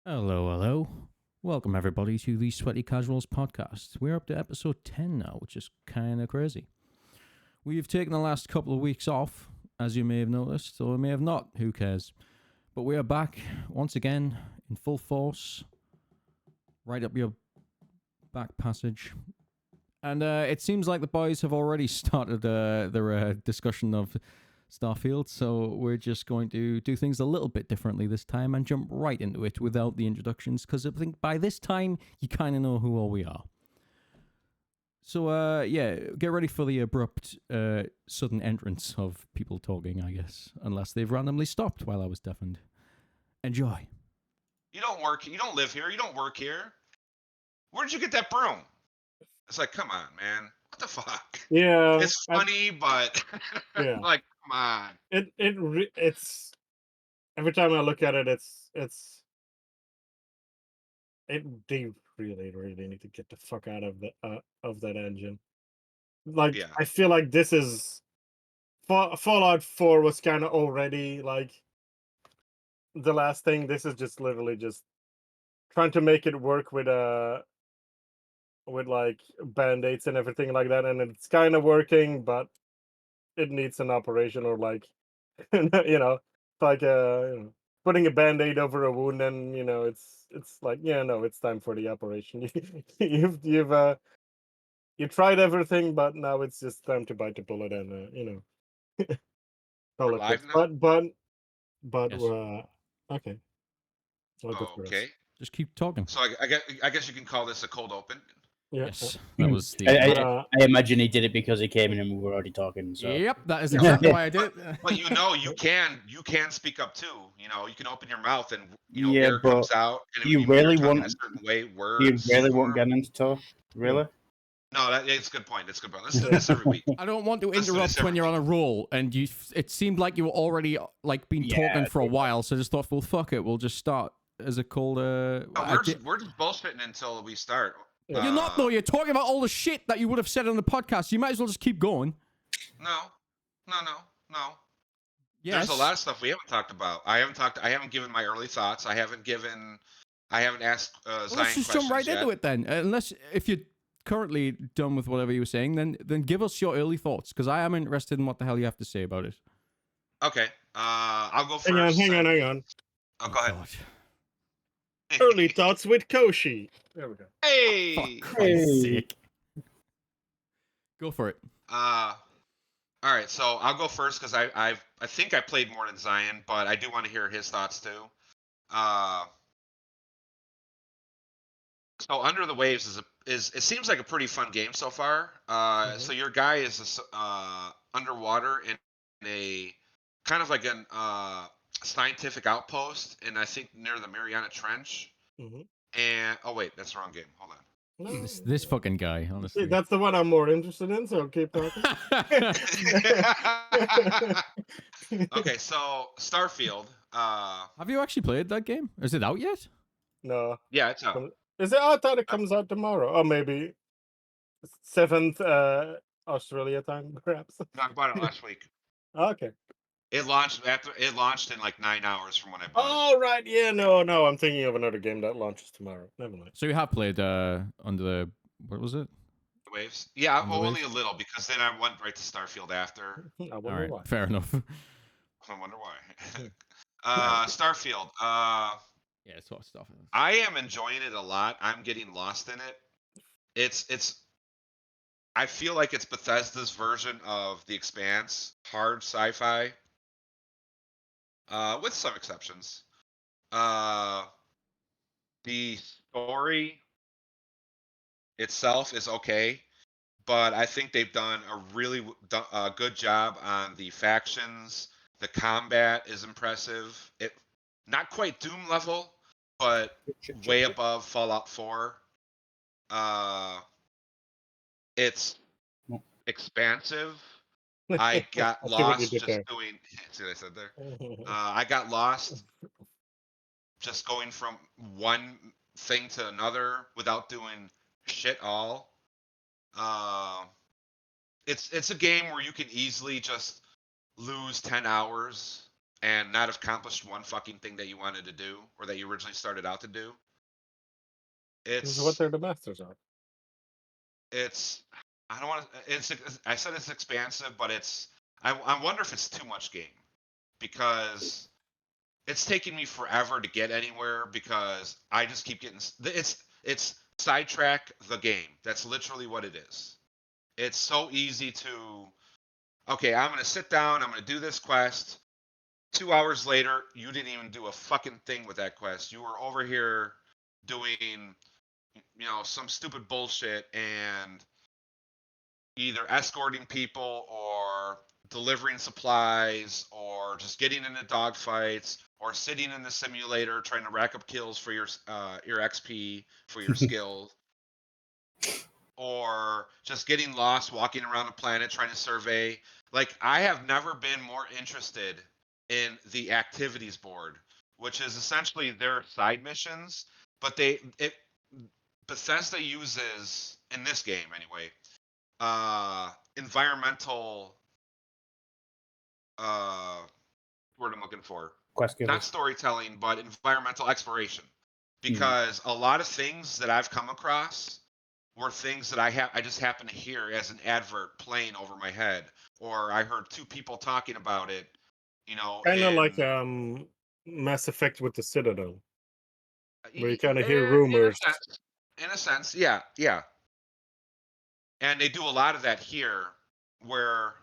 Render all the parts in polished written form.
Hello, hello. Welcome, everybody, to the Sweaty Casuals podcast. We're up to episode 10 now, which is kind of crazy. We've taken the last couple of weeks off, as you may have noticed, or may have not, who cares. But we are back once again in full force, right up your back passage. And it seems like the boys have already started their discussion of Starfield, so we're just going to do things a little bit differently this time and jump right into it without the introductions, because I think by this time you kind of know who all we are. So, yeah, get ready for the abrupt, sudden entrance of people talking, I guess, unless they've randomly stopped while I was deafened. Enjoy. You don't work. You don't live here. You don't work here. Where did you get that broom? It's like, come on, man. What the fuck? Yeah, It's funny, but yeah. like, come on. It's every time I look at it, they really need to get the fuck out of that engine. Like, Yeah. I feel like this is Fallout 4 was kind of already like the last thing. This is just literally just trying to make it work with like band-aids and everything like that, and it's kind of working, but it needs an operation or like like putting a band-aid over a wound, and it's like, yeah, no, it's time for the operation. You tried everything, but now it's just time to bite the bullet and We're call it live quits. now. But Yes. okay, it's all good for us. Okay. Just keep talking. So I guess you can call this a cold open. Yeah. Yes, that was the. But, I imagine he did it because he came in and we were already talking. So Yep, that is exactly why I did it. But you can speak up too. You can open your mouth and Yeah, air but comes out, and you if really you're talking want- a certain way, you words. really won't get into talk, really. No, it's a good point. It's a good point. Let's do this every week. I don't want to Let's do this interrupt when every you're on week. a roll, and it seemed like you were already like been Yeah, talking for a while, so I just thought, well, fuck it, we'll just start as a cold. We're just bullshitting until we start. Yeah. You're not though. You're talking about all the shit that you would have said on the podcast. You might as well just keep going. No. Yes. There's a lot of stuff we haven't talked about. I haven't given my early thoughts. I haven't asked Well, Zion let's just questions jump right yet. into it then. Unless if you're currently done with whatever you were saying, then give us your early thoughts, because I am interested in what the hell you have to say about it. Okay. I'll go first. Hang on. Oh, go ahead. God. Early thoughts with Koshi. There we go. Hey. For Christ's sake. Go for it. All right. So I'll go first because I think I played more than Zion, but I do want to hear his thoughts too. So Under the Waves it seems like a pretty fun game so far. So your guy is underwater in a kind of like an scientific outpost, and I think near the Mariana Trench. Mhm. And oh wait, that's the wrong game. Hold on. No, This fucking guy, honestly. that's the one I'm more interested in. So keep talking. Okay, so Starfield. Have you actually played that game? Is it out yet? No. Yeah, it's out. Is it? I thought it comes out tomorrow. Or maybe 7th Australia time, perhaps. No, I bought it last week. Okay. It launched in like 9 hours from when I bought Oh, right. Yeah, no. I'm thinking of another game that launches tomorrow. Never mind. So you have played under the what was it? The Waves. Yeah, On the only Waves? a little because then I went right to Starfield after. I All wonder right, why. fair enough. I wonder why. Starfield. Yeah, it's sort of stuff. I am enjoying it a lot. I'm getting lost in it. It's. I feel like it's Bethesda's version of The Expanse, hard sci-fi. With some exceptions. The story itself is okay, but I think they've done a really good job on the factions. The combat is impressive. It not quite Doom level, but way above Fallout 4. It's expansive. I got I see what you lost did just there. doing. See what I said there? I got lost just going from one thing to another without doing shit all. It's a game where you can easily just lose 10 hours and not accomplished one fucking thing that you wanted to do or that you originally started out to do. This is what It's they're the masters of. it's I don't want to. I said it's expansive, but I wonder if it's too much game because it's taking me forever to get anywhere because I just keep getting it's sidetrack the game. That's literally what it is. It's so easy to okay, I'm gonna sit down, I'm gonna do this quest. 2 hours later, you didn't even do a fucking thing with that quest. You were over here doing, some stupid bullshit and either escorting people or delivering supplies or just getting into dogfights or sitting in the simulator trying to rack up kills for your XP for your skills or just getting lost walking around the planet trying to survey. Like I have never been more interested in the activities board, which is essentially their side missions, but Bethesda uses in this game anyway, environmental word I'm looking for. Quest Not givers. storytelling, but environmental exploration. Because a lot of things that I've come across were things that I just happened to hear as an advert playing over my head, or I heard two people talking about it, Kind of like in Mass Effect with the Citadel, where you in kind of hear a rumors. sense. In a sense, yeah, yeah. And they do a lot of that here, where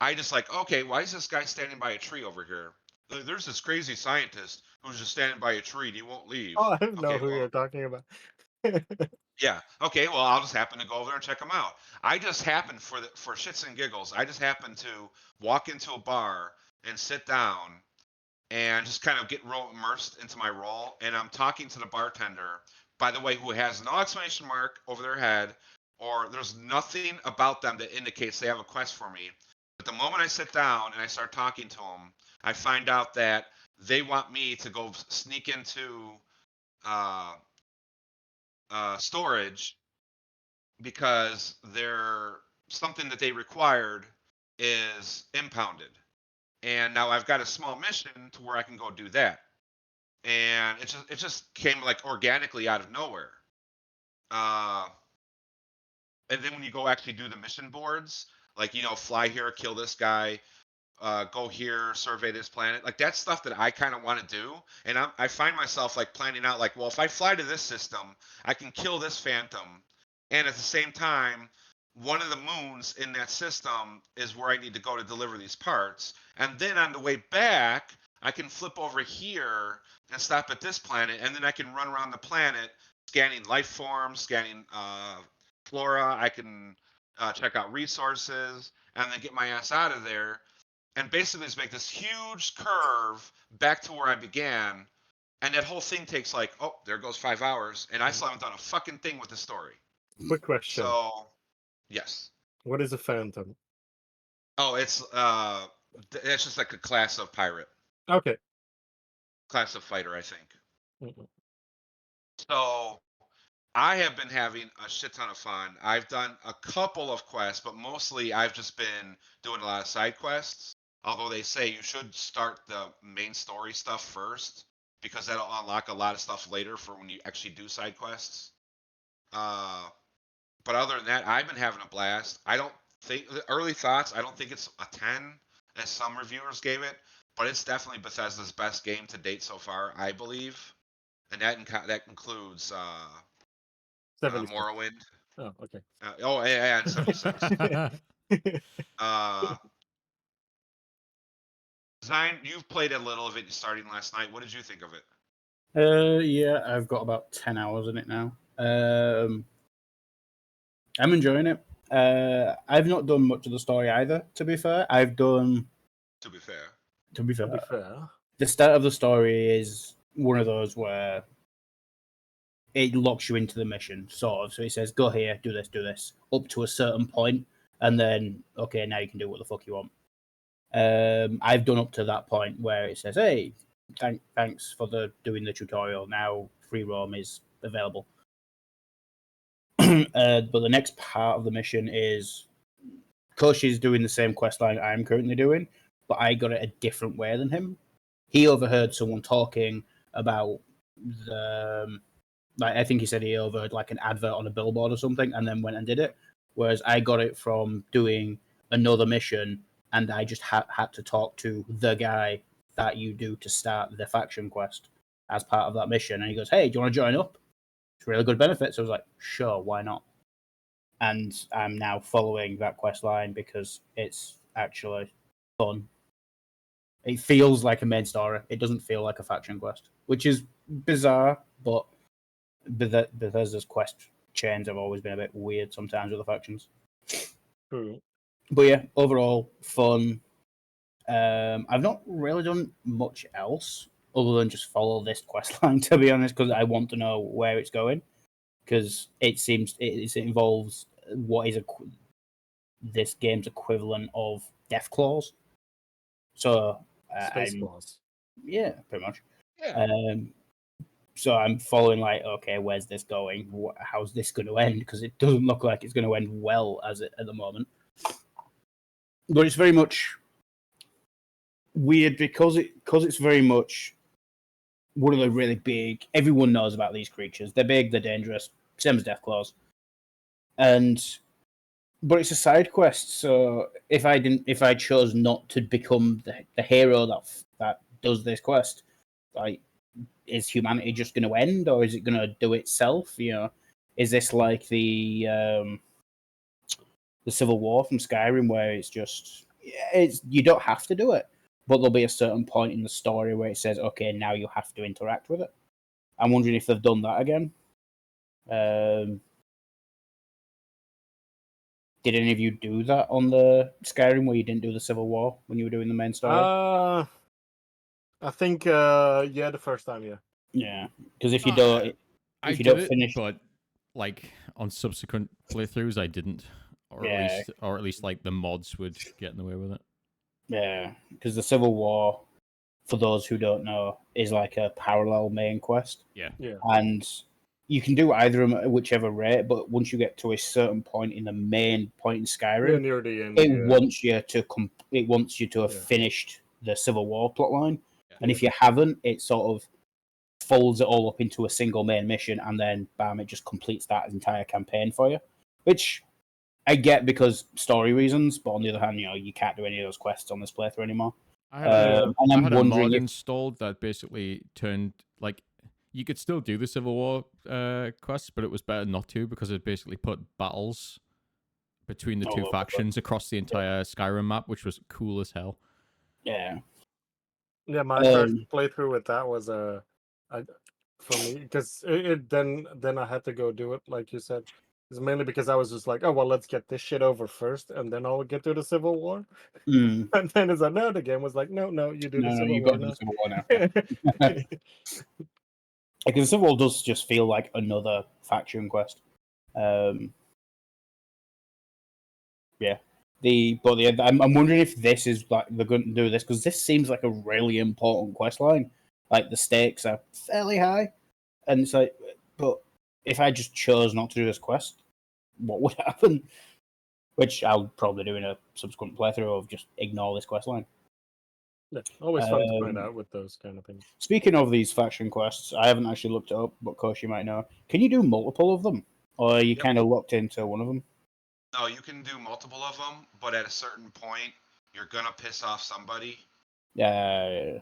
I just like, okay, why is this guy standing by a tree over here? There's this crazy scientist who's just standing by a tree and he won't leave. Oh, I know Okay, who well, you're talking about. yeah. Okay, well, I'll just happen to go over there and check him out. I just happened for shits and giggles. I just happened to walk into a bar and sit down and just kind of get real immersed into my role. And I'm talking to the bartender, by the way, who has no exclamation mark over their head, or there's nothing about them that indicates they have a quest for me. But the moment I sit down and I start talking to them, I find out that they want me to go sneak into uh, storage because they're something that they required is impounded. And now I've got a small mission to where I can go do that. And it just came like organically out of nowhere. Uh, and then when you go actually do the mission boards, like fly here, kill this guy, go here, survey this planet, like that's stuff that I kind of want to do. And I find myself like planning out, like, well, if I fly to this system, I can kill this phantom, and at the same time, one of the moons in that system is where I need to go to deliver these parts. And then on the way back, I can flip over here and stop at this planet, and then I can run around the planet scanning life forms, scanning flora. I can check out resources, and then get my ass out of there. And basically, just make this huge curve back to where I began. And that whole thing takes like, oh, there goes 5 hours, and I still haven't done a fucking thing with the story. Quick question. So, yes. What is a phantom? Oh, it's just like a class of pirate, Okay. class of fighter, I think. Mhm. So I have been having a shit ton of fun. I've done a couple of quests, but mostly I've just been doing a lot of side quests. Although they say you should start the main story stuff first because that'll unlock a lot of stuff later for when you actually do side quests. But other than that, I've been having a blast. I don't think the early thoughts. I don't think it's a 10 as some reviewers gave it, but it's definitely Bethesda's best game to date so far, I believe, and that includes 76. Morrowind. Oh, okay. Yeah, and 76. uh, Zion, you've played a little of it starting last night. What did you think of it? Yeah, I've got about 10 hours in it now. I'm enjoying it. I've not done much of the story either, to be fair. I've done... To be fair. To be fair. The start of the story is one of those where it locks you into the mission, sort of. So it says, go here, do this, up to a certain point, and then, okay, now you can do what the fuck you want. I've done up to that point where it says, hey, thanks for doing the tutorial. Now free roam is available. But the next part of the mission is Koshi's doing the same quest line I'm currently doing, but I got it a different way than him. He overheard someone talking about the like I think he said he overheard like an advert on a billboard or something, and then went and did it. Whereas I got it from doing another mission, and I just had to talk to the guy that you do to start the faction quest as part of that mission. And he goes, "Hey, do you want to join up? It's really good benefits." So I was like, "Sure, why not?" And I'm now following that quest line because it's actually fun. It feels like a main story. It doesn't feel like a faction quest, which is bizarre, but Bethesda's quest chains have always been a bit weird sometimes with the factions. True. But yeah, overall fun. I've not really done much else other than just follow this quest line, to be honest, because I want to know where it's going. Because it seems it involves what is this game's equivalent of death claws. So Space claws. yeah, pretty much. Yeah. So I'm following like, okay, where's this going? How's this going to end? Because it doesn't look like it's going to end well at the moment. But it's very much weird because it's very much one of the really big. Everyone knows about these creatures. They're big. They're dangerous. Same as Deathclaws. But it's a side quest. So if I chose not to become the hero that does this quest, like, is humanity just going to end, or is it going to do itself? You know, is this like the Civil War from Skyrim, where it's you don't have to do it, but there'll be a certain point in the story where it says, okay, now you have to interact with it. I'm wondering if they've done that again. Did any of you do that on the Skyrim where you didn't do the Civil War when you were doing the main story? I think yeah, the first time, yeah. Yeah, because if you don't, I did finish, but like on subsequent playthroughs, I didn't, or at least like the mods would get in the way with it. Yeah, because the Civil War, for those who don't know, is like a parallel main quest. Yeah. And you can do either of them at whichever rate, but once you get to a certain point in the main point in Skyrim, near the end, it wants you to have finished the Civil War plotline. Yeah. And if you haven't, it sort of folds it all up into a single main mission, and then bam, it just completes that entire campaign for you. Which I get because story reasons, but on the other hand, you can't do any of those quests on this playthrough anymore. I had a mod installed that basically turned like you could still do the Civil War quests, but it was better not to because it basically put battles between the two factions across the entire Skyrim map, which was cool as hell. Yeah. Yeah, my first playthrough with that was for me, because then I had to go do it like you said. It's mainly because I was just like, oh well, let's get this shit over first, and then I'll get to the Civil War. Mm. And then it's like, no, the game was like, no, you do the Civil War now. Civil War now. Because Civil War does just feel like another faction quest. Yeah. I'm wondering if this is like they're going to do this because this seems like a really important quest line. Like the stakes are fairly high, and it's like, but if I just chose not to do this quest, what would happen? Which I'll probably do in a subsequent playthrough of just ignore this quest line. Yeah, always fun to find out with those kind of things. Speaking of these faction quests, I haven't actually looked it up, but Kosh, you might know. Can you do multiple of them, or are you kind of locked into one of them? No, you can do multiple of them, but at a certain point, you're gonna piss off somebody. Yeah,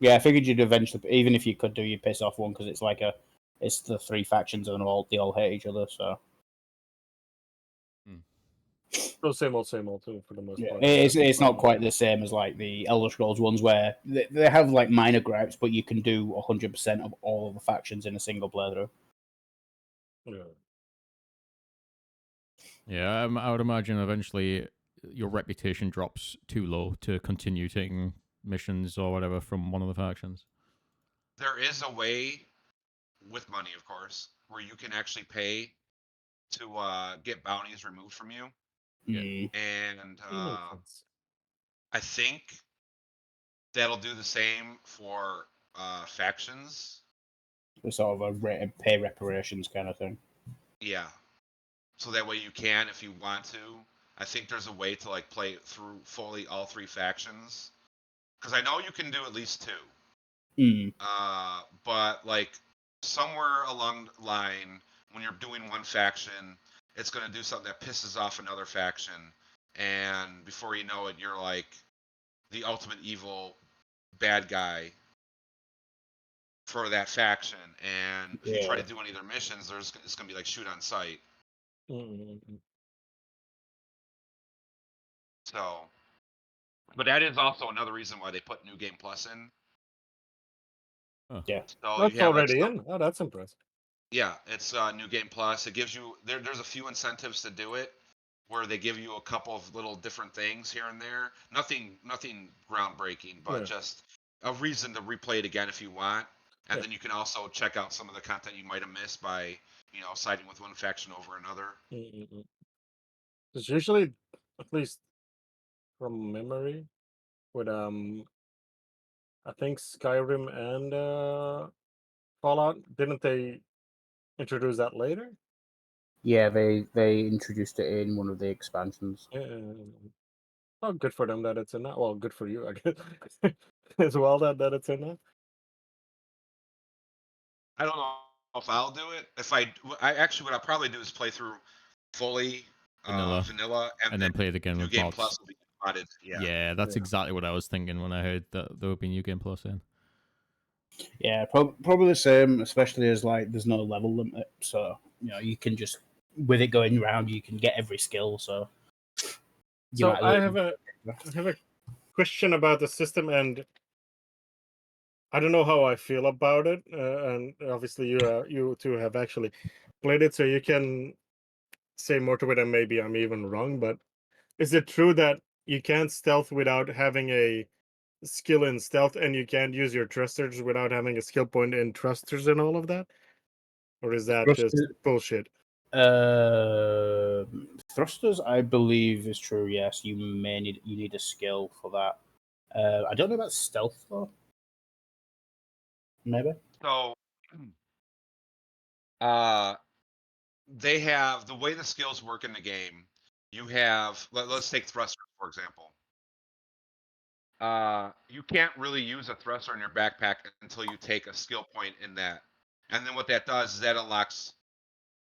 I figured you'd eventually, even if you could do, you piss off one because it's like it's the three factions and they all hate each other. So, same old too for the most part. It's not quite the same as like the Elder Scrolls ones where they have like minor gripes, but you can do 100% of all of the factions in a single playthrough. Yeah, I would imagine eventually your reputation drops too low to continue taking missions or whatever from one of the factions. There is a way, with money of course, where you can actually pay to get bounties removed from you. Yeah. And I think that'll do the same for factions. It's sort of a pay reparations kind of thing. Yeah. So that way you can, if you want to. I think there's a way to like play through fully all three factions because I know you can do at least 2. But like somewhere along the line, when you're doing one faction, it's gonna do something that pisses off another faction, and before you know it, you're like the ultimate evil bad guy for that faction. And if you try to do any of their missions, it's gonna be like shoot on sight. So, but that is also another reason why they put New Game Plus in. Yeah. So That's you have already like in. Oh, that's impressive. Yeah, it's New Game Plus. It gives you there's a few incentives to do it, where they give you a couple of little different things here and there. Nothing groundbreaking, but Yeah. just a reason to replay it again if you want. And Yeah. then you can also check out some of the content you might have missed by siding with one faction over another. It's usually, at least from memory, with I think Skyrim and Fallout, didn't they introduce that later? Yeah, they introduced it in one of the expansions. Oh, good for them that it's in that. Well, good for you, I guess, as well that it's in that. I don't know if I'll do it. If I actually what I'll probably do is play through fully vanilla, and then play it again New with Game mods. Plus will be modded. Yeah, that's exactly what I was thinking when I heard that there would be New Game Plus in. Yeah, probably the same, especially as like there's no level limit, so you can just with it going round, you can get every skill. So I have a question about the system, and I don't know how I feel about it. And obviously, you two have actually played it, so you can say more to it, and maybe I'm even wrong. But is it true that you can't stealth without having a skill in stealth, and you can't use your thrusters without having a skill point in thrusters and all of that? Or is that just bullshit? Thrusters, I believe, is true. Yes, you need a skill for that. I don't know about stealth though. Maybe. So, they have the way the skills work in the game. You have let's take thruster for example. You can't really use a thruster in your backpack until you take a skill point in that, and then what that does is that unlocks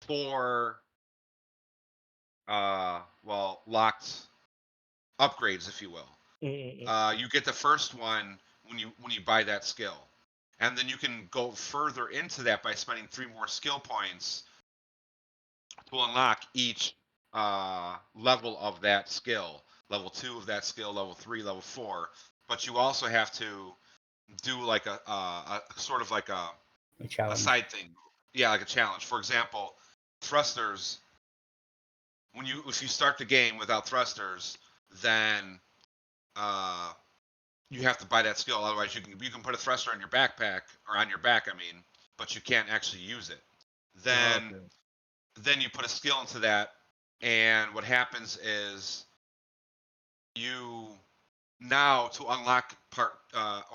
4 locked upgrades, if you will. You get the first one when you buy that skill, and then you can go further into that by spending 3 more skill points to unlock each level of that skill. Level 2 of that skill, level 3, level 4. But you also have to do like a sort of like a challenge. A side thing. Yeah, like a challenge. For example, thrusters. If you start the game without thrusters, then you have to buy that skill. Otherwise, you can put a thruster in your backpack or on your back. I mean, but you can't actually use it. Then you put a skill into that, and what happens is you now to unlock part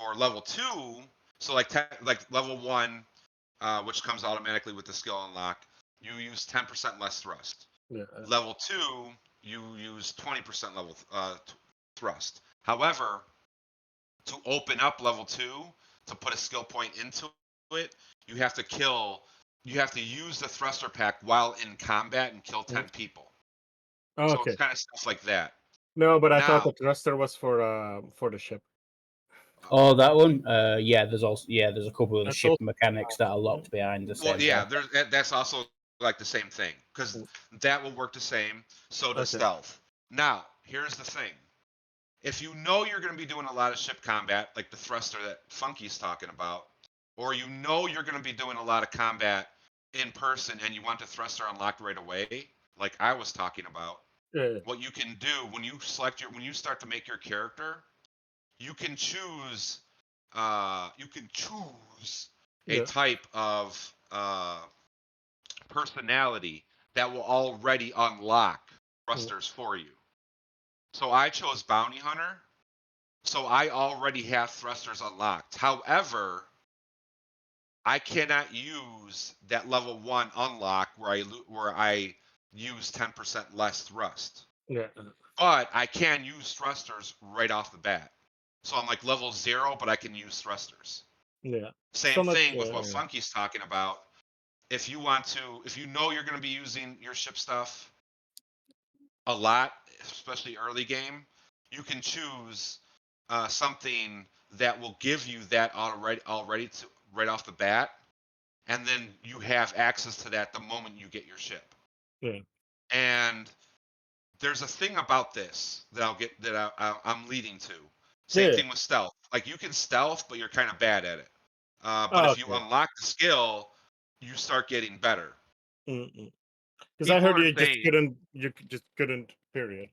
or level 2. So like level 1, which comes automatically with the skill unlock, you use 10% less thrust. Level 2, you use 20% level thrust. However, to open up level 2, to put a skill point into it, you have to use the thruster pack while in combat and kill 10 people. So it's kind of stuff like that. No, but I thought the thruster was for the ship. Oh, that one. There's a couple of the ship mechanics that are locked behind the same. Well, yeah, that's also like the same thing, because that will work the same. So does stealth. Now, here's the thing: if you know you're going to be doing a lot of ship combat, like the thruster that Funky's talking about, or you know you're going to be doing a lot of combat in person, and you want the thruster unlocked right away, like I was talking about, what you can do when you start to make your character, you can choose a type of personality that will already unlock thrusters for you. So I chose Bounty Hunter, so I already have thrusters unlocked. However, I cannot use that level 1 unlock where I use 10% less thrust. Yeah. But I can use thrusters right off the bat. So I'm like level 0, but I can use thrusters. Yeah. Same So much, thing with what yeah. Funky's talking about. If you want to, if you know you're going to be using your ship stuff a lot, especially early game, you can choose something that will give you that already to, right off the bat, and then you have access to that the moment you get your ship. Yeah. And there's a thing about this that I'm leading to. Same Yeah. thing with stealth. Like you can stealth, but you're kind of bad at it. But Oh, if you okay. unlock the skill, you start getting better. Because I People heard are you saying, just couldn't. Period.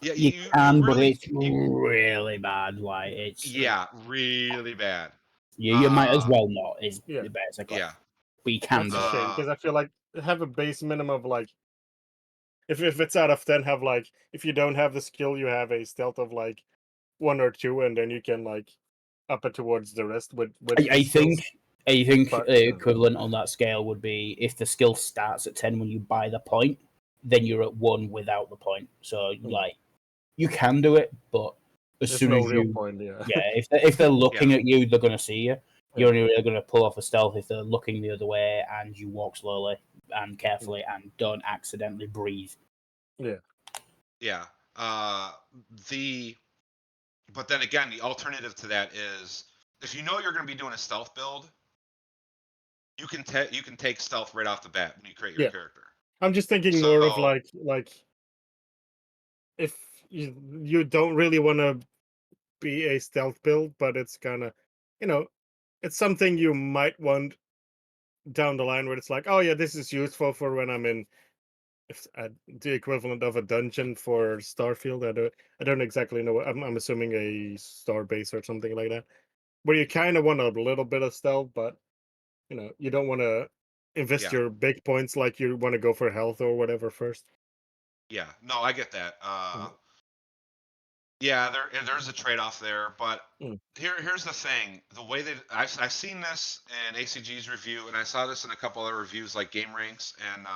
yeah, You you can, but really, it's really bad. Like it's yeah, really bad. you might as well not. Is Yeah. basically, Yeah. but you can That's do a it. shame because I feel like have a base minimum of like if it's out of 10, have like if you don't have the skill, you have a stealth of like 1 or 2, and then you can like up it towards the rest with the I skills. think But, equivalent on that scale would be if the skill starts at 10 when you buy the point, then you're at 1 without the point. So like you can do it, but as there's soon no as real you point. Yeah. if they're looking at you, they're gonna see you. You're Yeah. only really gonna pull off a stealth if they're looking the other way and you walk slowly and carefully and don't accidentally breathe. Yeah. Yeah. But then again, the alternative to that is if you know you're going to be doing a stealth build, you can take stealth right off the bat when you create your Yeah. character. I'm just thinking more of like if you don't really want to be a stealth build, but it's kind of, it's something you might want down the line where it's like, oh yeah, this is useful for when I'm in the equivalent of a dungeon for Starfield. I don't exactly know. I'm assuming a star base or something like that, where you kind of want a little bit of stealth, but you don't want to invest Yeah. your big points like you want to go for health or whatever first. Yeah. No, I get that. Yeah, there's a trade-off there, but here's the thing: the way that I've seen this in ACG's review, and I saw this in a couple other reviews like Game Ranks and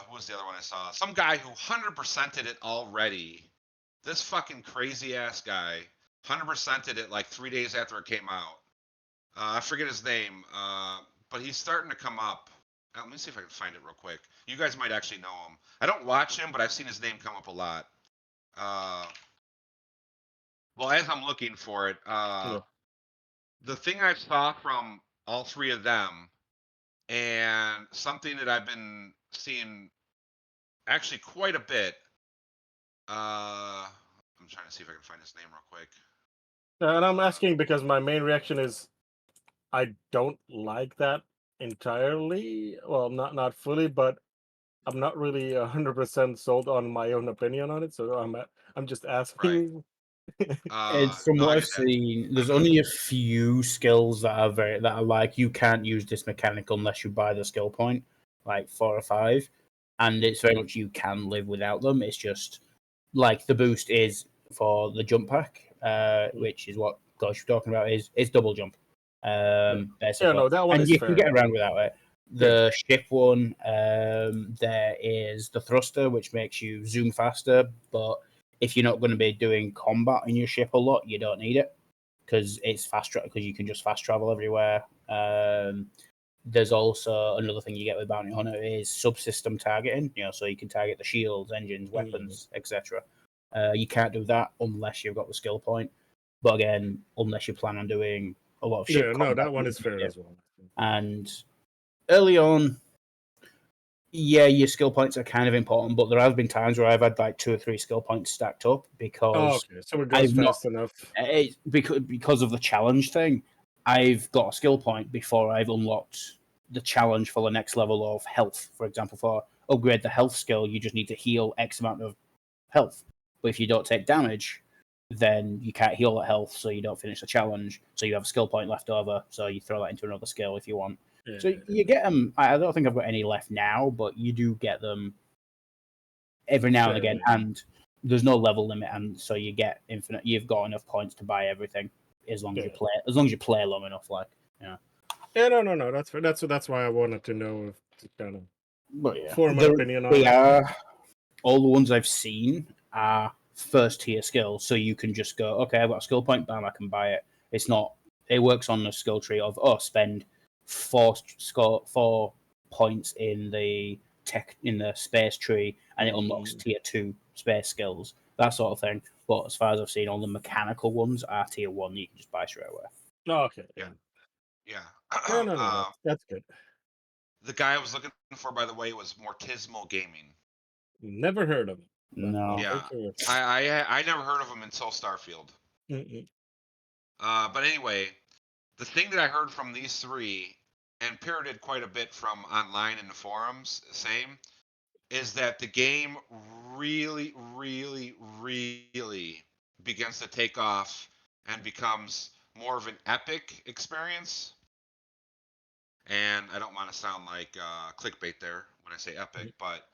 who was the other one I saw? Some guy who 100%ed it already. This fucking crazy ass guy 100%ed it like 3 days after it came out. I forget his name, but he's starting to come up. Let me see if I can find it real quick. You guys might actually know him. I don't watch him, but I've seen his name come up a lot. Well, as I'm looking for it, the thing I saw from all three of them, and something that I've been seeing actually quite a bit. I'm trying to see if I can find his name real quick. And I'm asking because my main reaction is I don't like that entirely. Well, not fully, but I'm not really 100% sold on my own opinion on it. So I'm just asking. From No, what I I've get that. seen, there's only a few skills that are like you can't use this mechanic unless you buy the skill point, like 4 or 5, and it's very much you can live without them. It's just like the boost is for the jump pack, which is what Gosh was talking about. Is double jump, basically, Yeah, no, that one and is you fair. can get around without it. The ship one, there is the thruster, which makes you zoom faster, but if you're not going to be doing combat in your ship a lot, you don't need it because it's because you can just fast travel everywhere. There's also another thing you get with Bounty Hunter is subsystem targeting. So you can target the shields, engines, weapons, etc. You can't do that unless you've got the skill point. But again, unless you plan on doing a lot of ship Yeah, no, combat, that one you is need fair it. as well. And early on, yeah, your skill points are kind of important, but there have been times where I've had like 2 or 3 skill points stacked up because Okay, so it goes fast enough. because of the challenge thing. I've got a skill point before I've unlocked the challenge for the next level of health. For example, for upgrade the health skill, you just need to heal X amount of health. But if you don't take damage, then you can't heal that health, so you don't finish the challenge. So you have a skill point left over, so you throw that into another skill if you want. Yeah. So you get them. I don't think I've got any left now, but you do get them every now and again. And there's no level limit, and so you get infinite. You've got enough points to buy everything as long as you play. As long as you play long enough, like Yeah, no. That's fair. That's why I wanted to know if to kind of But yeah, form an opinion on they it. are all the ones I've seen are first tier skills, so you can just go, okay, I've got a skill point, bam, I can buy it. It's not. It works on the skill tree of spend four points in the space tree, and it unlocks tier 2 space skills, that sort of thing. But as far as I've seen, all the mechanical ones are tier 1. You can just buy straight away. Oh, okay. Yeah. Yeah. No. That's good. The guy I was looking for, by the way, was Mortismal Gaming. Never heard of it. No. Yeah, I never heard of him until Starfield. Mm-mm. But anyway, the thing that I heard from these three, and parroted quite a bit from online in the forums, same, is that the game really, really, really begins to take off and becomes more of an epic experience. And I don't want to sound like clickbait there when I say epic, but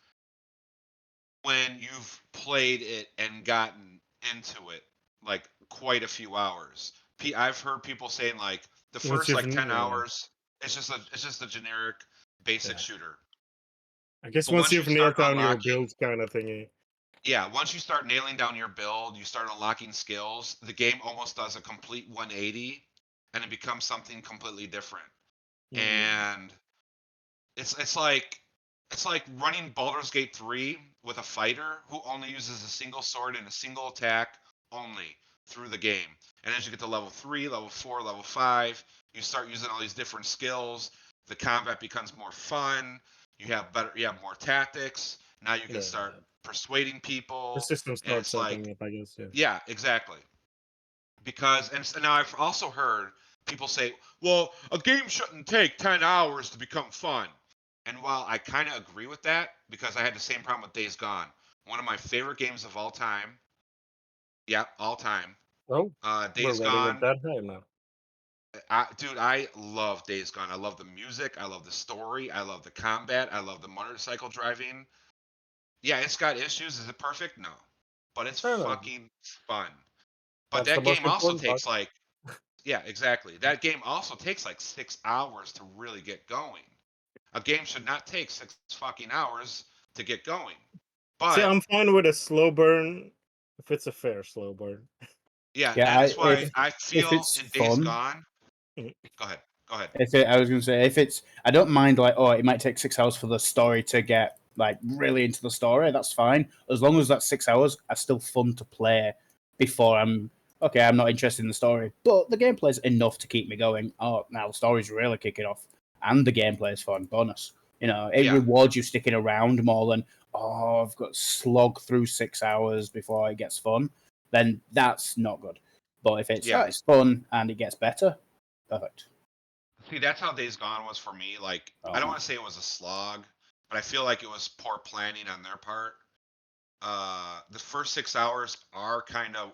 when you've played it and gotten into it like quite a few hours, I've heard people saying like the Once first you've like 10 yeah. hours, it's just a generic basic shooter. I guess But once you you've nailed start down your unlocking, build kind of thingy. yeah, once you start nailing down your build, you start unlocking skills, the game almost does a complete 180 and it becomes something completely different. And it's like running Baldur's Gate 3 with a fighter who only uses a single sword and a single attack only through the game. And as you get to level 3, level 4, level 5, you start using all these different skills. The combat becomes more fun. You have more tactics. Now you can start persuading people. The system and starts it's like, opening up, I guess. yeah, exactly. Because and now I've also heard people say, "Well, a game shouldn't take 10 hours to become fun." And while I kind of agree with that, because I had the same problem with Days Gone, one of my favorite games of all time. Yeah, all time. Oh, we're Days running Gone. at that high now. Dude, I love Days Gone. I love the music. I love the story. I love the combat. I love the motorcycle driving. Yeah, it's got issues. Is it perfect? No. But it's I don't know. fucking fun. But That's the that most game also important part. takes like, yeah, exactly. That game also takes like 6 hours to really get going. A game should not take 6 fucking hours to get going. See, But I'm fine with a slow burn if it's a fair slow burn. yeah, Yeah, and that's why I if feel it's in Days fun, Gone. Mhm. Go ahead. Go ahead. I was going to say, if it's, I don't mind like, it might take 6 hours for the story to get like really into the story. That's fine, as long as that 6 hours are still fun to play. Before I'm not interested in the story, but the gameplay is enough to keep me going. Oh, now the story's really kicking off, and the gameplay is fun. Bonus, it rewards you sticking around more than I've got to slog through 6 hours before it gets fun. Then that's not good. But if it's it's fun and it gets better, perfect. See, that's how Days Gone was for me. Like, I don't want to say it was a slog, but I feel like it was poor planning on their part. The first 6 hours are kind of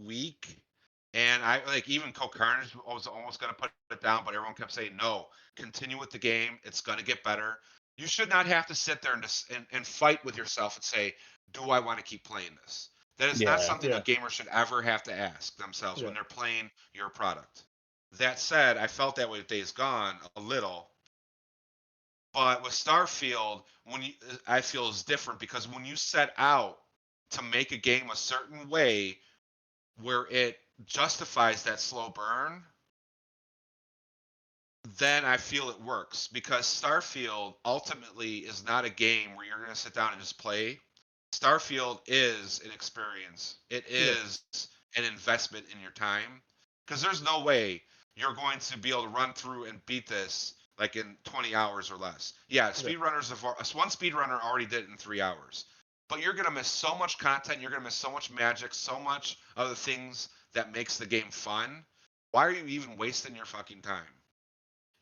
weak, and I like even Cold Carnage was almost gonna put it down, but everyone kept saying no, continue with the game. It's gonna get better. You should not have to sit there and and fight with yourself and say, do I want to keep playing this? That is not something a gamer should ever have to ask themselves when they're playing your product. That said, I felt that way with Days Gone a little, but with Starfield, I feel is different because when you set out to make a game a certain way where it justifies that slow burn, then I feel it works because Starfield ultimately is not a game where you're going to sit down and just play. Starfield is an experience. It is an investment in your time because there's no way you're going to be able to run through and beat this like in 20 hours or less. Yeah, speedrunners have one speedrunner already did it in 3 hours. But you're going to miss so much content, you're going to miss so much magic, so much of the things that makes the game fun. Why are you even wasting your fucking time?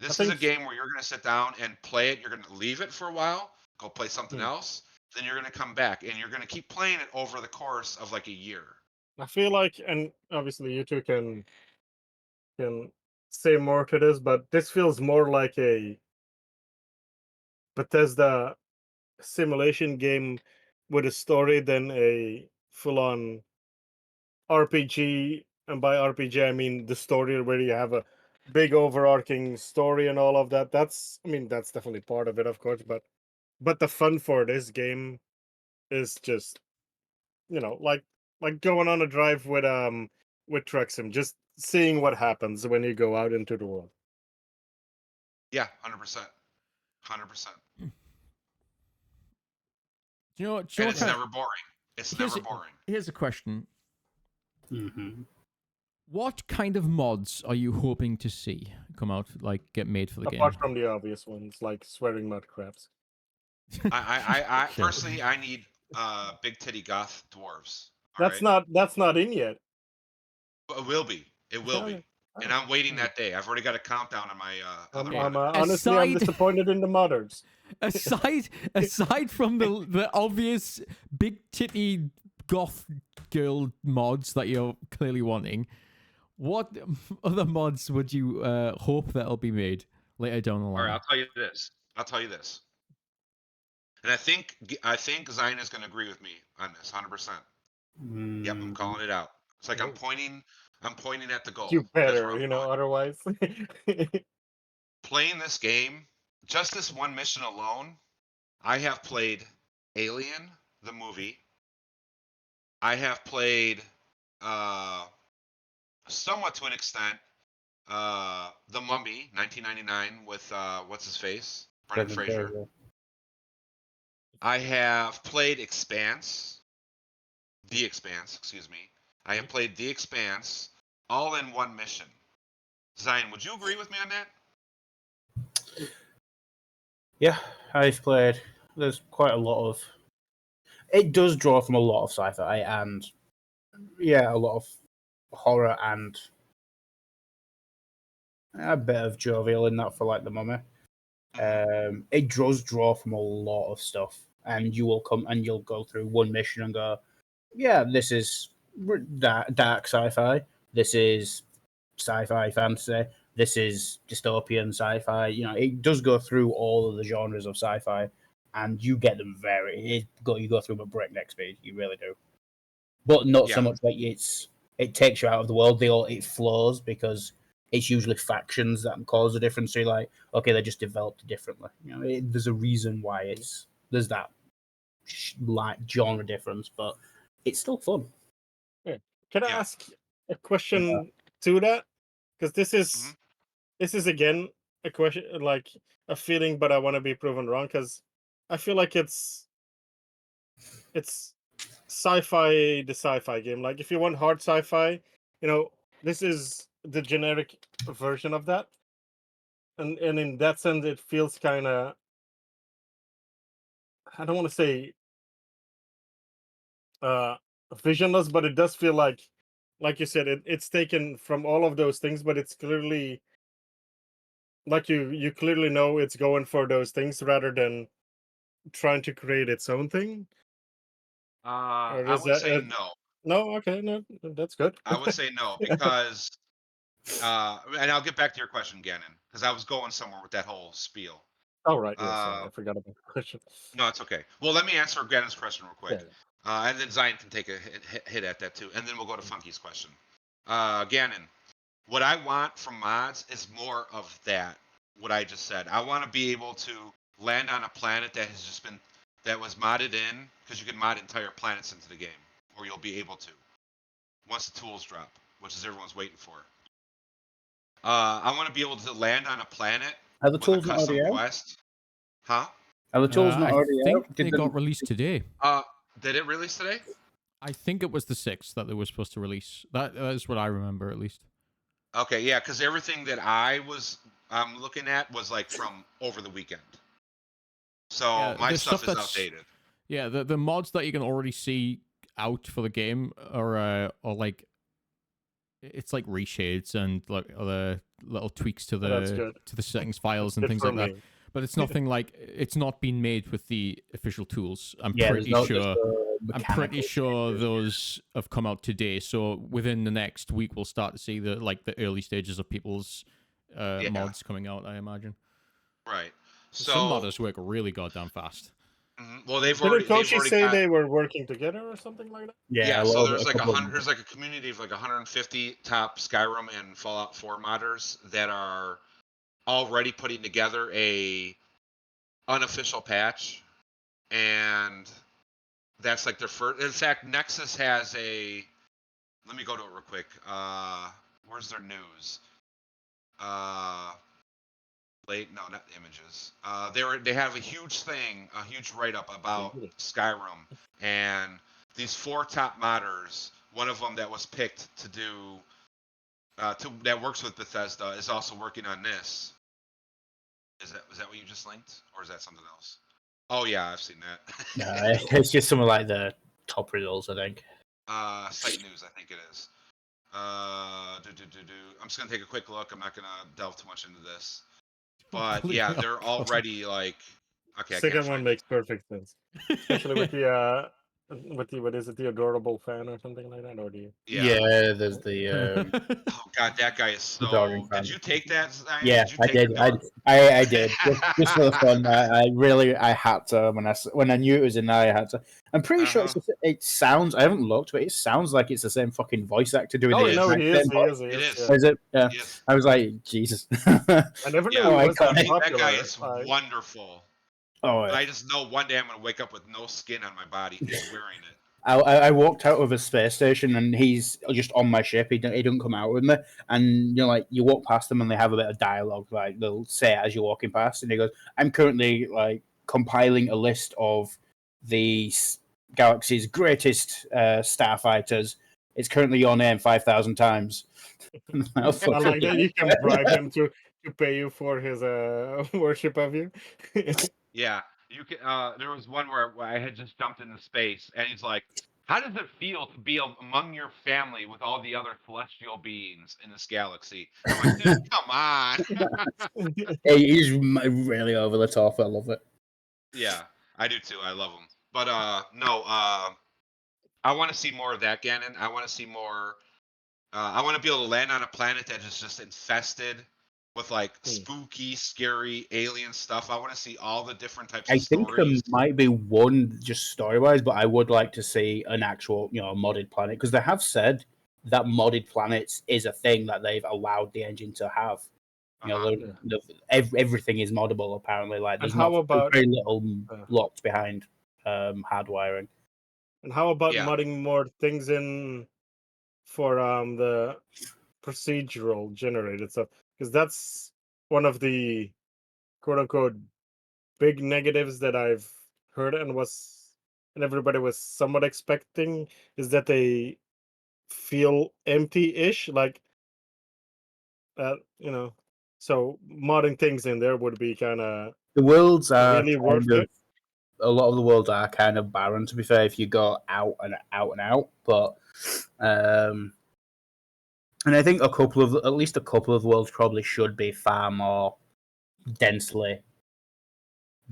This is a game where you're going to sit down and play it. You're going to leave it for a while, go play something else. Then you're going to come back and you're going to keep playing it over the course of like a year. I feel like, and obviously you two can say more to this, but this feels more like a Bethesda simulation game with a story than a full-on RPG. And by RPG, I mean the story where you have a big overarching story and all of that. That's definitely part of it, of course, but the fun for this game is just, like like going on a drive with Truxim, just seeing what happens when you go out into the world. Yeah, 100%. 100%. Do you know what? And it's never boring. It's never boring. Here's a question: Mm-hmm. what kind of mods are you hoping to see come out, like get made for the Apart game? from the obvious ones like swearing mud crabs. I Sure. personally, I need big titty goth dwarves. All That's right, not in yet. but it will be. It will be. And I'm waiting that day. I've already got a countdown on my other Okay. monitor. Honestly, I'm Aside- disappointed in the modders. aside from the obvious big titty goth girl mods that you're clearly wanting, what other mods would you hope that'll be made later down the All right, line? I'll tell you this. And I think Zion is going to agree with me on this 100%. Yep, I'm calling it out. It's like I'm pointing at the goal. You Here's where better, I'm going. otherwise. Playing this game, just this one mission alone, I have played Alien, the movie. I have played, somewhat to an extent, The Mummy, 1999, with what's his face, Brendan Fraser. I have played The Expanse, excuse me. I have played The Expanse, all in one mission. Zion, would you agree with me on that? Yeah, I've played. There's quite a lot of. It does draw from a lot of sci-fi and a lot of horror and a bit of jovial in that for like the Mummy. It does draw from a lot of stuff, and you will come and you'll go through one mission and go, yeah, this is dark sci-fi. This is sci-fi fantasy. This is dystopian sci-fi. You know, it does go through all of the genres of sci-fi, and you get them you go through them at breakneck speed. You really do, but not so Yeah. much like it takes you out of the world. It flows because it's usually factions that cause a difference. So you're like, okay, they just developed differently. You know, there's a reason why there's that like genre difference, but it's still fun. Yeah. Can I Yeah. ask a question to that? Because this is again a question, like a feeling, but I want to be proven wrong. Because I feel like it's sci-fi, the sci-fi game. Like if you want hard sci-fi, this is the generic version of that. And in that sense, it feels kind of, I don't want to say uh visionless, but it does feel like you said, it's taken from all of those things, but it's clearly like you clearly know it's going for those things rather than trying to create its own thing. Or I is would that say no. no? Okay, no, that's good. I would say no because, and I'll get back to your question, Gannon, because I was going somewhere with that whole spiel. Oh right, yeah, sorry, I forgot about the question. No, it's okay. Well, let me answer Gannon's question real quick, Yeah. and then Zion can take a hit at that too, and then we'll go to Funky's question. Gannon, what I want from mods is more of that. What I just said. I want to be able to land on a planet that was modded in, because you can mod entire planets into the game, or you'll be able to once the tools drop, which is everyone's waiting for. I want to be able to land on a planet Are the with a tools not custom already out? quest. Huh? Are the tools not I already think out? they got released today. Did it release today? I think it was the 6th that they were supposed to release. That is what I remember, at least. Okay, yeah, because everything that I'm looking at was like from over the weekend. So my the stuff is that's outdated. Yeah, the mods that you can already see out for the game are like, it's like reshades and like other little tweaks to That's the good. settings files and Good things for like that. me. But it's nothing like, it's not been made with the official tools. I'm Yeah, pretty sure. I'm pretty mechanical sure changes. those have come out today. So within the next week, we'll start to see the early stages of people's mods coming out, I imagine. Right. So Some modders work really goddamn fast. well, they've Didn't already Koshi say got, they were working together or something like that? yeah. So there's a like couple of them. there's like a community of like 150 top Skyrim and Fallout 4 modders that are already putting together a unofficial patch, and That's like their first. In fact, Nexus has a. Let me go to it real quick. Where's their news? No, not images. They have a huge thing, a huge write up about Skyrim, and these 4 top modders. One of them that was picked to do, that works with Bethesda, is also working on this. Is that what you just linked, or is that something else? Oh yeah, I've seen that. No, it's just some of like the top results, I think. Site news, I think it is. I'm just gonna take a quick look. I'm not gonna delve too much into this, but yeah, they're already like. Okay, Second one makes perfect sense, especially with the what is it, the adorable fan or something like that, or do you? Yeah, there's the. Oh god, that guy is The dog in so. front. Did you take that? Zion? Yeah, Did you I take did. the dog? I did. Just for the fun. I had to when I knew it was in there. I had to. I'm pretty sure it sounds. I haven't looked, but it sounds like it's the same fucking voice actor doing Oh the no, exact he is. same He voice. is. He It is. is. Yeah. Is it? Yeah. Yes. I was like, Jesus. I never knew Yeah, he I was that can't- popular. that guy is like- wonderful. Oh, And I just know one day I'm gonna wake up with no skin on my body. He's wearing it. I walked out of a space station and he's just on my ship. He didn't come out with me. And like you walk past them and they have a bit of dialogue. Like they'll say it as you're walking past, and he goes, "I'm currently like compiling a list of the galaxy's greatest starfighters. It's currently your name 5,000 times." I like that you can bribe him to pay you for his worship of you. Yeah, you can. There was one where I had just jumped into space, and he's like, "How does it feel to be among your family with all the other celestial beings in this galaxy?" I'm like, dude, come on. He's really over the top. I love it. Yeah, I do too. I love him. But no, I want to see more of that, Ganon. I want to see more. I want to be able to land on a planet that is just infested with like spooky, scary alien stuff. I want to see all the different types I of think there stories. might be one just story wise, but I would like to see an actual, modded planet because they have said that modded planets is a thing that they've allowed the engine to have. Everything is moddable apparently. Like there's very little locked behind hardwiring. And how about modding more things in for the procedural generated stuff? Because that's one of the quote unquote big negatives that I've heard and everybody was somewhat expecting, is that they feel empty-ish, like so modding things in there would be kind of the worlds are really worth it. A lot of the worlds are kind of barren, to be fair, if you go out and out. But and I think at least a couple of worlds probably should be far more densely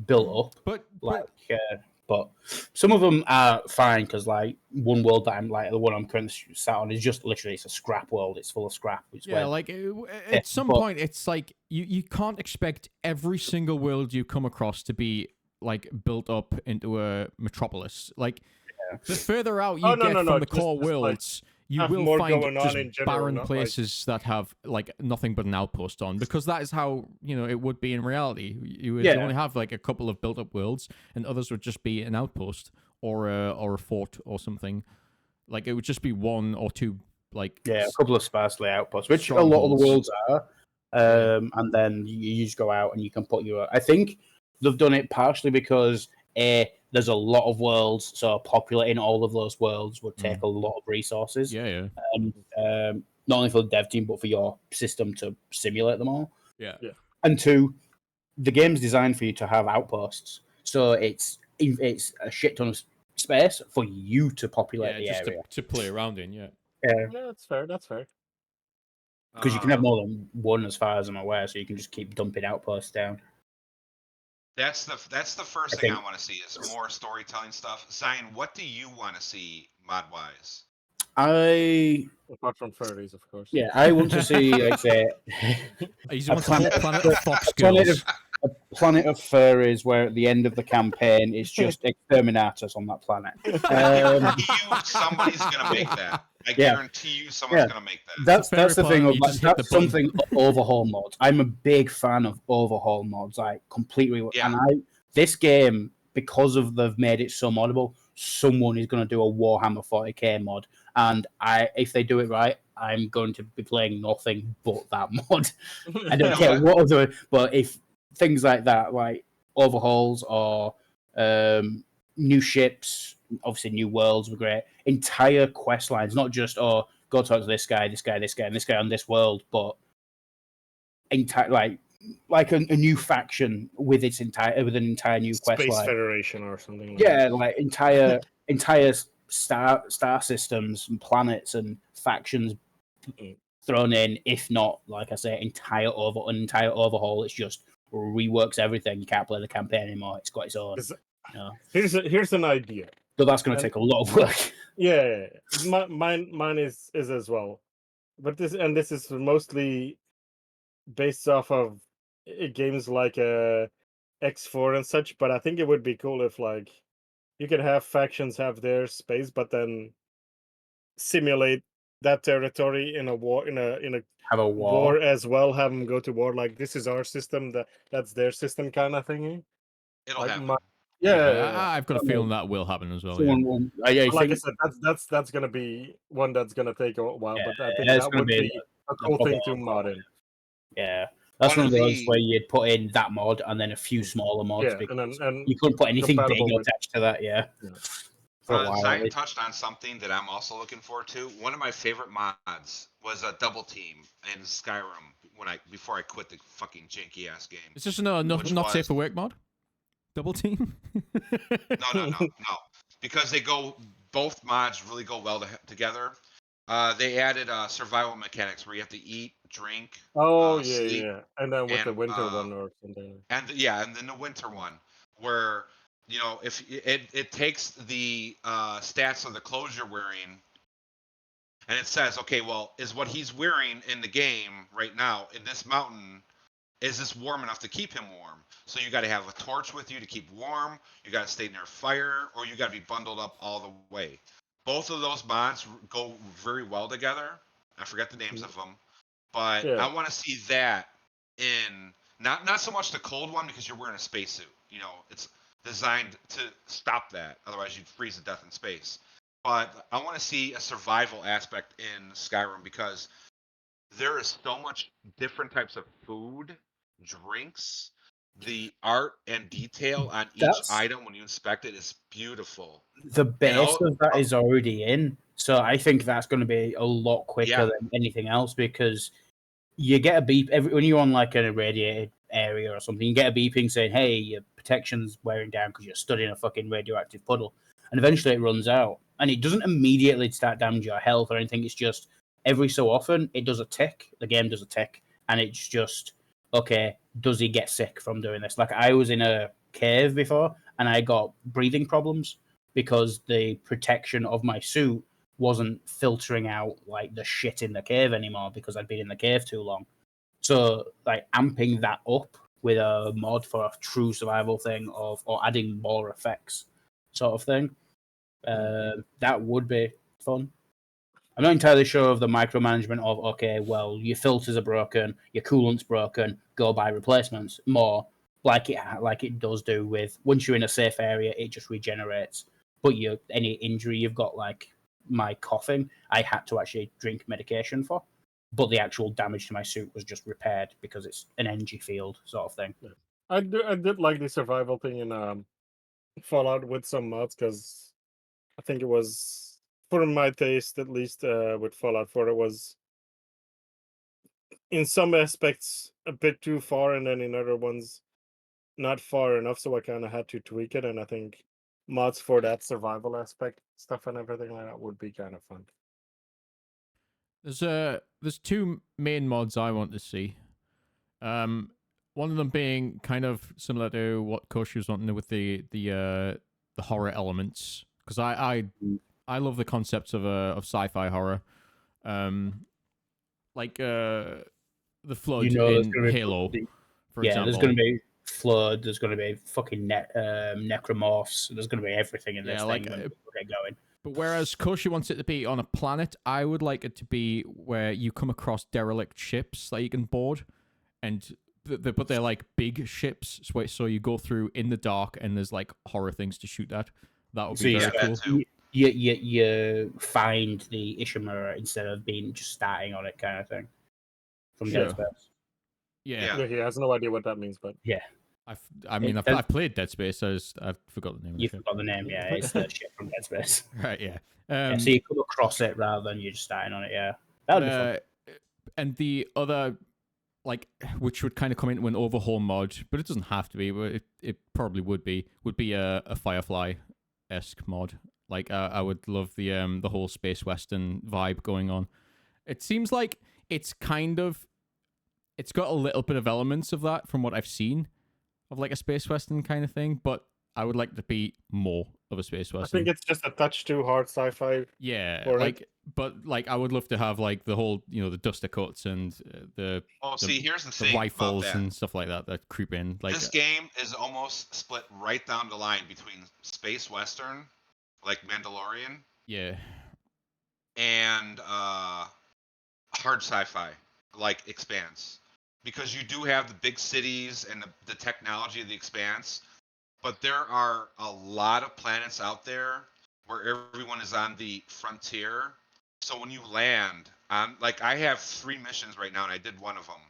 built up. But some of them are fine because like one world that I'm like the one I'm currently sat on is just literally it's a scrap world. It's full of scrap. At some point it's like you can't expect every single world you come across to be like built up into a metropolis. Like the further out you get from the core worlds, you will find just barren places that have like nothing but an outpost on, because that is how it would be in reality. You would only have like a couple of built up worlds, and others would just be an outpost or a fort or something. Like it would just be one or two a couple of sparsely outposts, which a lot of the worlds are. And then you just go out and you can put I think they've done it partially because there's a lot of worlds, so populating all of those worlds would take a lot of resources. And not only for the dev team, but for your system to simulate them all. And two, the game's designed for you to have outposts, so it's a shit ton of space for you to populate the area to play around in. Yeah, that's fair. Because you can have more than one, as far as I'm aware, so you can just keep dumping outposts down. That's the first thing I want to see is more storytelling stuff. Zion, what do you want to see mod wise? Apart from furries, of course. Yeah, I want to see like say a planet of fox girls. A planet of furries where at the end of the campaign it's just exterminators on that planet. Somebody's gonna make that. I guarantee you someone's gonna make that. That's the thing. That's something overhaul mods. I'm a big fan of overhaul mods. Like completely. And this game, because of they've made it so moddable, someone is going to do a Warhammer 40k mod, and if they do it right, I'm going to be playing nothing but that mod. I don't know care what? what other, but if things like that, like overhauls or new ships, obviously new worlds were great. Entire quest lines, not just go talk to this guy, this guy, this guy, and this guy on this world, but entire like a new faction with an entire new quest Space line. Federation or something. Yeah, like entire star systems and planets and factions thrown in. If not, like I say, entire overhaul. It's just reworks everything. You can't play the campaign anymore. It's got its own. Here's an idea. But that's going to take a lot of work. Yeah, mine is as well, but this is mostly based off of games like X4 and such. But I think it would be cool if like you could have factions have their space, but then simulate that territory in a war in a Have a war. as well. Have them go to war. Like this is our system, that's their system, kind of thingy. It'll Like happen. I've got a feeling that will happen as well. Like I said, that's gonna be one that's gonna take a while, but I think that would be a cool thing to mod in. Yeah, that's one of those where you'd put in that mod and then a few Mm. smaller mods. Yeah, because and you couldn't put anything big compatible with- attached to that. Yeah. For a while. Zion touched on something that I'm also looking forward to. One of my favorite mods was a double team in Skyrim before I quit the fucking janky ass game. It's just another not safe for work mod. Double team. No. Because both mods really go well together. They added survival mechanics where you have to eat, drink. Sleep, and then with the winter one or something. And then the winter one where if it takes the stats of the clothes you're wearing, and it says, okay, well, is what he's wearing in the game right now in this mountain, is this warm enough to keep him warm? So you got to have a torch with you to keep warm. You got to stay near fire, or you got to be bundled up all the way. Both of those mods go very well together. I forget the names of them, but I want to see that in not so much the cold one because you're wearing a spacesuit. It's designed to stop that. Otherwise, you'd freeze to death in space. But I want to see a survival aspect in Skyrim because there is so much different types of food, drinks. The art and detail on each item when you inspect it is beautiful. The base of that is already in, so I think that's going to be a lot quicker than anything else because you get a beep when you're on like an irradiated area or something. You get a beeping saying, "Hey, your protection's wearing down because you're stood in a fucking radioactive puddle," and eventually it runs out, and it doesn't immediately start damaging your health or anything. It's just every so often it does a tick. The game does a tick, and it's just okay. Does he get sick from doing this? Like I was in a cave before, and I got breathing problems because the protection of my suit wasn't filtering out like the shit in the cave anymore because I'd been in the cave too long. So like amping that up with a mod for a true survival thing or adding more effects sort of thing, that would be fun. I'm not entirely sure of the micromanagement of, okay, well, your filters are broken, your coolant's broken, go buy replacements. More like it does do with, once you're in a safe area, it just regenerates. But any injury you've got, like my coughing, I had to actually drink medication for. But the actual damage to my suit was just repaired because it's an energy field sort of thing. I did like the survival thing in Fallout with some mods because I think it was, for my taste at least, with Fallout 4, it was in some aspects a bit too far, and then in other ones not far enough. So I kind of had to tweak it, and I think mods for that survival aspect stuff and everything like that would be kind of fun. There's two main mods I want to see. One of them being kind of similar to what Koshi was wanting with the horror elements, because I love the concepts of sci-fi horror, like the flood in Halo, for example. There's going to be flood. There's going to be fucking necromorphs. There's going to be everything in this thing when people get going. But whereas Koshi wants it to be on a planet, I would like it to be where you come across derelict ships that you can board, and but they're like big ships, so you go through in the dark, and there's like horror things to shoot at. That would So be you, very Yeah, cool. that too. you find the Ishimura instead of being just starting on it, kind of thing, from Sure. Dead Space. Yeah. Yeah, he has no idea what that means, but I've played Dead Space. I forgot the name of the You ship. forgot the name, yeah. It's the shit from Dead Space. Right. Yeah. Yeah, so you come across it rather than you just starting on it. Yeah, that would be fun. And the other, like, which would kind of come into an overhaul mod, but it doesn't have to be, but it probably would be a Firefly-esque mod. Like, I would love the whole space western vibe going on. It seems like it's got a little bit of elements of that from what I've seen of like a space western kind of thing, but I would like to be more of a space I western. think it's just a touch too hard sci-fi. Yeah, for like, but like I would love to have like the whole, the duster cuts and the See, here's the the thing about rifles that. and stuff like that creep in. Like, This game is almost split right down the line between space western, like Mandalorian, yeah, and hard sci-fi, like Expanse, because you do have the big cities and the technology of the Expanse, but there are a lot of planets out there where everyone is on the frontier. So when you land on, like, I have 3 missions right now, and I did one of them.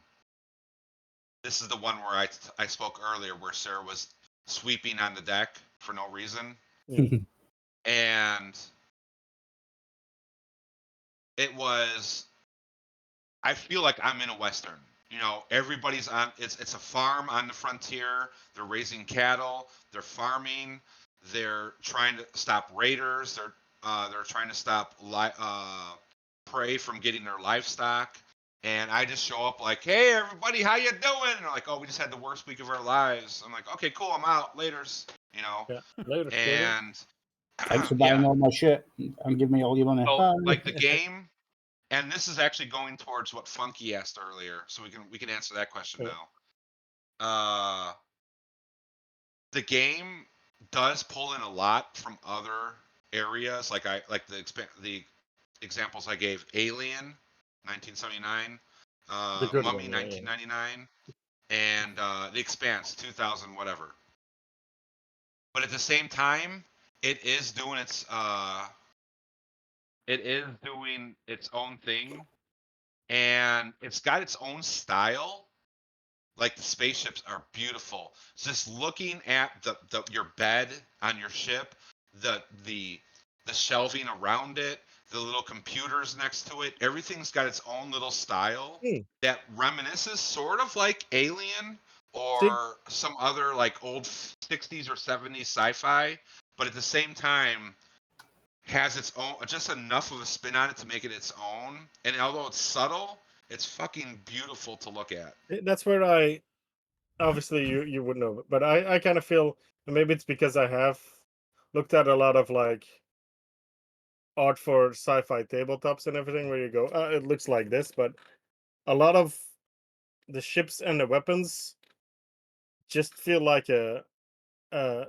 This is the one where I spoke earlier, where Sarah was sweeping on the deck for no reason, and it was. I feel like I'm in a western. Everybody's on. It's a farm on the frontier. They're raising cattle. They're farming. They're trying to stop raiders. They're trying to stop prey from getting their livestock. And I just show up like, hey everybody, how you doing? And they're like, oh, we just had the worst week of our lives. I'm like, okay, cool, I'm out. Laters. Yeah, later. And Thanks for buying all my shit and giving me all your money. So, Bye. like, the game, and this is actually going towards what Funky asked earlier, so we can answer that question Yeah. now. The game does pull in a lot from other areas, like the examples I gave: Alien, 1979, The good Mummy, one, yeah. 1999, and The Expanse, 2000, whatever. But at the same time, it is doing its own thing, and it's got its own style. Like, the spaceships are beautiful. Just looking at your bed on your ship, the shelving around it, the little computers next to it, everything's got its own little style that reminisces sort of like Alien or some other like old 60s or 70s sci-fi, but at the same time has its own, just enough of a spin on it to make it its own. And although it's subtle, it's fucking beautiful to look at. That's where obviously you would know, but I kind of feel, and maybe it's because I have looked at a lot of like art for sci-fi tabletops and everything, where you go, it looks like this, but a lot of the ships and the weapons just feel like a hard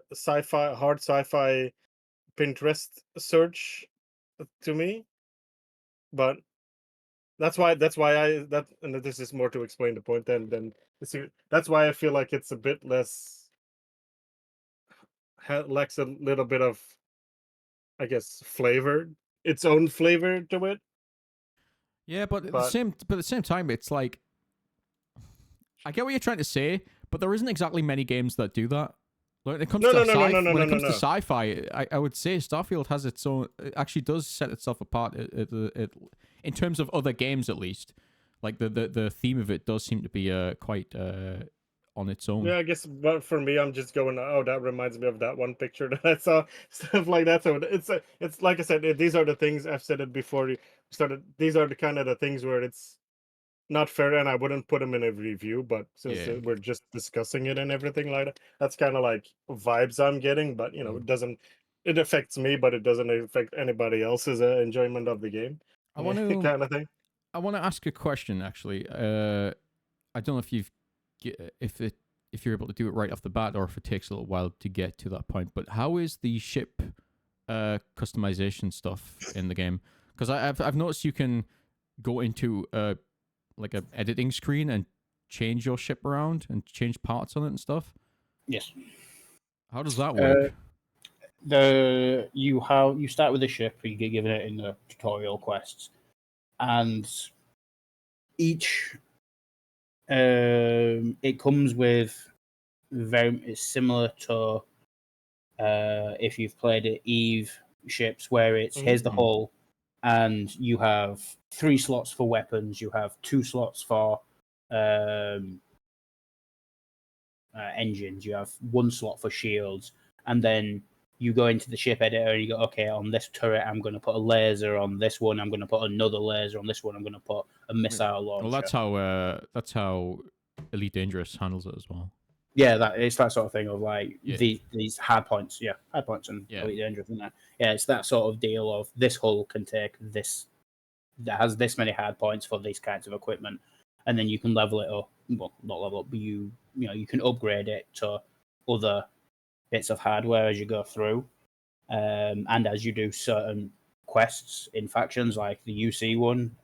sci-fi Pinterest search to me. But that's why and this is more to explain the point than that's why I feel like it's a bit less, lacks a little bit of, I guess, flavor, its own flavor to it. yeah, but But at the same time, it's like, I get what you're trying to say, but there isn't exactly many games that do that. When it comes to sci-fi, I would say Starfield has its own. It actually does set itself apart. In terms of other games, at least, like the theme of it does seem to be quite on its own. yeah, I guess, but for me, I'm just going, oh, that reminds me of that one picture that I saw, stuff like that. So it's like I said, these are the things I've said it before we started. These are the kind of the things where it's not fair, and I wouldn't put them in a review. But since Yeah. we're just discussing it and everything like that, that's kind of like vibes I'm getting. But it doesn't. It affects me, but it doesn't affect anybody else's enjoyment of the game. I want to kind of thing. I want to ask a question. Actually, I don't know if if you're able to do it right off the bat, or if it takes a little while to get to that point. But how is the ship customization stuff in the game? Because I've noticed you can go into like a editing screen and change your ship around and change parts on it and stuff. Yes. How does that work? you start with a ship, you get given it in the tutorial quests, and each it comes with it's similar to if you've played it, Eve ships, where it's here's the hull, and you have 3 slots for weapons, you have 2 slots for engines, you have 1 slot for shields, and then you go into the ship editor and you go, okay, on this turret I'm going to put a laser, on this one I'm going to put another laser, on this one I'm going to put a missile launcher. Well, that's how Elite Dangerous handles it as well. Yeah, it's that sort of thing of like these hard points, hard points and Elite Dangerous, isn't it? Yeah, it's that sort of deal of this hull can take this, that has this many hard points for these kinds of equipment, and then you can level it up. Well, not level up, but you can upgrade it to other bits of hardware as you go through, and as you do certain quests in factions, like the UC one,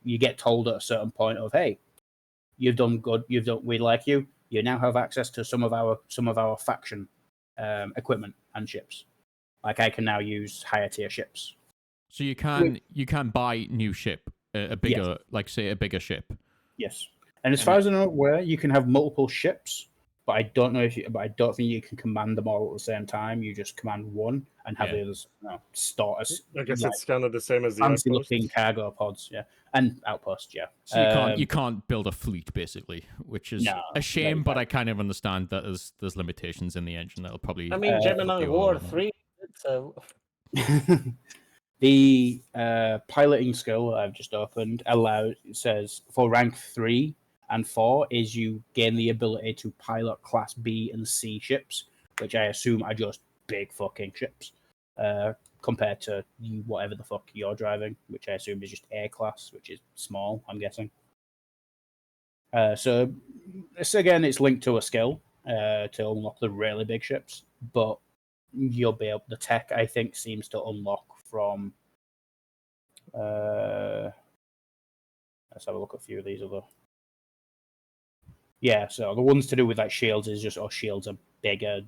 you get told at a certain point of, hey, you've done good, we like you. You now have access to some of our faction equipment and ships. Like I can now use higher tier ships. So you can buy new ship, a bigger, like say a bigger ship. Yes, and as far as I know, where you can have multiple ships, but I don't think you can command them all at the same time. You just command one and have the others start as. I guess it's kind of the same as the fancy outposts. looking cargo pods, and outposts, So you can't build a fleet basically, which is a shame. But I kind of understand that there's limitations in the engine that'll probably. I mean, Gemini War 3. So the piloting skill that I've just opened it says for rank 3 and 4 is you gain the ability to pilot class B and C ships, which I assume are just big fucking ships, compared to whatever the fuck you're driving, which I assume is just A class, which is small, I'm guessing. So this again, it's linked to a skill to unlock the really big ships, but you'll be able. The tech, I think, seems to unlock from. Let's have a look at a few of these other. Yeah, so the ones to do with like shields is just shields are bigger,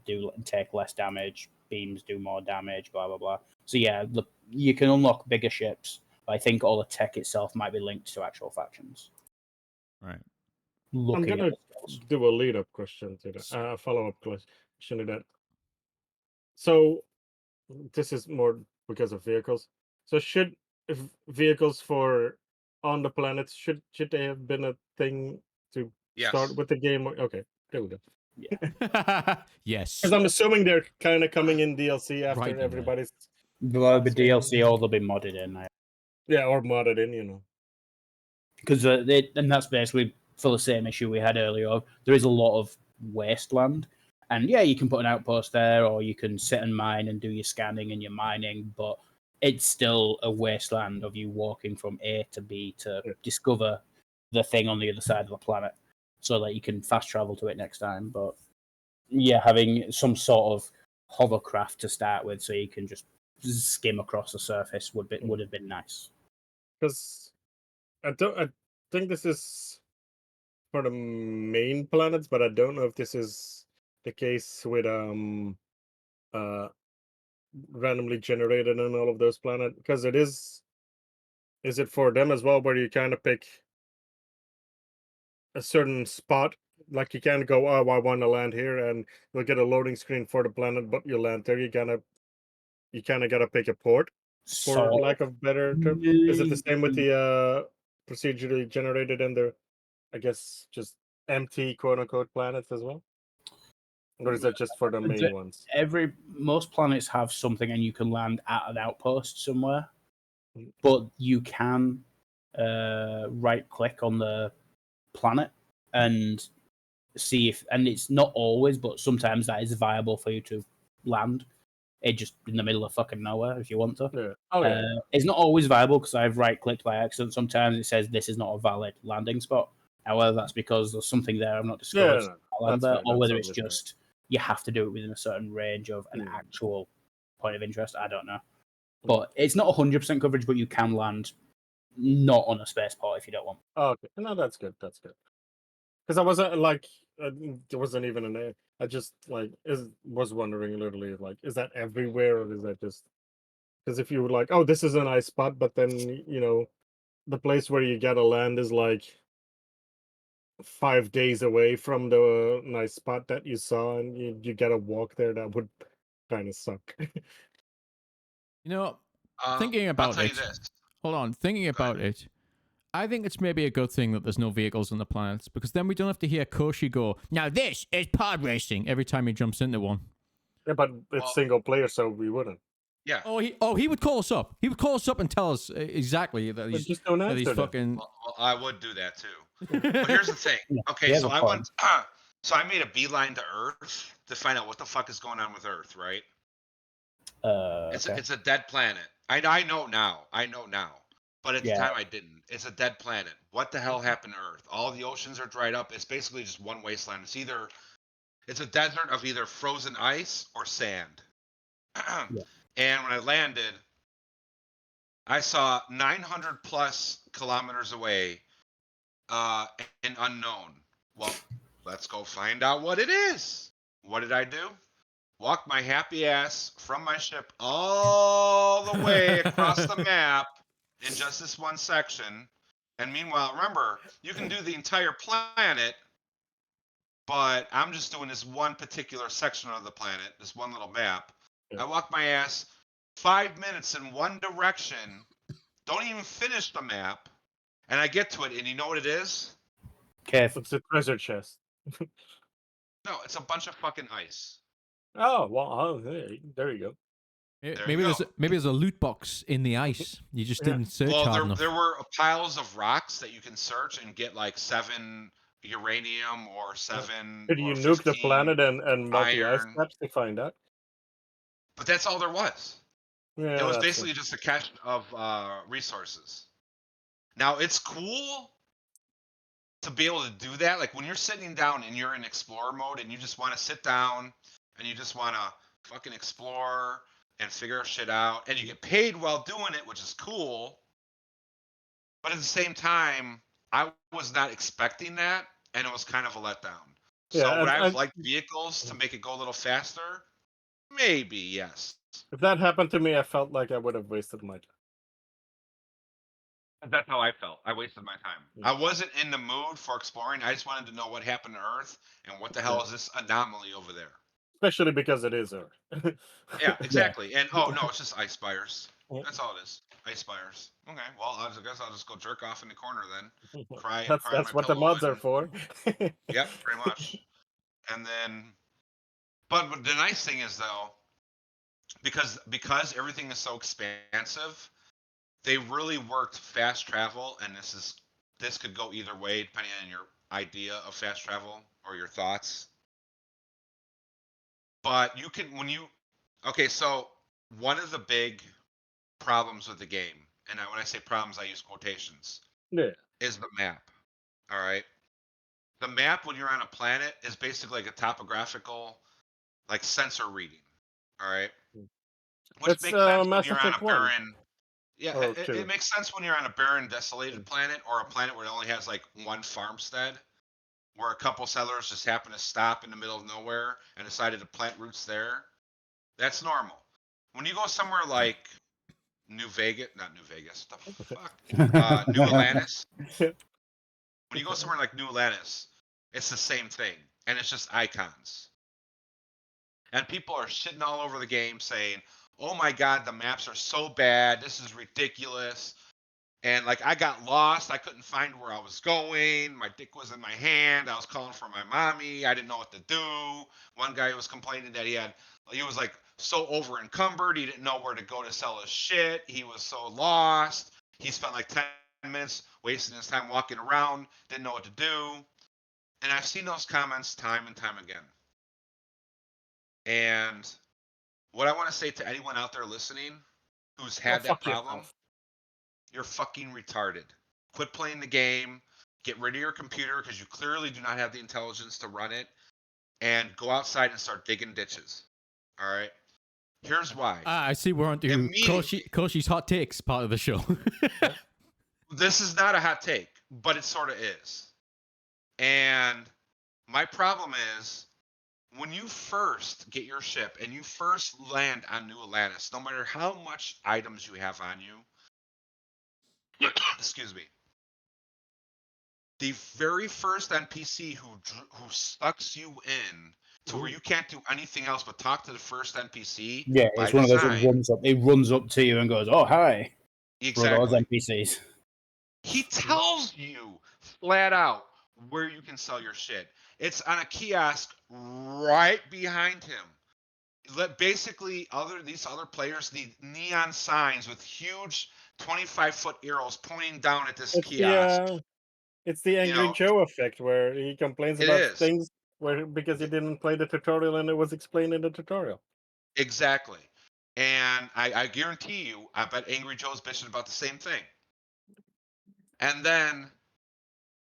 take less damage, beams do more damage, blah blah blah. So yeah, you can unlock bigger ships, but I think all the tech itself might be linked to actual factions. Right. I'm gonna do a lead-up question to that, a follow-up question to that. So this is more because of vehicles. So if vehicles for on the planets should they have been a thing to start with the game? Okay, there we go. Yeah. Yes. Because I'm assuming they're kind of coming in DLC after everybody's. There'll be DLC, or they'll be modded in. Yeah, or modded in, Because and that's basically for the same issue we had earlier. There is a lot of wasteland, and you can put an outpost there, or you can sit and mine and do your scanning and your mining, but it's still a wasteland of you walking from A to B to discover the thing on the other side of the planet, so that you can fast travel to it next time. But having some sort of hovercraft to start with, so you can just skim across the surface would have been nice. Because I think this is for the main planets, but I don't know if this is the case with randomly generated on all of those planets, because is it for them as well, where you kind of pick a certain spot, like you can't go, I want to land here, and you'll get a loading screen for the planet, but you land there, you kind of gotta pick a port, for lack of better term. Is it the same with the procedurally generated and the, I guess, just empty quote unquote planets as well? Or is that just for the main ones? Most planets have something, and you can land at an outpost somewhere, but you can right click on the planet and see if, and it's not always, but sometimes that is viable for you to land it just in the middle of fucking nowhere if you want to. It's not always viable because I've right clicked by accident. Sometimes it says this is not a valid landing spot. However, that's because there's something there I'm not discovered. Or whether it's just you have to do it within a certain range of an actual point of interest. I don't know. But it's not 100% coverage, but you can land not on a spaceport if you don't want. Okay, no, that's good. That's good. Because I wasn't like there wasn't even I just like was wondering literally like, is that everywhere or is that just because if you were like, oh, this is a nice spot, but then the place where you gotta land is like 5 days away from the nice spot that you saw, and you gotta walk there, that would kind of suck. You know, I'll thinking about tell you it. this. Hold on, thinking Go ahead. about it. I think it's maybe a good thing that there's no vehicles on the planets because then we don't have to hear Koshi go, "Now this is pod racing" every time he jumps into one. Yeah, but it's Well, single player, so we wouldn't. yeah. He would call us up. He would call us up and tell us exactly that But he's just don't that he's answer them. fucking. Well, I would do that too. But here's the thing. Yeah, Okay, he has so a I point. went. So I made a beeline to Earth to find out what the fuck is going on with Earth. Right? Okay. It's a dead planet. I know now. I know now. But at the Yeah. time I didn't. It's a dead planet. What the hell happened to Earth? All the oceans are dried up. It's basically just one wasteland. It's a desert of either frozen ice or sand. And when I landed, I saw 900 plus kilometers away, an unknown. Well, let's go find out what it is. What did I do? Walk my happy ass from my ship all the way across the map in just this one section. And meanwhile, remember, you can do the entire planet, but I'm just doing this one particular section of the planet, this one little map. Yeah. I walk my ass 5 minutes in one direction, don't even finish the map, and I get to it, and you know what it is? Cave. It's a treasure chest. No, it's a bunch of fucking ice. Oh well, hey, there you go. There Maybe you there's a loot box in the ice. You just Yeah. didn't search Well, hard enough. there were piles of rocks that you can search and get like 7 uranium or 7 Could or you nuke the 15 planet and melt the ice iron. caps to find out? But that's all there was. Yeah, It was that's basically just a cache of resources. Now it's cool to be able to do that. Like when you're sitting down and you're in explorer mode and you just want to sit down and you just want to fucking explore and figure shit out, and you get paid while doing it, which is cool. But at the same time, I was not expecting that, and it was kind of a letdown. So Yeah, would I have and liked vehicles to make it go a little faster? Maybe, yes. if that happened to me, I felt like I would have wasted my time. That's how I felt. I wasted my time. Yeah. I wasn't in the mood for exploring. I just wanted to know what happened to Earth and what the hell Yeah. is this anomaly over there. Especially because it is Earth. Yeah, exactly. And oh no, it's just ice spires. Yeah. That's all it is. Ice spires. Okay, well I guess I'll just go jerk off in the corner then. Cry That's on my what the pillow mods are and- for. Yep, pretty much. And then, but the nice thing is though, because everything is so expansive, they really worked fast travel, and this could go either way depending on your idea of fast travel or your thoughts. But you can okay, so one of the big problems with the game, and when I say problems, I use quotations, Yeah. is the map. All right, the map when you're on a planet is basically like a topographical, like sensor reading. All right, which It's makes sense when Mass you're on a Effect 1 barren. Yeah, or it 2. makes sense when you're on a barren, desolated planet or a planet where it only has like one farmstead, where a couple settlers just happen to stop in the middle of nowhere and decided to plant roots there. That's normal. When you go somewhere like New Vegas, not New Vegas, the fuck, New Atlantis. When you go somewhere like New Atlantis, it's the same thing, and it's just icons. And people are shitting all over the game saying, "Oh my god, the maps are so bad. This is ridiculous." And like I got lost. I couldn't find where I was going. My dick was in my hand. I was calling for my mommy. I didn't know what to do. One guy was complaining that he was like so over encumbered. He didn't know where to go to sell his shit. He was so lost. He spent like 10 minutes wasting his time walking around. Didn't know what to do. And I've seen those comments time and time again. And what I want to say to anyone out there listening who's had that fuck problem, yourself. you're fucking retarded. Quit playing the game. Get rid of your computer because you clearly do not have the intelligence to run it. And go outside and start digging ditches. All right? Here's why. I see we're on to Immediately- Koshi's hot takes part of the show. This is not a hot take, but it sort of is. And my problem is when you first get your ship and you first land on New Atlantis, no matter how much items you have on you, excuse me, the very first NPC who sucks you in to where you can't do anything else but talk to the first NPC Yeah, by it's one of those that design. runs up to you and goes, "Oh, hi." For those Exactly. NPCs. He tells you flat out where you can sell your shit. It's on a kiosk right behind him. Basically, these other players need neon signs with huge 25-foot arrows pointing down at this It's kiosk. the You Angry know, Joe effect where he complains it about is. things because he didn't play the tutorial and it was explained in the tutorial. Exactly. And I guarantee you, I bet Angry Joe's bitching about the same thing. And then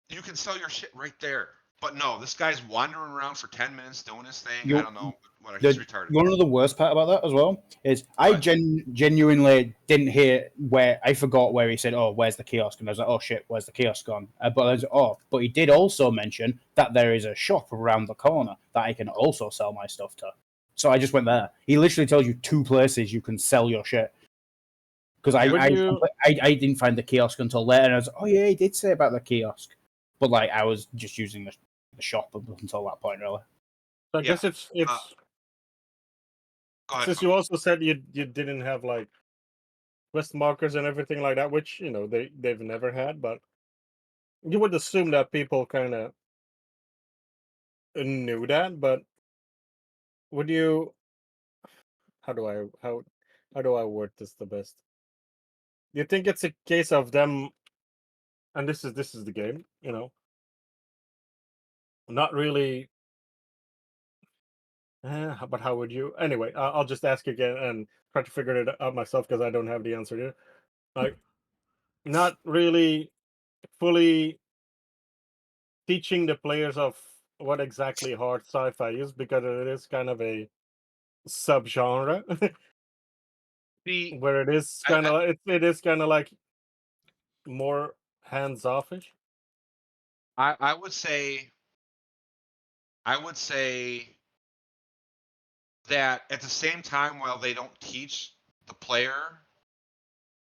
you can sell your shit right there. But no, this guy's wandering around for 10 minutes doing his thing. I You, don't know what he's retarded. one of the worst part about that as well is I What? genuinely didn't hear where I forgot where he said, "Oh, where's the kiosk?" And I was like, "Oh shit, where's the kiosk gone?" But I was like, "Oh," but he did also mention that there is a shop around the corner that I can also sell my stuff to. So I just went there. He literally tells you 2 places you can sell your shit. Because Would you I didn't find the kiosk until later, and I was like, "Oh yeah, he did say about the kiosk," but like I was just using the shop up until that point, really. I Yeah. guess it's Go ahead, since Tony. you also said you didn't have like quest markers and everything like that, which they've never had, but you would assume that people kind of knew that. But would you? How do I word this the best? Do you think it's a case of them? And this is the game, not really. But how would you? Anyway, I'll just ask again and try to figure it out myself because I don't have the answer here. Like, not really fully teaching the players of what exactly hard sci-fi is because it is kind of a subgenre The where it is I, kind of it is kind of like more hands-offish. I I would say that at the same time, while they don't teach the player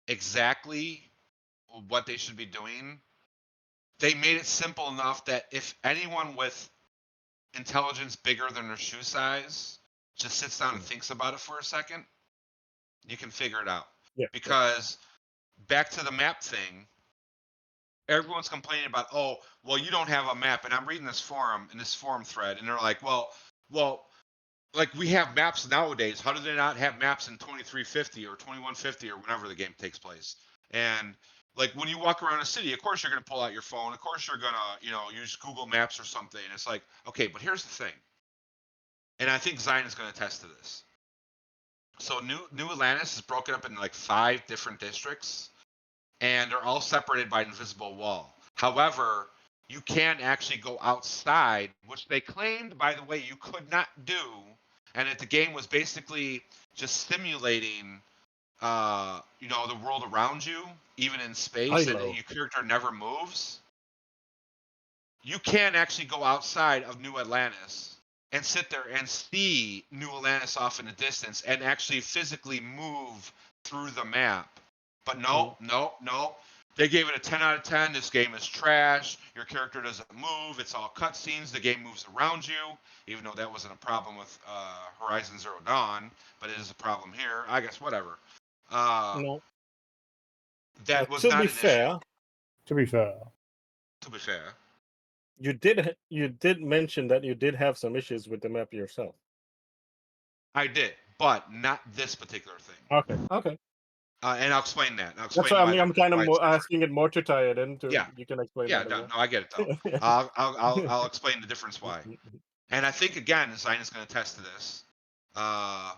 exactly what they should be doing, they made it simple enough that if anyone with intelligence bigger than their shoe size just sits down and thinks about it for a second, you can figure it out. Yeah. Because back to the map thing, everyone's complaining about, oh, well, you don't have a map. And I'm reading this forum thread, and they're like, well, like we have maps nowadays. How do they not have maps in 2350 or 2150 or whenever the game takes place? And like when you walk around a city, of course you're going to pull out your phone. Of course you're going to, use Google Maps or something. It's like, okay, but here's the thing. And I think Zion is going to attest to this. So New Atlantis is broken up into like 5 different districts, and they're all separated by an invisible wall. However, you can actually go outside, which they claimed, by the way, you could not do, and that the game was basically just simulating, the world around you, even in space, and Hilo. your character never moves. You can actually go outside of New Atlantis and sit there and see New Atlantis off in the distance and actually physically move through the map. But no, no, no. They gave it a 10 out of 10. This game is trash. Your character doesn't move. It's all cutscenes. The game moves around you, even though that wasn't a problem with Horizon Zero Dawn, but it is a problem here. I guess whatever. No. That was To be not an issue, fair, To be fair, to be fair. you did mention that you did have some issues with the map yourself. I did, but not this particular thing. Okay. Okay. And I'll explain that. I'll That's explain why why I'm kind of why it's different. asking it more to tie it into. Yeah, You can explain yeah, that no, again. no, I get it though. I'll explain the difference why. And I think again, Zion is going to attest to this. Uh,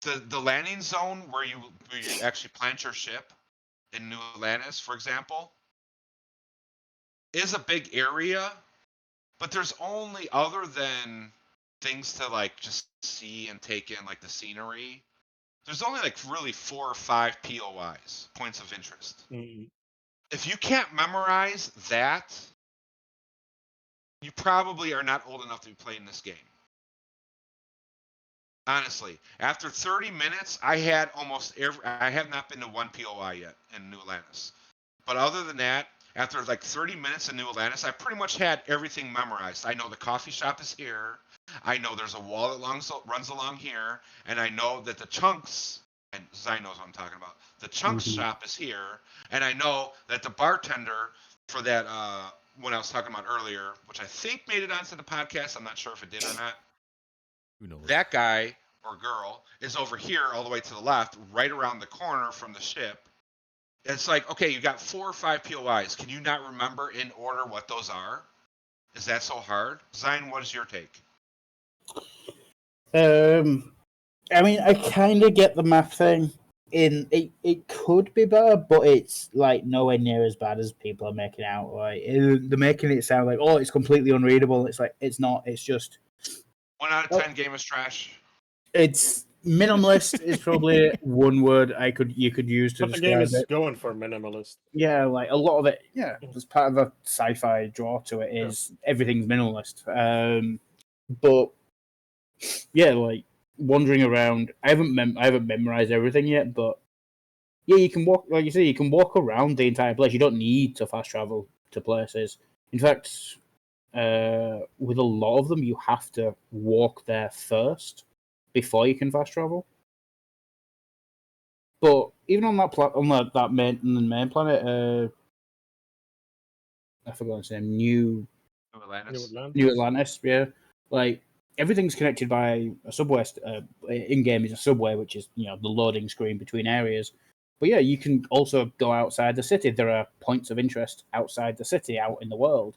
the landing zone where you actually plant your ship in New Atlantis, for example, is a big area, but there's only, other than things to like just see and take in, like the scenery, there's only like really 4 or 5 POIs, points of interest. Mm. If you can't memorize that, you probably are not old enough to be playing this game. Honestly, after 30 minutes, I had almost every. I have not been to one POI yet in New Atlantis, but other than that, after like 30 minutes in New Atlantis, I pretty much had everything memorized. I know the coffee shop is here. I know there's a wall that runs along here, and I know that the chunks. And Zai knows what I'm talking about. The chunks shop is here, and I know that the bartender for that one I was talking about earlier, which I think made it onto the podcast. I'm not sure if it did or not. Who knows? That guy or girl is over here all the way to the left, right around the corner from the ship. It's like, okay, you got 4 or 5 POIs. Can you not remember in order what those are? Is that so hard? Zion, what is your take? I mean, I kind of get the math thing. It could be better, but it's like nowhere near as bad as people are making out. Like they're making it sound like, oh, it's completely unreadable. It's like it's not. It's just 1 out of 10 game is trash. it's minimalist is probably one word you could use to But the game describe is it. going for minimalist. Yeah, like a lot of it. Yeah, as part of a sci-fi draw to it is everything's minimalist. But yeah, like wandering around. I haven't memorized everything yet, but yeah, you can walk. Like you say, you can walk around the entire place. You don't need to fast travel to places. In fact, with a lot of them, you have to walk there first before you can fast travel. But even on that main planet, I forgot his name. New Atlantis. Yeah, like everything's connected by a subway. In game is a subway, which is the loading screen between areas. But yeah, you can also go outside the city. There are points of interest outside the city, out in the world.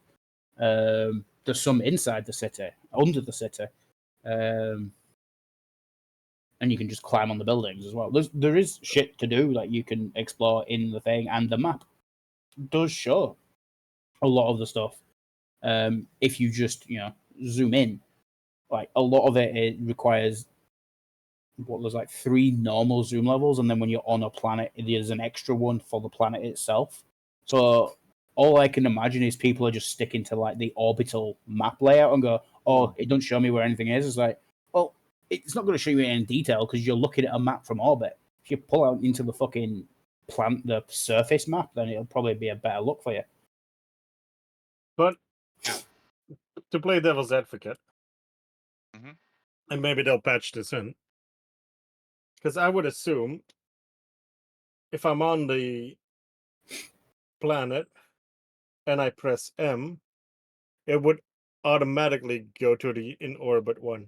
There's some inside the city, under the city, and you can just climb on the buildings as well. There is shit to do that you can explore in the thing, and the map does show a lot of the stuff. If you just zoom in, like a lot of it requires there's like 3 normal zoom levels, and then when you're on a planet, there's an extra one for the planet itself. So all I can imagine is people are just sticking to like the orbital map layout and go, "Oh, it doesn't show me where anything is." It's like, well, it's not going to show you in detail because you're looking at a map from orbit. If you pull out into the fucking the surface map, then it'll probably be a better look for you. But to play devil's advocate, and maybe they'll patch this in, because I would assume if I'm on the planet and I press M, it would automatically go to the in orbit one.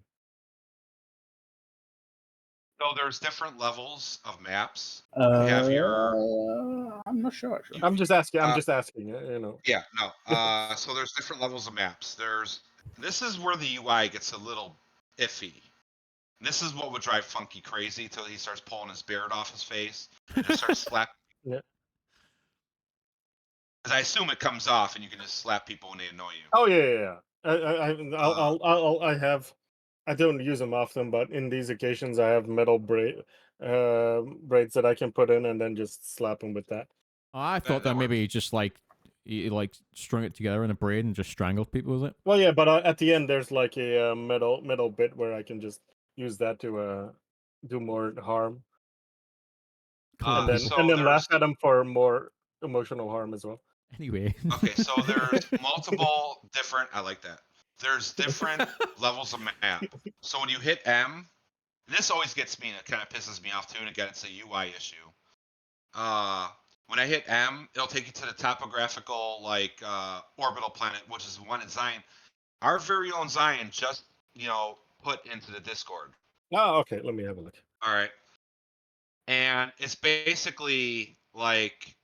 So there's different levels of maps. You have I'm not sure actually. I'm just asking. Yeah, no. So there's different levels of maps. This is where the UI gets a little iffy. This is what would drive Funky crazy till he starts pulling his beard off his face and just starts slapping. Yeah. Because I assume it comes off and you can just slap people when they annoy you. Oh yeah. I don't use them often, but in these occasions, I have metal braids that I can put in and then just slap them with that. I thought that maybe you just you strung it together in a braid and just strangled people with it. Well, yeah, but at the end there's like a metal bit where I can just use that to do more harm, and then laugh at them for more emotional harm as well. Anyway. Okay, so there's multiple different. I like that. There's different levels of map. So when you hit M, this always gets me and it kind of pisses me off too. And again, it's a UI issue. When I hit M, it'll take you to the topographical orbital planet, which is one in Zion. Our very own Zion just put into the Discord. Oh, okay. Let me have a look. All right, and it's basically like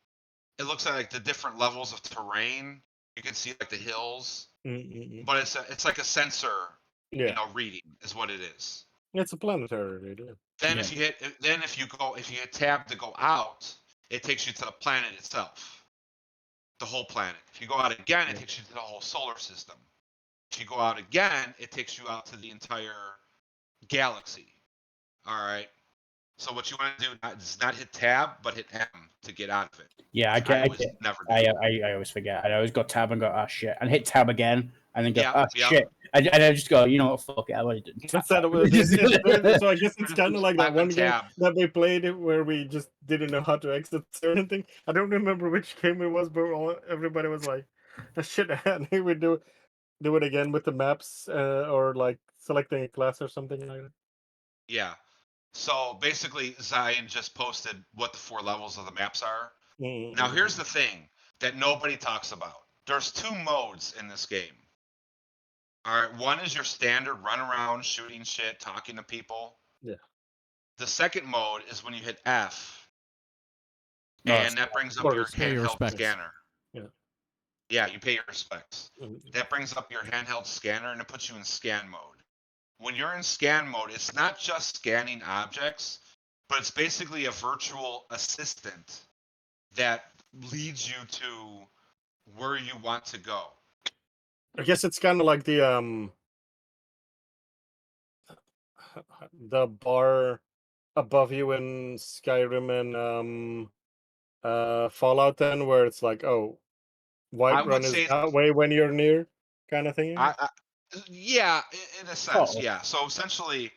it looks like the different levels of terrain. You can see like the hills, but it's like a sensor, reading is what it is. It's a planetary reader. Then if you hit tab to go out, it takes you to the planet itself, the whole planet. If you go out again, it takes you to the whole solar system. If you go out again, it takes you out to the entire galaxy. All right. So what you want to do is not hit tab, but hit M to get out of it. Yeah, I always forget. I always got tab and go, oh shit, and hit tab again, and then go, Yeah, oh yeah. shit, and I just go, you know what, fuck it, I already did. That's that. So I guess it's kind of like that one game that we played where we just didn't know how to exit certain thing. I don't remember which game it was, but everybody was like, "Shit!" And he would do it again with the maps, or like selecting a class or something like that. Yeah. So basically, Zion just posted what the 4 levels of the maps are. Mm-hmm. Now, here's the thing that nobody talks about. There's 2 modes in this game. All right, one is your standard run around, shooting shit, talking to people. Yeah. The second mode is when you hit F, No, and that brings up your pay your handheld respects. scanner. Yeah. Yeah, you pay your respects. Mhm. That brings up your handheld scanner, and it puts you in scan mode. When you're in scan mode, it's not just scanning objects, but it's basically a virtual assistant that leads you to where you want to go. I guess it's kind of like the bar above you in Skyrim and Fallout, then, where it's like, oh, I Whiterun would is say, that way when you're near, kind of thing. yeah, in a sense, Sort of. yeah. So essentially,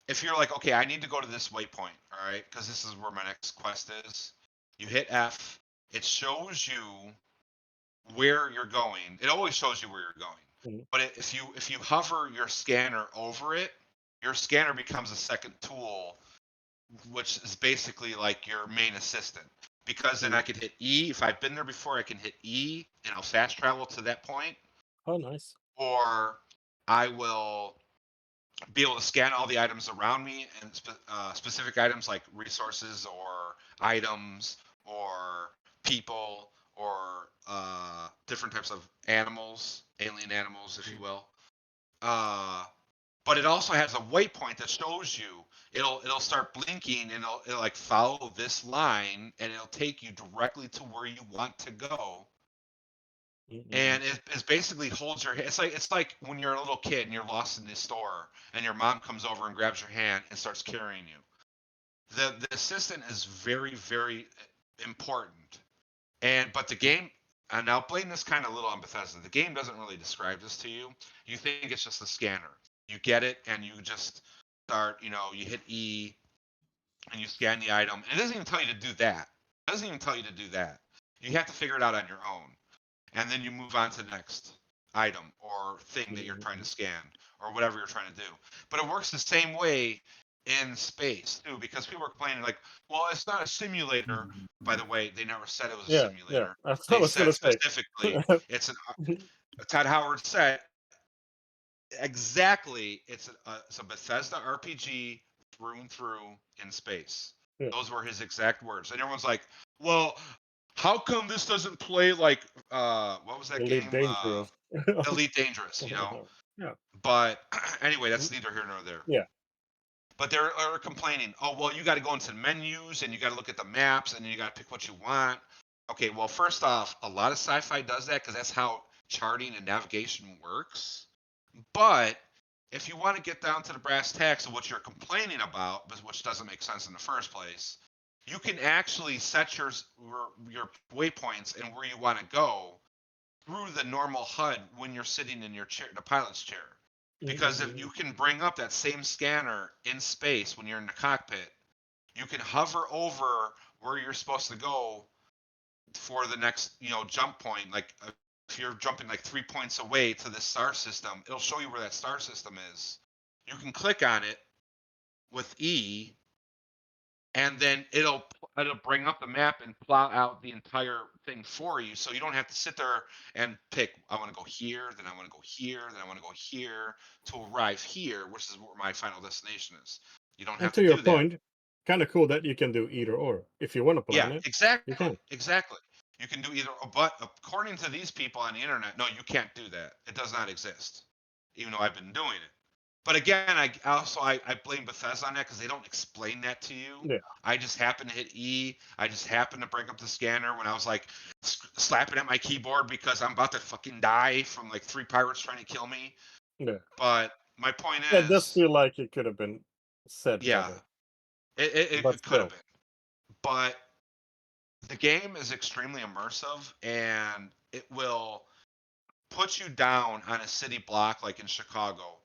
if you're like, okay, I need to go to this waypoint, all right, because this is where my next quest is. You hit F. It shows you where you're going. It always shows you where you're going. Mhm. But if you hover your scanner over it, your scanner becomes a second tool, which is basically like your main assistant. Because then I could hit E. If I've been there before, I can hit E and I'll fast travel to that point. Oh, nice. Or I will be able to scan all the items around me and specific items like resources or items or people or different types of animals, alien animals, if you will. But it also has a waypoint that shows you. It'll start blinking and it'll like follow this line and it'll take you directly to where you want to go. And it basically holds your hand. It's like when you're a little kid and you're lost in the store and your mom comes over and grabs your hand and starts carrying you. The assistant is very, very important. But the game, and I'll blame this kind of a little on Bethesda. The game doesn't really describe this to you. You think it's just a scanner. You get it and you just start. You hit E and you scan the item. And it doesn't even tell you to do that. It doesn't even tell you to do that. You have to figure it out on your own. And then you move on to the next item or thing that you're trying to scan or whatever you're trying to do. But it works the same way in space too, because people are complaining like, well, it's not a simulator. By the way, they never said it was a Yeah. simulator. That's what They I was gonna said say. specifically it's an. Todd Howard said exactly it's a Bethesda RPG through and through in space. Yeah. Those were his exact words, and everyone's like, well, how come this doesn't play like what was that Elite game? Dangerous. Elite Dangerous, Yeah. But anyway, that's neither here nor there. Yeah. But they're complaining, oh well, you got to go into the menus and you got to look at the maps and then you got to pick what you want. Okay, well, first off, a lot of sci-fi does that because that's how charting and navigation works. But if you want to get down to the brass tacks of what you're complaining about, which doesn't make sense in the first place, you can actually set your waypoints and where you want to go through the normal HUD when you're sitting in your chair, the pilot's chair. Because if you can bring up that same scanner in space when you're in the cockpit, you can hover over where you're supposed to go for the next, jump point. Like if you're jumping like 3 points away to this star system, it'll show you where that star system is. You can click on it with E, and then it'll bring up the map and plot out the entire thing for you, so you don't have to sit there and pick. I want to go here, then I want to go here, then I want to go here to arrive here, which is where my final destination is. You don't And have to to your do that. point, kind of cool that you can do either or. If you want to plan Yeah, it, exactly. you can. Exactly. You can do either, but according to these people on the internet, no, you can't do that. It does not exist, even though I've been doing it. But again, I blame Bethesda on that because they don't explain that to you. Yeah. I just happened to hit E. I just happened to bring up the scanner when I was like slapping at my keyboard because I'm about to fucking die from like 3 pirates trying to kill me. Yeah. But my point It does is, feel like it could have been said yeah, better. it But could have still. been. But the game is extremely immersive and it will put you down on a city block like in Chicago,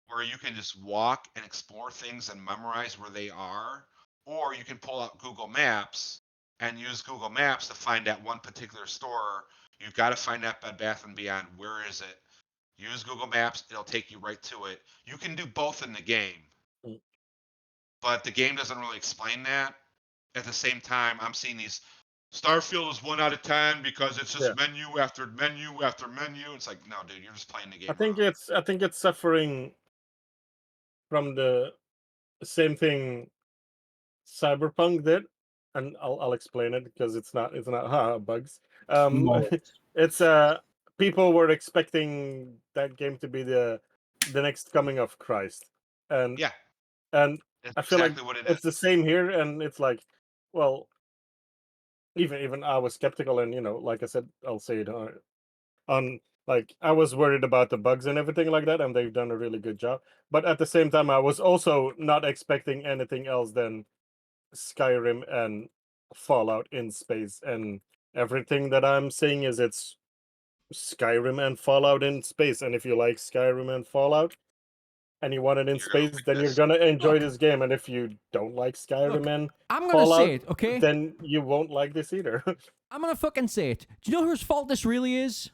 where you can just walk and explore things and memorize where they are, or you can pull out Google Maps and use Google Maps to find that one particular store. You've got to find that Bed Bath & Beyond. Where is it? Use Google Maps. It'll take you right to it. You can do both in the game, Mm. but the game doesn't really explain that. At the same time, I'm seeing these Starfield is 1 out of 10 because it's just Yeah. menu after menu after menu. It's like, no, dude, you're just playing the game. I think wrong. it's suffering from the same thing Cyberpunk did, and I'll explain it because it's not bugs. More. It's people were expecting that game to be the next coming of Christ, and Yeah, and that's I feel exactly like what it it's is. the same here, and it's like, well, even I was skeptical, and like I said, I'll say it on like I was worried about the bugs and everything like that, and they've done a really good job. But at the same time, I was also not expecting anything else than Skyrim and Fallout in space, and everything that I'm saying is it's Skyrim and Fallout in space. And if you like Skyrim and Fallout and you want it in You're gonna space, like then you're this. gonna enjoy Look. this game. And if you don't like Skyrim Look, and I'm gonna Fallout, say it, okay? then you won't like this either. I'm gonna fucking say it. Do you know whose fault this really is?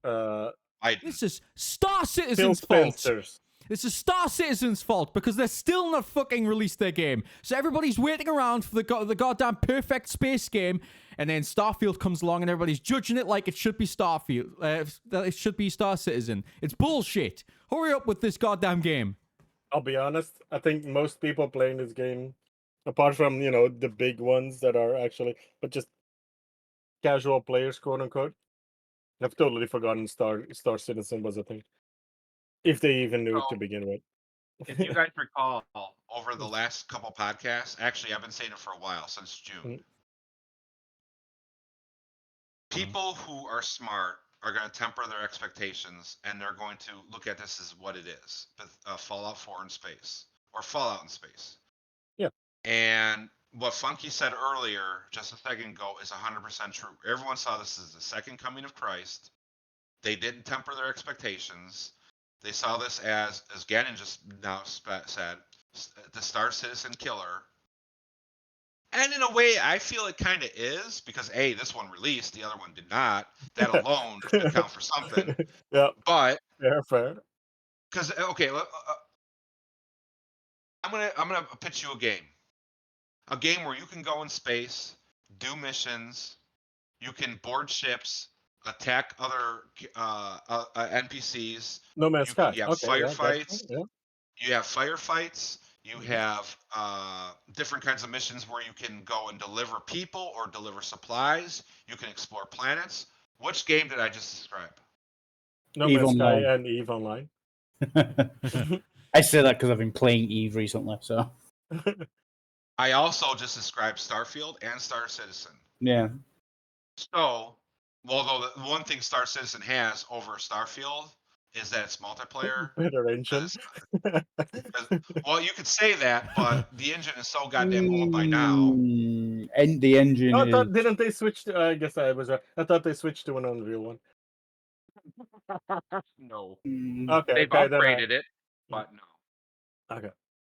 This is Star Phil Citizen's fault. Spencer's. This is Star Citizen's fault because they're still not fucking released their game. So everybody's waiting around for the goddamn perfect space game, and then Starfield comes along and everybody's judging it like it should be Starfield. That it should be Star Citizen. It's bullshit. Hurry up with this goddamn game. I'll be honest. I think most people playing this game, apart from the big ones that are actually, but just casual players, quote unquote, have totally forgotten Star Citizen was a thing, if they even knew it to So, begin with. if you guys recall, over the last couple podcasts, actually, I've been saying it for a while, since June. Mm. People who are smart are going to temper their expectations, and they're going to look at this as what it is: Fallout 4 in space, or Fallout in space. Yeah. And what Funky said earlier, just a second ago, is 100% true. Everyone saw this as the second coming of Christ. They didn't temper their expectations. They saw this as Gannon just now said, the Star Citizen killer. And in a way, I feel it kind of is, because A, this one released, the other one did not. That alone should count for something. Yeah, But fair. because okay, I'm gonna pitch you a game where you can go in space, do missions, you can board ships, attack other NPCs. No Man's Sky. You have Okay, yeah, firefights. yeah. You have firefights. You Mhm. have different kinds of missions where you can go and deliver people or deliver supplies. You can explore planets. Which game did I just describe? No Eve Man's Sky Online. and Eve Online. I say that because I've been playing Eve recently, so I also just described Starfield and Star Citizen. yeah. So, although the one thing Star Citizen has over Starfield is that it's multiplayer. Better engine. Well, you could say that, but the engine is so goddamn old by now. And the engine I is thought, didn't they switch to? I guess I was right. I thought they switched to an Unreal one. No. Okay, They've okay, then upgraded it, but no. okay.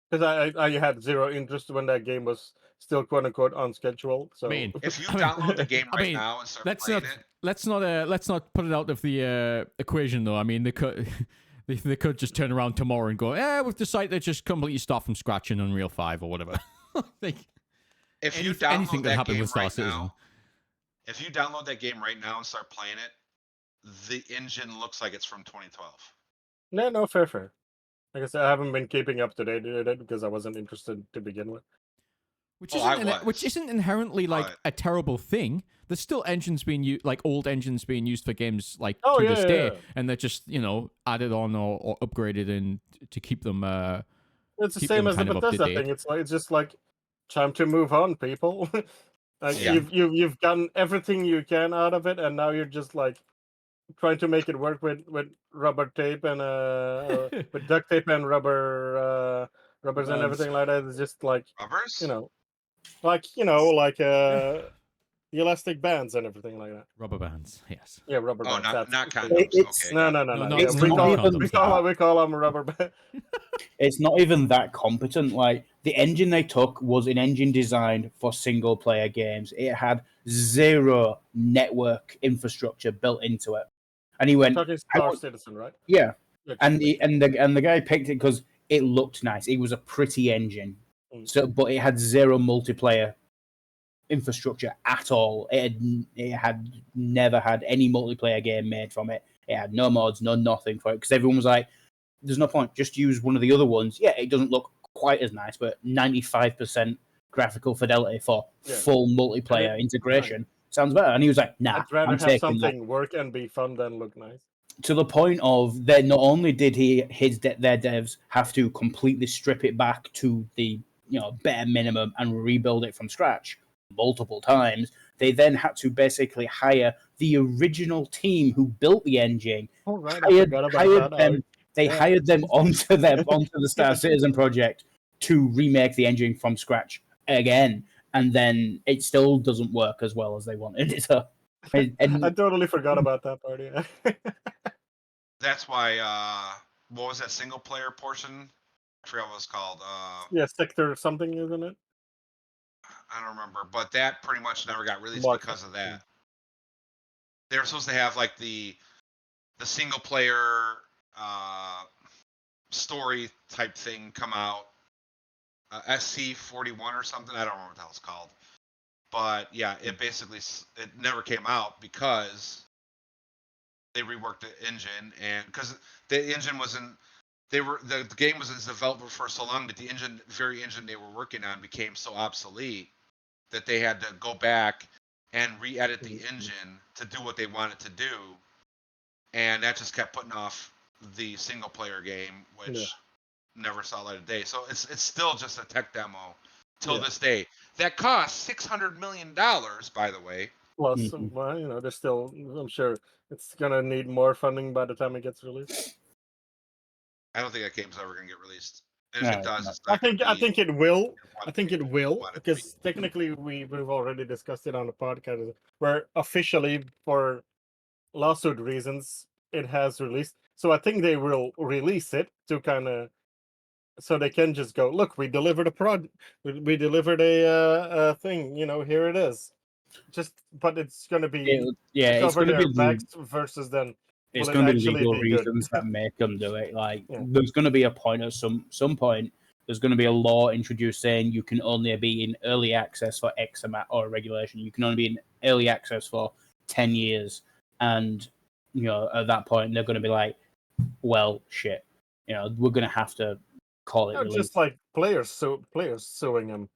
Because I had zero interest when that game was still quote unquote on schedule. So I mean, If you I mean- download the game I right mean, now and start let's playing not it, let's not put it out of the equation though. I mean, they could they could just turn around tomorrow and go, we've decided to just completely start from scratch in Unreal 5 or whatever. Like, if you anything download could that happen game with Star right Citizen. now, if you download that game right now and start playing it, the engine looks like it's from 2012. no, fair. Like I said, I haven't been keeping up to date with it because I wasn't interested to begin with. Which Oh, I isn't which was. isn't inherently like But- a terrible thing. There's still engines being used, like old engines being used for games like Oh, to yeah, this yeah, day, yeah. and they're just added on or upgraded and to keep them. It's the Keep same them as the kind of up to Bethesda date. thing. It's just like time to move on, people. Like Yeah. you've gotten everything you can out of it, and now you're just like trying to make it work with rubber tape and with duct tape and rubbers and everything like that. It's just like Rubbers? like the elastic bands and everything like that. Rubber bands, yes. Yeah, rubber Oh, bands. not that's condoms. It's- Okay, no, got no, it. no, No, no. not- Yeah, it's we not call even we that. call them rubber band. It's not even that competent. Like the engine they took was an engine designed for single player games. It had zero network infrastructure built into it. And he went, Talking I Star want, Citizen, right? yeah. Okay, And okay. the guy picked it because it looked nice. It was a pretty engine. Mm. So, but it had zero multiplayer infrastructure at all. It had never had any multiplayer game made from it. It had no mods, no nothing for it because everyone was like, "There's no point. Just use one of the other ones." Yeah, it doesn't look quite as nice, but 95% graphical fidelity for Yeah. full multiplayer integration sounds better. And he was like, "Nah, I'd rather I'm have taking that." something work and be fun than look nice. To the point of that, not only did their devs have to completely strip it back to the bare minimum and rebuild it from scratch multiple times, they then had to basically hire the original team who built the engine. Oh right, I forgot about that. Them. They Yeah. hired them onto the Star Citizen project to remake the engine from scratch again, and then it still doesn't work as well as they wanted. So, I and totally forgot about that part. Yeah. That's why. What was that single player portion? I forgot what it was called. Yeah, Sector something, isn't it? I don't remember, but that pretty much never got released Mark. because of that. They were supposed to have like the single player story type thing come out, SC41 or something. I don't remember what the hell it's called, but yeah, it basically it never came out because they reworked the engine, and because the engine wasn't. The game was in development for so long that the very engine they were working on became so obsolete that they had to go back and re-edit the engine to do what they wanted to do, and that just kept putting off the single player game, which never saw light of day. So it's still just a tech demo till this day. That cost $600 million, by the way. Plus, well, there's still. I'm sure it's gonna need more funding by the time it gets released. I don't think that game's ever gonna get released. And No, if it does, no. it's not gonna be. I think it will. what I think it people will want it to because be. technically we've already discussed it on the podcast. Where officially for lawsuit reasons it has released. So I think they will release it to kind of so they can just go look. We delivered a we delivered a thing. Here it is. Just but it's gonna be it's cover going to their be backs versus then. it's Will it going to be actually legal be good? reasons that make them do it. Like Yeah. there's going to be a point at some point. There's going to be a law introduced saying you can only be in early access for X amount or a regulation. You can only be in early access for 10 years, and at that point they're going to be like, well, shit. We're going to have to call it Not release. just like players suing them,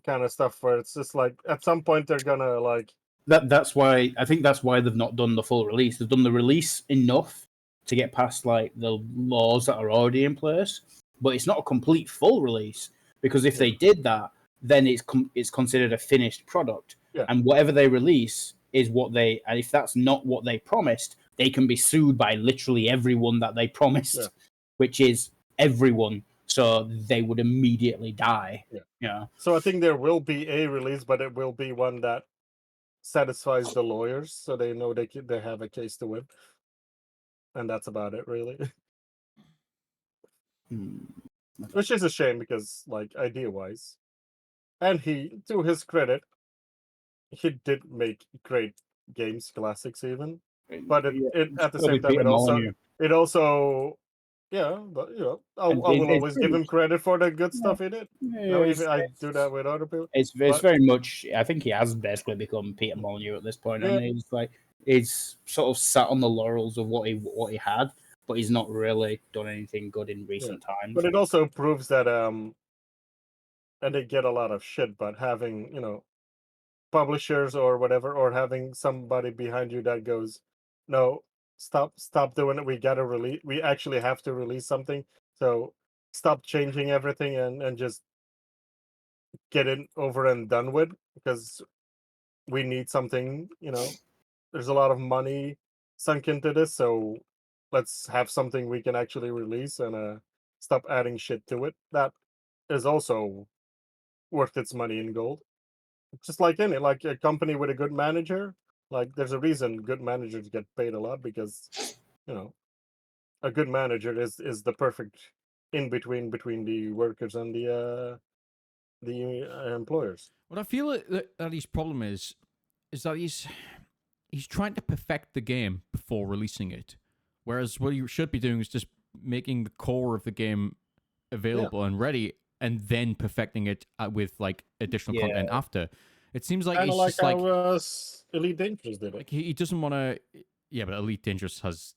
kind of stuff. Where it's just like at some point they're gonna like. That's why I think that's why they've not done the full release. They've done the release enough to get past like the laws that are already in place, but it's not a complete full release because if they did that, then it's considered a finished product. Yeah. And whatever they release is what they. And if that's not what they promised, they can be sued by literally everyone that they promised, which is everyone. So they would immediately die. Yeah. So I think there will be a release, but it will be one that satisfies the lawyers, so they know they have a case to win, and that's about it, really. Which is a shame because, like, idea-wise, and he, to his credit, he did make great games, classics even. But it at the same time, it also, yeah. But I will always give him credit for the good stuff he did. Even I do that with other people. It's very much. I think he has basically become Peter Molyneux at this point, and he's sort of sat on the laurels of what he had, but he's not really done anything good in recent times. But it also proves that and they get a lot of shit, but having publishers or whatever, or having somebody behind you that goes, no, stop doing it. We actually have to release something. So stop changing everything and just get it over and done with because we need something. There's a lot of money sunk into this, so let's have something we can actually release and stop adding shit to it. That is also worth its money in gold. just like any like a company with a good manager. Like there's a reason good managers get paid a lot because you know a good manager is the perfect in between the workers and the employers. What I feel that his problem is that he's trying to perfect the game before releasing it, whereas what you should be doing is just making the core of the game available and ready, and then perfecting it with like additional Yeah. content after. It seems like Kind he's of like just like how Elite Dangerous did it. like he doesn't want to. Yeah, but Elite Dangerous has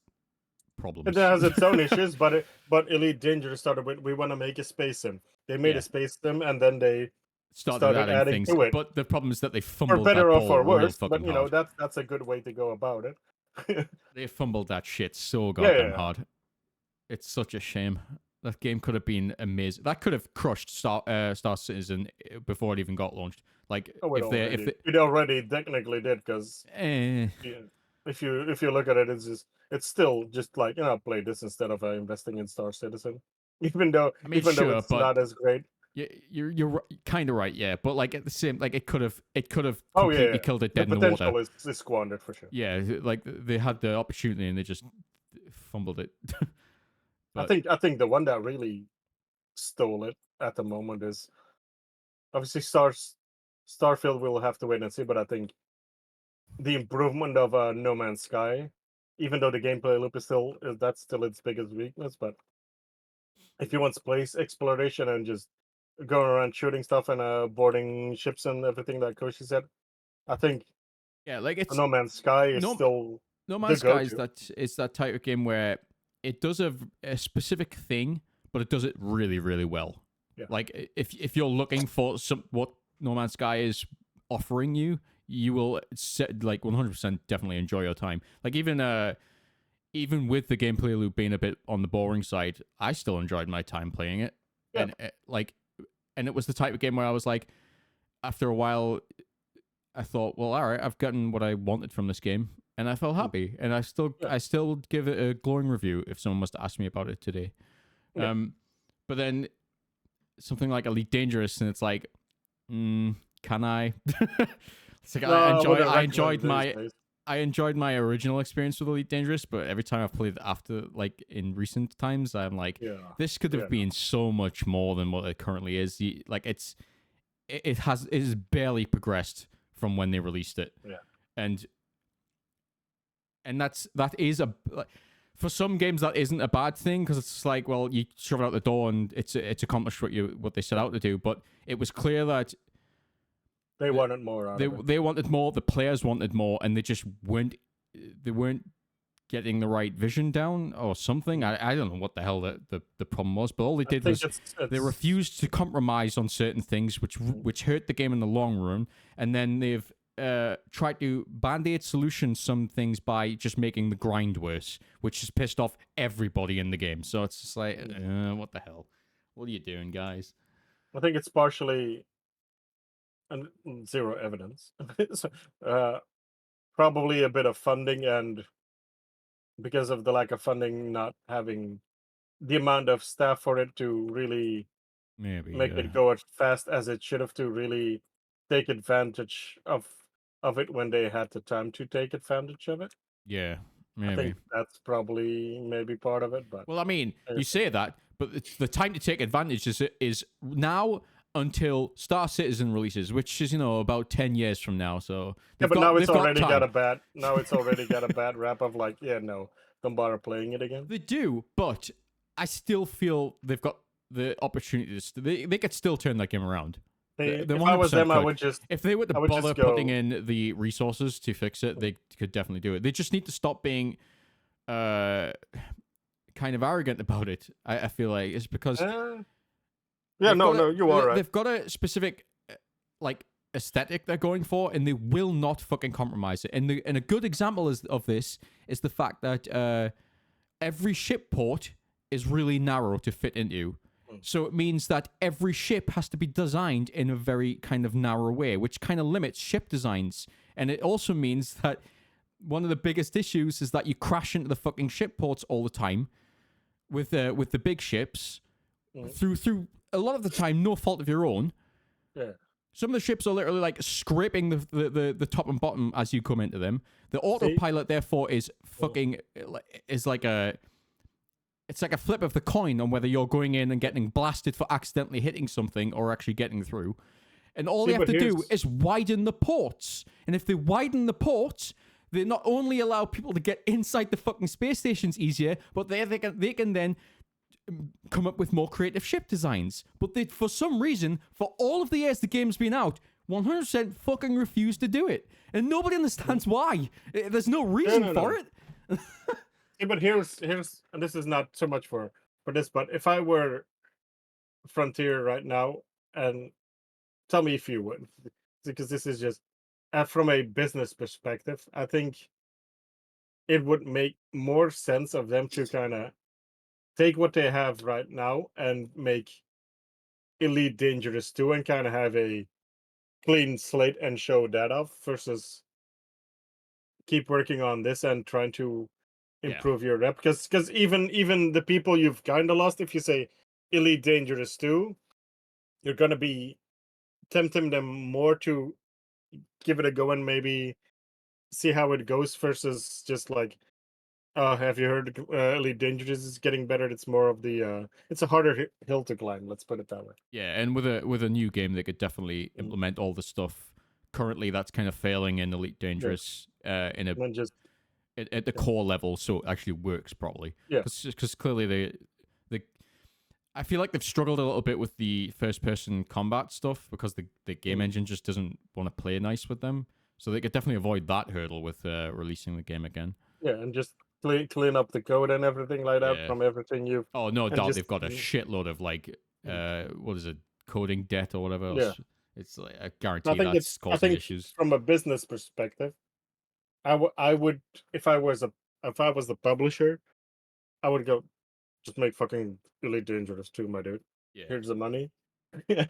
problems. It has its own issues, but Elite Dangerous started with we want to make a space sim. They made Yeah. a space sim, and then they started adding things, to it. but the problem is that they For fumbled better that or ball for real worse, fucking but you know hard. that's a good way to go about it. They fumbled that shit so goddamn yeah. hard. It's such a shame. That game could have been amazing. That could have crushed Star Citizen before it even got launched. Like Oh, it already technically did because if you look at it, it's still just like play this instead of investing in Star Citizen, even though I mean, though sure, it's but not as great. you're kind of right, yeah. But like at the same, like it could have Oh completely yeah, killed it the dead in the water. potential is squandered for sure. Yeah, like they had the opportunity and they just fumbled it. I think the one that really stole it at the moment is obviously Starfield. Will have to wait and see, but I think the improvement of No Man's Sky, even though the gameplay loop is that's still its biggest weakness, but if you want space exploration and just going around shooting stuff and boarding ships and everything that Koshi said, I think yeah, like it's No Man's Sky is No still No the Man's Sky is go-to. that type of game where it does a specific thing, but it does it really, really well. Yeah. Like if you're looking for what No Man's Sky is offering you, you will like 100% definitely enjoy your time. Like even with the gameplay loop being a bit on the boring side, I still enjoyed my time playing it. Yeah. And it was the type of game where I was like, after a while, I thought, well, all right, I've gotten what I wanted from this game, and I felt happy. And I still give it a glowing review if someone was to ask me about it today. Yeah. But then something like Elite Dangerous, and it's like, can I? It's like I enjoyed my original experience with Elite Dangerous, but every time I've played after, like in recent times, I'm like, this could have been so much more than what it currently is. Like it has barely progressed from when they released it. Yeah. And that is for some games that isn't a bad thing because it's like, well, you shove it out the door and it's accomplished what they set out to do. But it was clear that they wanted more. They wanted more. The players wanted more, and they just weren't getting the right vision down or something. I don't know what the hell the problem was, but all they did was they refused to compromise on certain things, which hurt the game in the long run, and then they've tried to band-aid solution some things by just making the grind worse, which has pissed off everybody in the game. So it's just like, what the hell? What are you doing, guys? I think it's partially and zero evidence. So, probably a bit of funding, and because of the lack of funding, not having the amount of staff for it to really make it go as fast as it should have to really take advantage of it when they had the time to take advantage of it. Yeah, maybe. I think that's probably maybe part of it. But well, I mean, you say that, but it's the time to take advantage is now until Star Citizen releases, which is about 10 years from now. So but now it's already got a bad rap of like, no, don't bother playing it again. They do, but I still feel they've got the opportunities. They could still turn that game around. If I was them, I would if they were to bother putting in the resources to fix it, they could definitely do it. They just need to stop being kind of arrogant about it. I feel like it's because you are right. They've got a specific like aesthetic they're going for, and they will not fucking compromise it. And a good example of this is the fact that every ship port is really narrow to fit into. So it means that every ship has to be designed in a very kind of narrow way, which kind of limits ship designs. And it also means that one of the biggest issues is that you crash into the fucking ship ports all the time with the big ships through a lot of the time no fault of your own. Yeah. Some of the ships are literally like scraping the top and bottom as you come into them. The autopilot, therefore, is fucking is like a. It's like a flip of the coin on whether you're going in and getting blasted for accidentally hitting something or actually getting through. And all they have to do is widen the ports. And if they widen the ports, they not only allow people to get inside the fucking space stations easier, but they can then come up with more creative ship designs. But they, for some reason, for all of the years the game's been out, 100% fucking refuse to do it. And nobody understands why. There's no reason for it. Yeah, but here's and this is not so much for this, but if I were Frontier right now, and tell me if you would, because this is just from a business perspective, I think it would make more sense of them to kind of take what they have right now and make Elite Dangerous 2 and kind of have a clean slate and show that off versus keep working on this and trying to improve your rep. Because even the people you've kind of lost, if you say Elite Dangerous 2, you're going to be tempting them more to give it a go and maybe see how it goes versus just like, have you heard Elite Dangerous is getting better? It's more of the it's a harder hill to climb, let's put it that way. Yeah, and with a new game, they could definitely implement all the stuff currently that's kind of failing in Elite Dangerous in a just at the core level, so it actually works properly. Yeah, because clearly they I feel like they've struggled a little bit with the first person combat stuff because the game engine just doesn't want to play nice with them. So they could definitely avoid that hurdle with releasing the game again. Yeah, and just clean up the code and everything like that from everything you've. Oh, no doubt they've got a shitload of like what is it, coding debt or whatever else. Yeah. It's like I guarantee that's causing issues. From a business perspective, I would if I was the publisher, I would go just make fucking Elite Dangerous 2, my dude. Yeah. Here's the money. Yeah,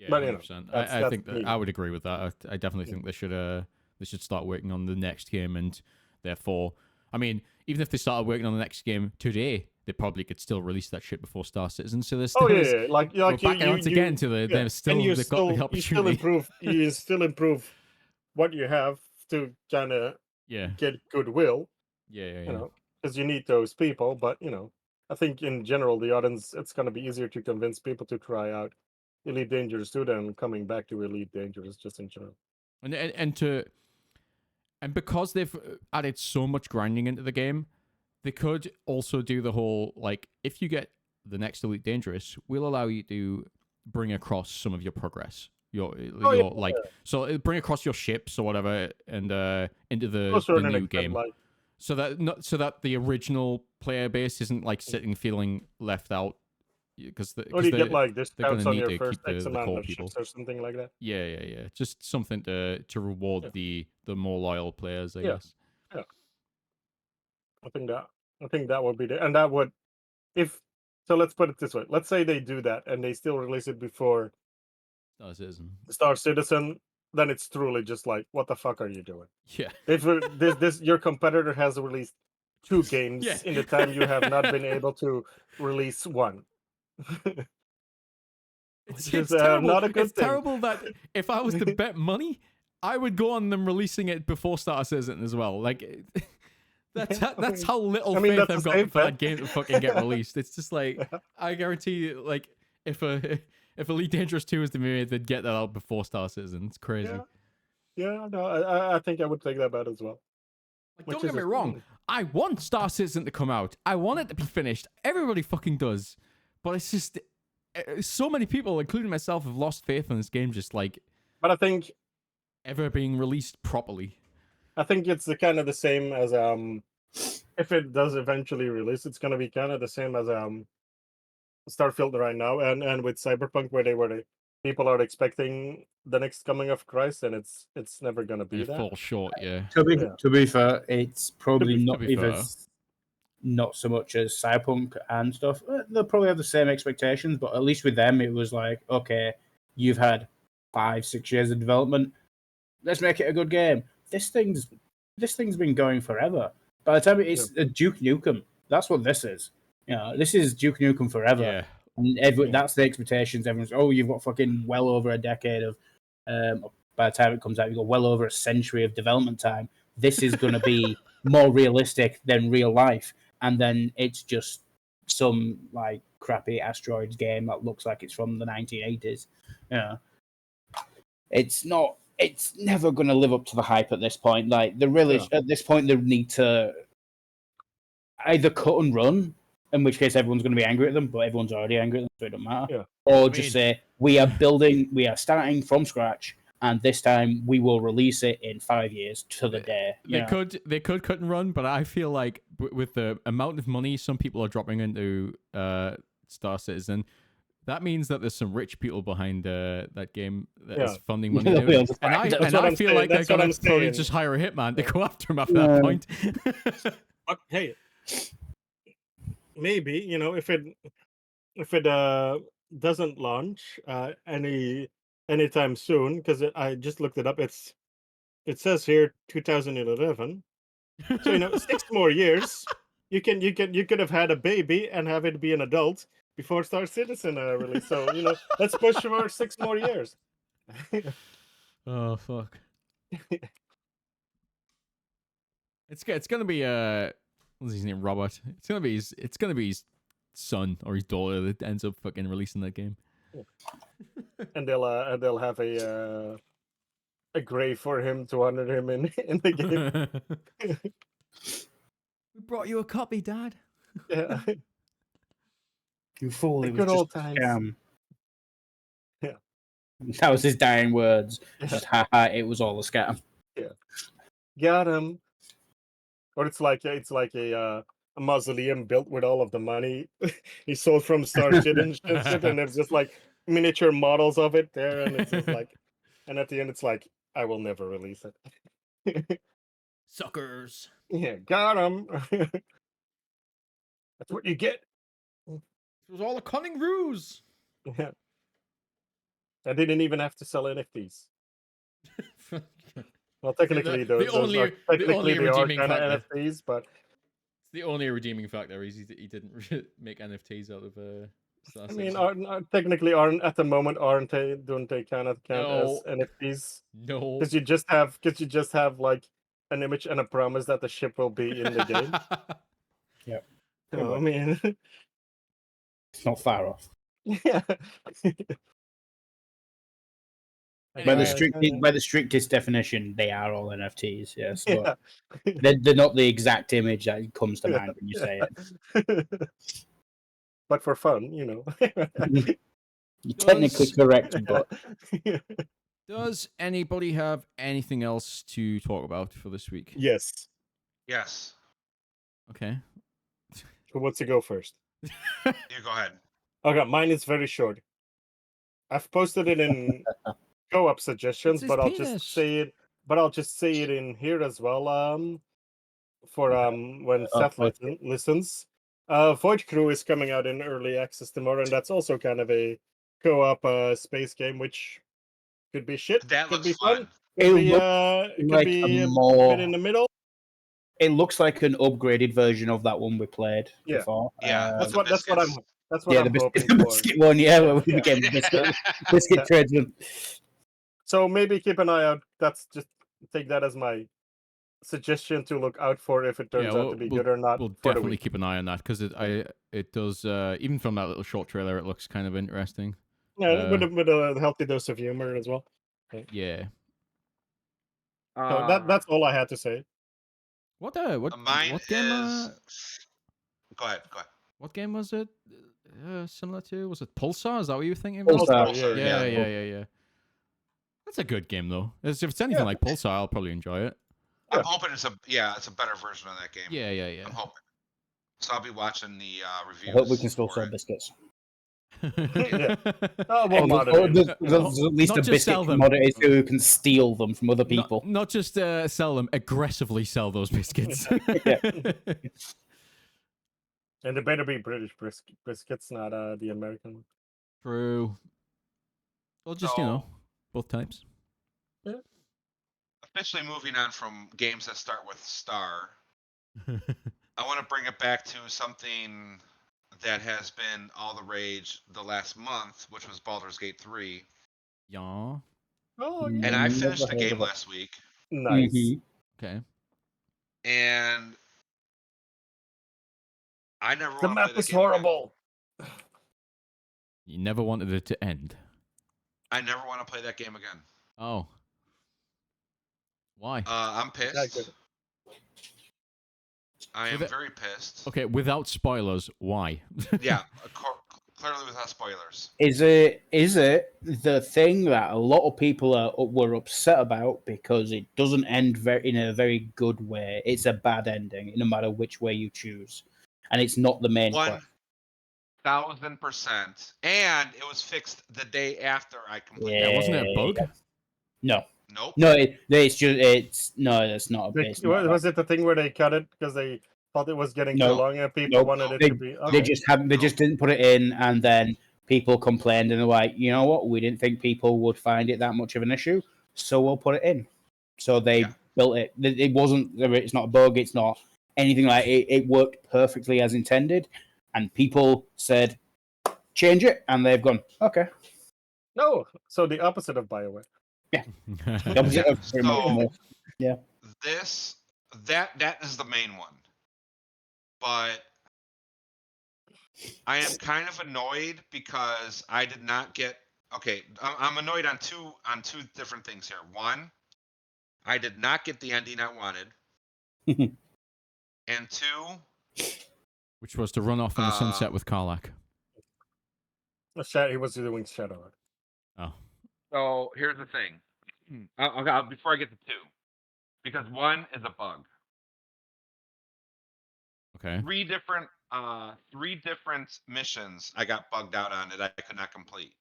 but 100%. I think that I would agree with that. I definitely think they should start working on the next game, and therefore, I mean, even if they started working on the next game today, they probably could still release that shit before Star Citizen. So there's still like back once again to the they've got the opportunity. You still improve what you have to kind of get goodwill. Yeah. You know, because you need those people, but I think in general the audience, it's going to be easier to convince people to try out Elite Dangerous 2 than coming back to Elite Dangerous just in general. And because they've added so much grinding into the game, they could also do the whole, like, if you get the next Elite Dangerous, we'll allow you to bring across some of your progress. So bring across your ships or whatever and into the new game. So that the original player base isn't like sitting feeling left out. Because you get like discounts on your to first keep X the amount core of people ships or something like that. Yeah. Just something to reward the more loyal players, I guess. Yeah. I think that would be and that would so let's put it this way. Let's say they do that and they still release it before Star Citizen, then it's truly just like, what the fuck are you doing? Yeah. If this your competitor has released 2 games in the time you have not been able to release one. It's terrible. Not a good thing. Terrible that if I was to bet money, I would go on them releasing it before Star Citizen as well. Like that's how little faith I've got for that game to fucking get released. It's just like I guarantee you, like if Elite Dangerous 2 was to be made, they'd get that out before Star Citizen. It's crazy. Yeah, no, I think I would take that bet as well. Like, don't get me wrong. I want Star Citizen to come out. I want it to be finished. Everybody fucking does. But it's just so many people, including myself, have lost faith in this game. Just like, but I think ever being released properly. I think it's kind of the same as if it does eventually release, it's gonna be kind of the same as Starfield right now, and with Cyberpunk, where people are expecting the next coming of Christ, and it's never gonna be that. Fall short, yeah. To be fair, it's probably not so much as Cyberpunk and stuff. They'll probably have the same expectations, but at least with them, it was like, okay, you've had 5-6 years of development. Let's make it a good game. This thing's been going forever. By the time it's a Duke Nukem, that's what this is. This is Duke Nukem forever. Yeah. And that's the expectations. Everyone's, you've got fucking well over a decade of, by the time it comes out, you've got well over a century of development time. This is going to be more realistic than real life. And then it's just some like crappy asteroids game that looks like it's from the 1980s. Yeah. It's not. It's never going to live up to the hype at this point. Like at this point, they need to either cut and run, in which case everyone's going to be angry at them, but everyone's already angry at them, so it doesn't matter. Yeah. Or just say we are starting from scratch, and this time we will release it in 5 years to the day. They could cut and run, but I feel like with the amount of money some people are dropping into Star Citizen, that means that there's some rich people behind that game that is funding money. And I feel like they're going to probably just hire a hitman to go after him after that point. But hey, maybe if it doesn't launch anytime soon, because I just looked it up. It says here 2011. So 6 more years. You could have had a baby and have it be an adult before Star Citizen release. So let's push for 6 more years. Oh fuck! It's gonna be what's his name? Robert. It's gonna be his son or his daughter that ends up fucking releasing that game. And they'll have a grave for him to honor him in the game. We brought you a copy, Dad. Yeah. You fool! It was Good just old a times. scam. Yeah. That was his dying words. Just haha! It was all a scam. Yeah. Got him. Or it's like a mausoleum built with all of the money he sold from Star Citizen, and it's just like miniature models of it there, and it's just like, and at the end it's like, I will never release it. Suckers. Yeah, got him. That's what you get. It was all a cunning ruse. Yeah. I didn't even have to sell NFTs. Well, technically, those are technically they are kind of NFTs, but it's the only redeeming factor is he didn't make NFTs out of Star I mean, Citizen. technically aren't at the moment, aren't they? Don't they kind of count as NFTs? No, because you just have like an image and a promise that the ship will be in the game. Yep. So, I mean, it's not far off. Yeah. By the strictest definition, they are all NFTs. Yes, but Yeah. they're not the exact image that comes to mind when you say it. But for fun, You're technically correct, but does anybody have anything else to talk about for this week? Yes. Yes. Okay. Who wants to go first? You go ahead. Okay, mine is very short. I've posted it in co-op suggestions, but I'll just say it. But I'll just say it in here as well. For when Seth listens. Void Crew is coming out in early access tomorrow, and that's also kind of a co-op space game, which could be shit. That could looks be fun. Could be a bit in the middle. It looks like an upgraded version of that one we played before. Yeah, that's what I'm the hoping biscuit one. Yeah, where we became biscuit tradesmen. So maybe keep an eye out. That's just take that as my suggestion to look out for if it turns out to be good or not. We'll definitely keep an eye on that because it does even from that little short trailer it looks kind of interesting. Yeah, with a healthy dose of humor as well. Yeah. So that's all I had to say. What game? Go ahead. What game was it similar to? Was it Pulsar? Is that what you were thinking? Pulsar, yeah. That's a good game though. If it's anything like Pulsar, I'll probably enjoy it. I'm hoping it's a better version of that game. Yeah. I'm hoping. So I'll be watching the reviews. I hope we can still sell biscuits. Yeah. There's at least a biscuit commodity who can steal them from other people. Not just sell them, aggressively sell those biscuits. And they better be British biscuits, not the American one. True. Well, just both types. Yeah. Officially moving on from games that start with star. I want to bring it back to something that has been all the rage the last month, which was Baldur's Gate 3. Yeah. Oh, And yeah. I Never finished the heard game of it. last week, Nice. Mhm. Okay. and I never The want to play map that is game again. horrible. You never wanted it to end. I never want to play that game again. Oh. Why? I'm pissed. Exactly. I am With it- very pissed. Okay, without spoilers, why? Yeah, clearly without spoilers. Is it the thing that a lot of people were upset about because it doesn't end in a very good way? It's a bad ending, no matter which way you choose, and it's not the main quest. 1,000%. And it was fixed the day after I completed Yeah, it. wasn't it a bug? No, Nope. no, it's no, it's not. It's not Was it the thing where they cut it because they thought it was getting too No. long and people Nope. wanted it They- to be? They Okay. just didn't put it in, and then people complained, and they're like, you know what? We didn't think people would find it that much of an issue, so we'll put it in. So they Yeah. built it. It wasn't. It's not a bug. It's not anything like it. It worked perfectly as intended, and people said, change it, and they've gone, okay. No, so the opposite of BioWare. The opposite Yeah, of pretty much so- most. That is the main one. But I am kind of annoyed because I did not get. Okay, I'm annoyed on two different things here. One, I did not get the ending I wanted, and two, Which was to run off in the sunset with Karlak. He was doing Shadowheart. Oh. So here's the thing. Before I get to two, because one is a bug. Okay. Three different missions I got bugged out on that I could not complete.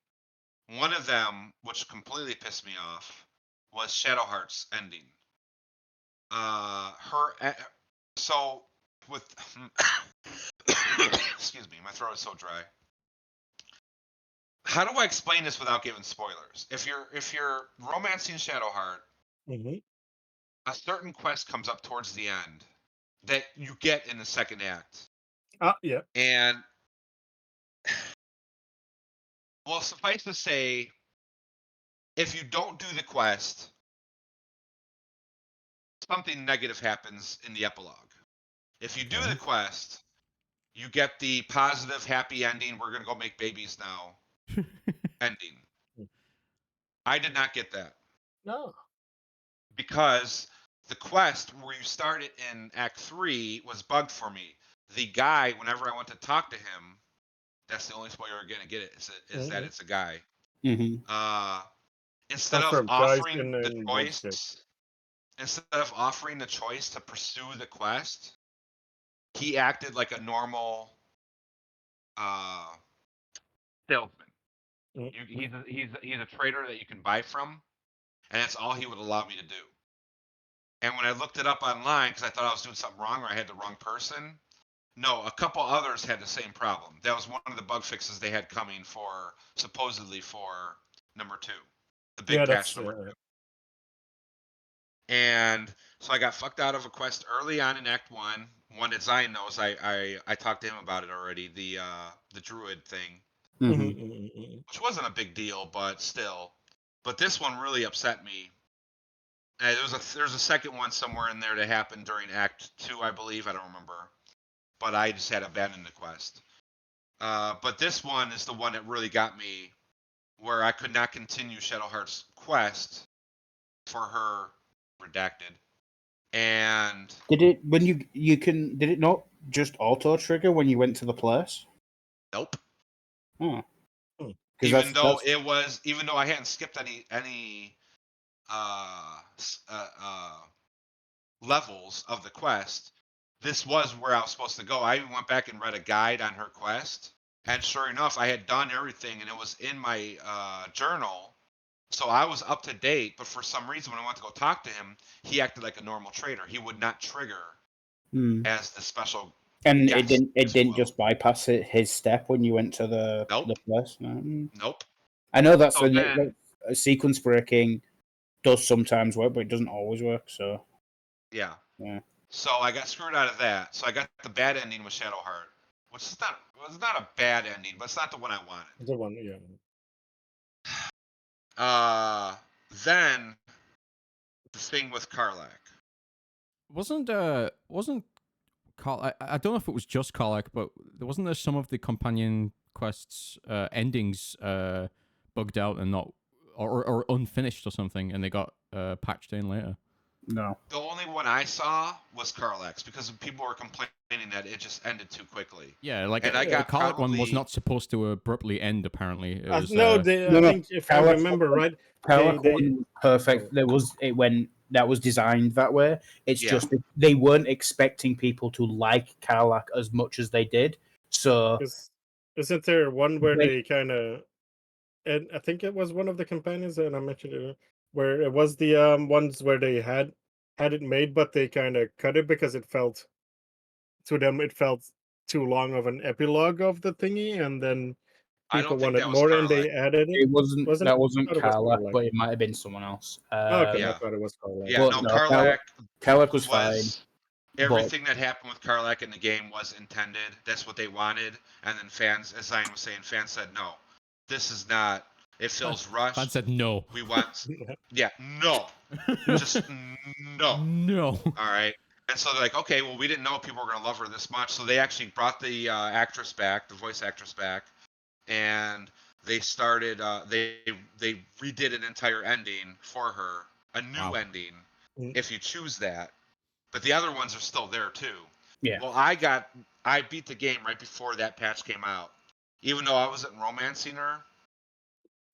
One of them, which completely pissed me off, was Shadowheart's ending. So with excuse me, my throat is so dry. How do I explain this without giving spoilers? If you're romancing Shadowheart, Mm-hmm. a certain quest comes up towards the end that you get in the second act. Yeah. And well, suffice to say, if you don't do the quest, something negative happens in the epilogue. If you do the quest, you get the positive, happy ending. We're gonna go make babies now. Ending. I did not get that No. because the quest where you started in Act 3 was bugged for me. The guy, whenever I went to talk to him, that's the only spoiler you're gonna get. Is that it's a guy. Mhm. Instead of Confirmed, guys offering in the Baldur's choice, instead of offering the choice to pursue the quest, he acted like a normal salesman. He's a trader that you can buy from, and that's all he would allow me to do. And when I looked it up online because I thought I was doing something wrong or I had the wrong person, no, a couple others had the same problem. That was one of the bug fixes they had coming for supposedly for number 2, the big patch number 2. And so I got fucked out of a quest early on in Act 1. One that Zion knows. I talked to him about it already. The druid thing, Mhm. which wasn't a big deal, but still. But this one really upset me. There's a second one somewhere in there that happened during Act 2, I believe. I don't remember. But I just had abandoned the quest. But this one is the one that really got me, where I could not continue Shadowheart's quest for her redacted. And Did it when did it not just auto trigger when you went to the place? nope. Oh. Hmm. Even though I hadn't skipped any levels of the quest, this was where I was supposed to go. I even went back and read a guide on her quest, and sure enough, I had done everything, and it was in my journal. So I was up to date, but for some reason, when I went to go talk to him, he acted like a normal trader. He would not trigger as the special. And guest, it if you didn't will. just bypass his step when you went to the Nope. place. Nope. I know that's So then- a sequence breaking does sometimes work, but it doesn't always work. So Yeah. Yeah. So I got screwed out of that. So I got the bad ending with Shadowheart. which is not a bad ending, but it's not the one I wanted. The one, yeah. Then the thing with Karlak. Wasn't Karlak? I don't know if it was just Karlak, but wasn't there some of the companion quests endings bugged out and not or unfinished or something, and they got patched in later? No. The only one I saw was Karlak's because people were complaining that it just ended too quickly. Yeah, like And I the got Karlak one was probably- not supposed to abruptly end. Apparently, it was, No, I no, think if I Karlak- remember right, Karlak they- wasn't perfect. There was it when that was designed that way. It's Yeah. just that they weren't expecting people to like Karlak as much as they did. So isn't there one where They- they kind of, and I think it was one of the companions, and I mentioned it, where it was the ones where they had it made, but they kind of cut it because it felt too long of an epilogue of the thingy, and then I people don't think wanted that was more, and they Karlak. added it. it wasn't Wasn't that it? wasn't I thought it was Karlak, Karlak. but it might have been someone else. Okay, Yeah. I thought it was Karlak. Yeah, Well, no, no, Karlak Karlak was fine. was everything that happened with Karlak in the game was intended. That's what they wanted, and then fans, as Zion was saying, fans said no. This is not. It feels rushed. Fan said no. We want. Yeah, no. Just no. No. All right. And so they're like, okay, well, we didn't know people were gonna love her this much, so they actually brought the actress back, the voice actress back, and they started. They redid an entire ending for her, a new Wow. ending, Mm. if you choose that. But the other ones are still there too. Yeah. Well, I beat the game right before that patch came out, even though I wasn't romancing her.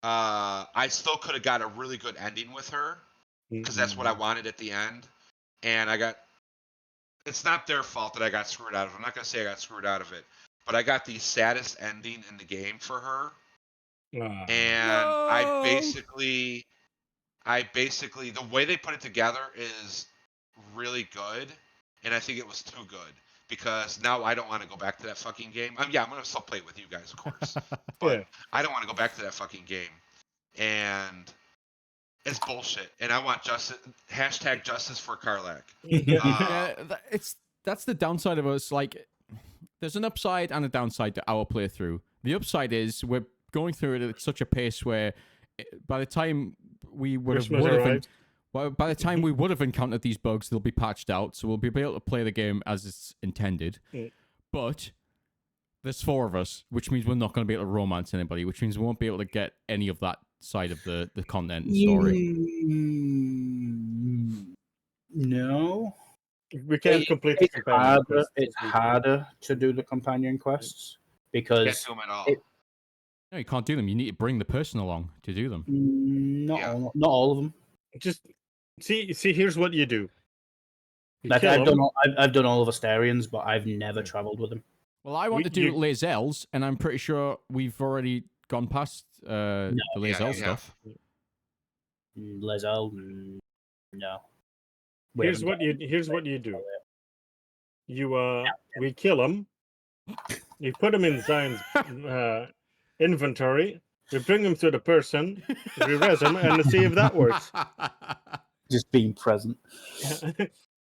I still could have got a really good ending with her because that's what I wanted at the end, and I got. It's not their fault that I got screwed out of it. I'm not gonna say I got screwed out of it, but I got the saddest ending in the game for her, Ah. and No. I basically the way they put it together is really good, and I think it was too good because now I don't want to go back to that fucking game. Yeah, I'm gonna still play it with you guys, of course, but Yeah. I don't want to go back to that fucking game, and it's bullshit. And I want justice. # justice for Karlak. Yeah, that's the downside of us. Like, there's an upside and a downside to our playthrough. The upside is we're going through it at such a pace where by the time we would Christmas have arrived. by the time we would have encountered these bugs, they'll be patched out, so we'll be able to play the game as it's intended. Mm. But there's 4 of us, which means we're not going to be able to romance anybody, which means we won't be able to get any of that side of the content and story. No. We can't complete the It's companion harder. quest. It's harder to do the companion quests Can't because do them at all. No, you can't do them. You need to bring the person along to do them. Yeah. not all of them. Just see. Here's what you do. You Like kill I've 'em. done all of Astarians, but I've never traveled with them. Well, I want to do Les Els, and I'm pretty sure we've already gone past the Les Yeah, Els you stuff. Lezel, no. Here's what you do. You we kill them. You put them in Zion's inventory. We bring them to the person. We res them and see if that works. Just being present.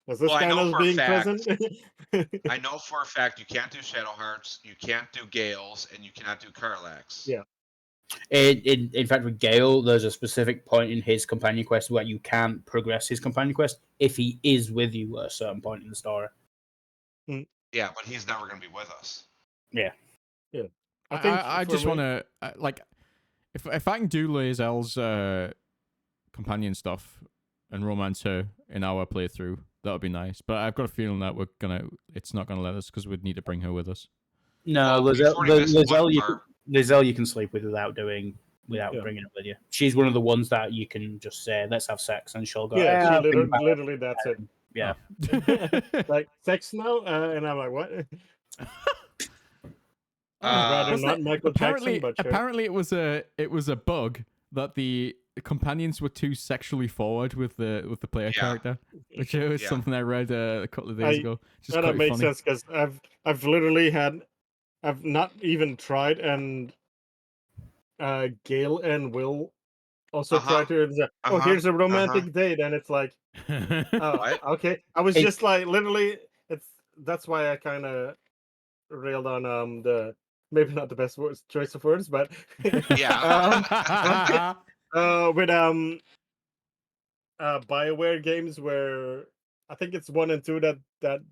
Was this Well, I kind know of for a being fact- present? I know for a fact you can't do Shadow Hearts, you can't do Gales, and you cannot do Karlaks. Yeah. In fact, with Gale, there's a specific point in his companion quest where you can't progress his companion quest if he is with you at a certain point in the story. Yeah, but he's never going to be with us. I think I for just me- want to like if I can do Les Els companion stuff and romance her in our playthrough, that would be nice. But I've got a feeling that it's not gonna let us because we'd need to bring her with us. No, Well, you've already missed one part. Lizelle you can sleep with without Yeah. bringing it with you. She's one of the ones that you can just say, let's have sex, and she'll go, Yeah, I'll she bring back." literally that's it. Yeah. Like sex now, and I'm like, what? Rather Wasn't not it- Michael apparently, Jackson, but sure. apparently it was a bug that the companions were too sexually forward with the player Yeah. character, which was Yeah. something I read a couple of days ago. Just That quite makes funny. sense because I've literally I've not even tried, and Gail and Will also Uh-huh. tried to. Oh, Uh-huh. here's a romantic date, and it's like, oh, What? okay. I was It- just like, literally, that's why I kind of railed on the maybe not the best choice of words, but Yeah. with BioWare games where I think it's 1 and 2 that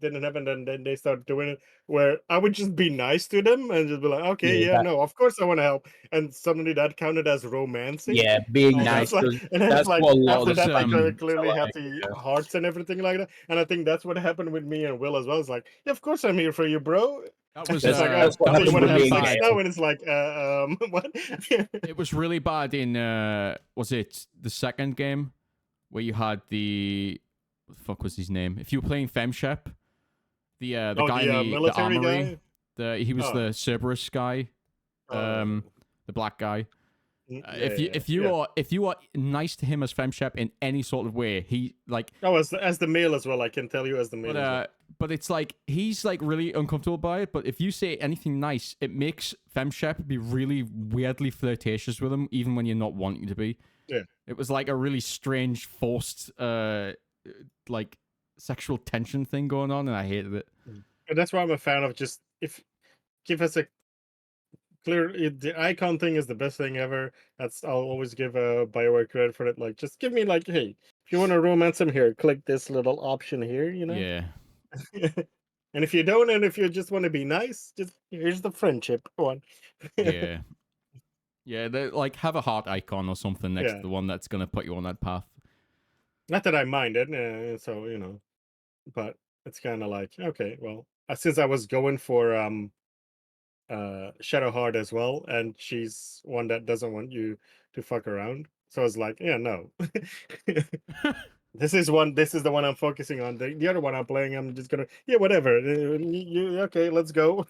didn't happen, and then they start doing it where I would just be nice to them and just be like, okay, Yeah, yeah, no, of course I want to help, and suddenly that counted as romancing. yeah, being And nice. it's like, and then it's That's like what a lot of after the that, like time. clearly had the hearts and everything like that, and I think that's what happened with me and Will as well. It's like, yeah, of course I'm here for you, bro. That was It's like, That's what so you happens want to with have me and sex Gail. now? And it's like, what? It was really bad in was it the second game where you had the what the fuck was his name? If you were playing FemShep, the Oh, guy in the the military armory, guy. he was Oh, the Cerberus guy, oh, the black guy. yeah, yeah, yeah. If you are nice to him as FemShep in any sort of way, he like Oh, as the male as well. I can tell you as the male as well. but it's like he's like really uncomfortable by it. But if you say anything nice, it makes FemShep be really weirdly flirtatious with him, even when you're not wanting to be. Yeah. It was like a really strange, forced, like sexual tension thing going on, and I hated it. And that's why I'm a fan of just if give us a the icon thing is the best thing ever. I'll always give BioWare credit for it. Like, just give me like, hey, if you want to romance him here, click this little option here. Yeah, And if you don't, and if you just want to be nice, just here's the friendship one. yeah, yeah. They like have a heart icon or something next Yeah. to the one that's gonna put you on that path. Not that I mind it, so but it's kind of like, okay, well, since I was going for Shadowheart as well, and she's one that doesn't want you to fuck around. So I was like, yeah, no. This is the one I'm focusing on. The other one I'm playing, I'm just gonna, yeah, whatever. Okay, let's go.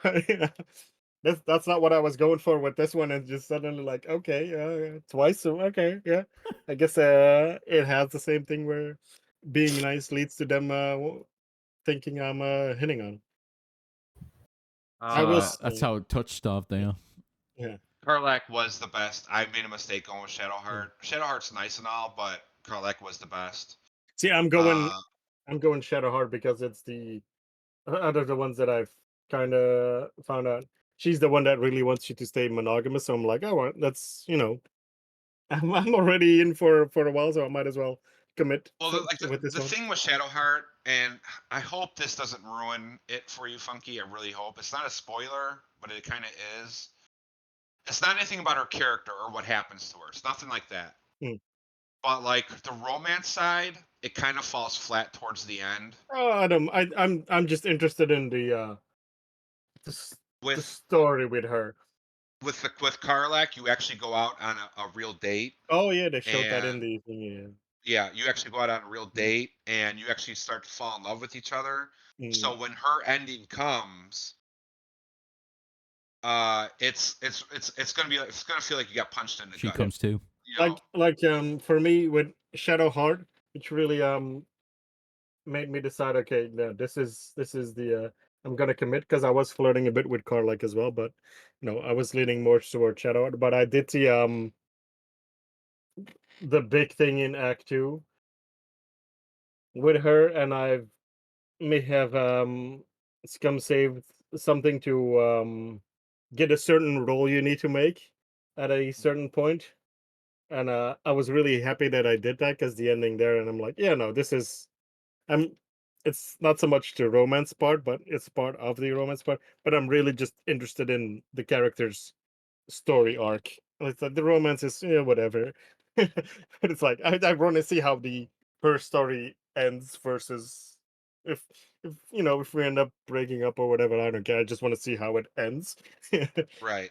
But, that's not what I was going for with this one. And just suddenly like, okay, twice. So okay, yeah. I guess it has the same thing where being nice leads to them thinking I'm hitting on. I will. That's how touch starved they are. Yeah. Karlak was the best. I made a mistake going with Shadowheart. Shadowheart's nice and all, but Karlak was the best. See, I'm going Uh, Shadowheart because it's the out of the ones that I've kind of found out. She's the one that really wants you to stay monogamous. So I'm like, oh, well, that's I'm already in for a while, so I might as well commit well, with this the one. thing with Shadowheart, and I hope this doesn't ruin it for you, Funky. I really hope it's not a spoiler, but it kind of is. It's not anything about her character or what happens to her. It's nothing like that. Hmm. But like the romance side, it kind of falls flat towards the end. Oh, I'm just interested in the the With story with her. with Karlak, you actually go out on a real date, Oh yeah, they showed that in and the thing. yeah, you actually go out on a real date, and you actually start to fall in love with each other. Yeah. So when her ending comes, it's gonna be it's gonna feel like you got punched in the She gut. comes too. You know? Like for me with Shadowheart, which really made me decide, okay, no, this is the I'm gonna commit, because I was flirting a bit with Karlak as well, but I was leaning more toward Shadowheart. But I did see the big thing in Act 2 with her, and I may have scum saved something to get a certain role you need to make at a certain point. And I was really happy that I did that, because the ending there, and I'm like, yeah, no, this is I'm it's not so much the romance part, but it's part of the romance part. But I'm really just interested in the character's story arc. It's like the romance is, yeah, whatever. But it's like I want to see how the her story ends versus if we end up breaking up or whatever. I don't care. I just want to see how it ends. Right.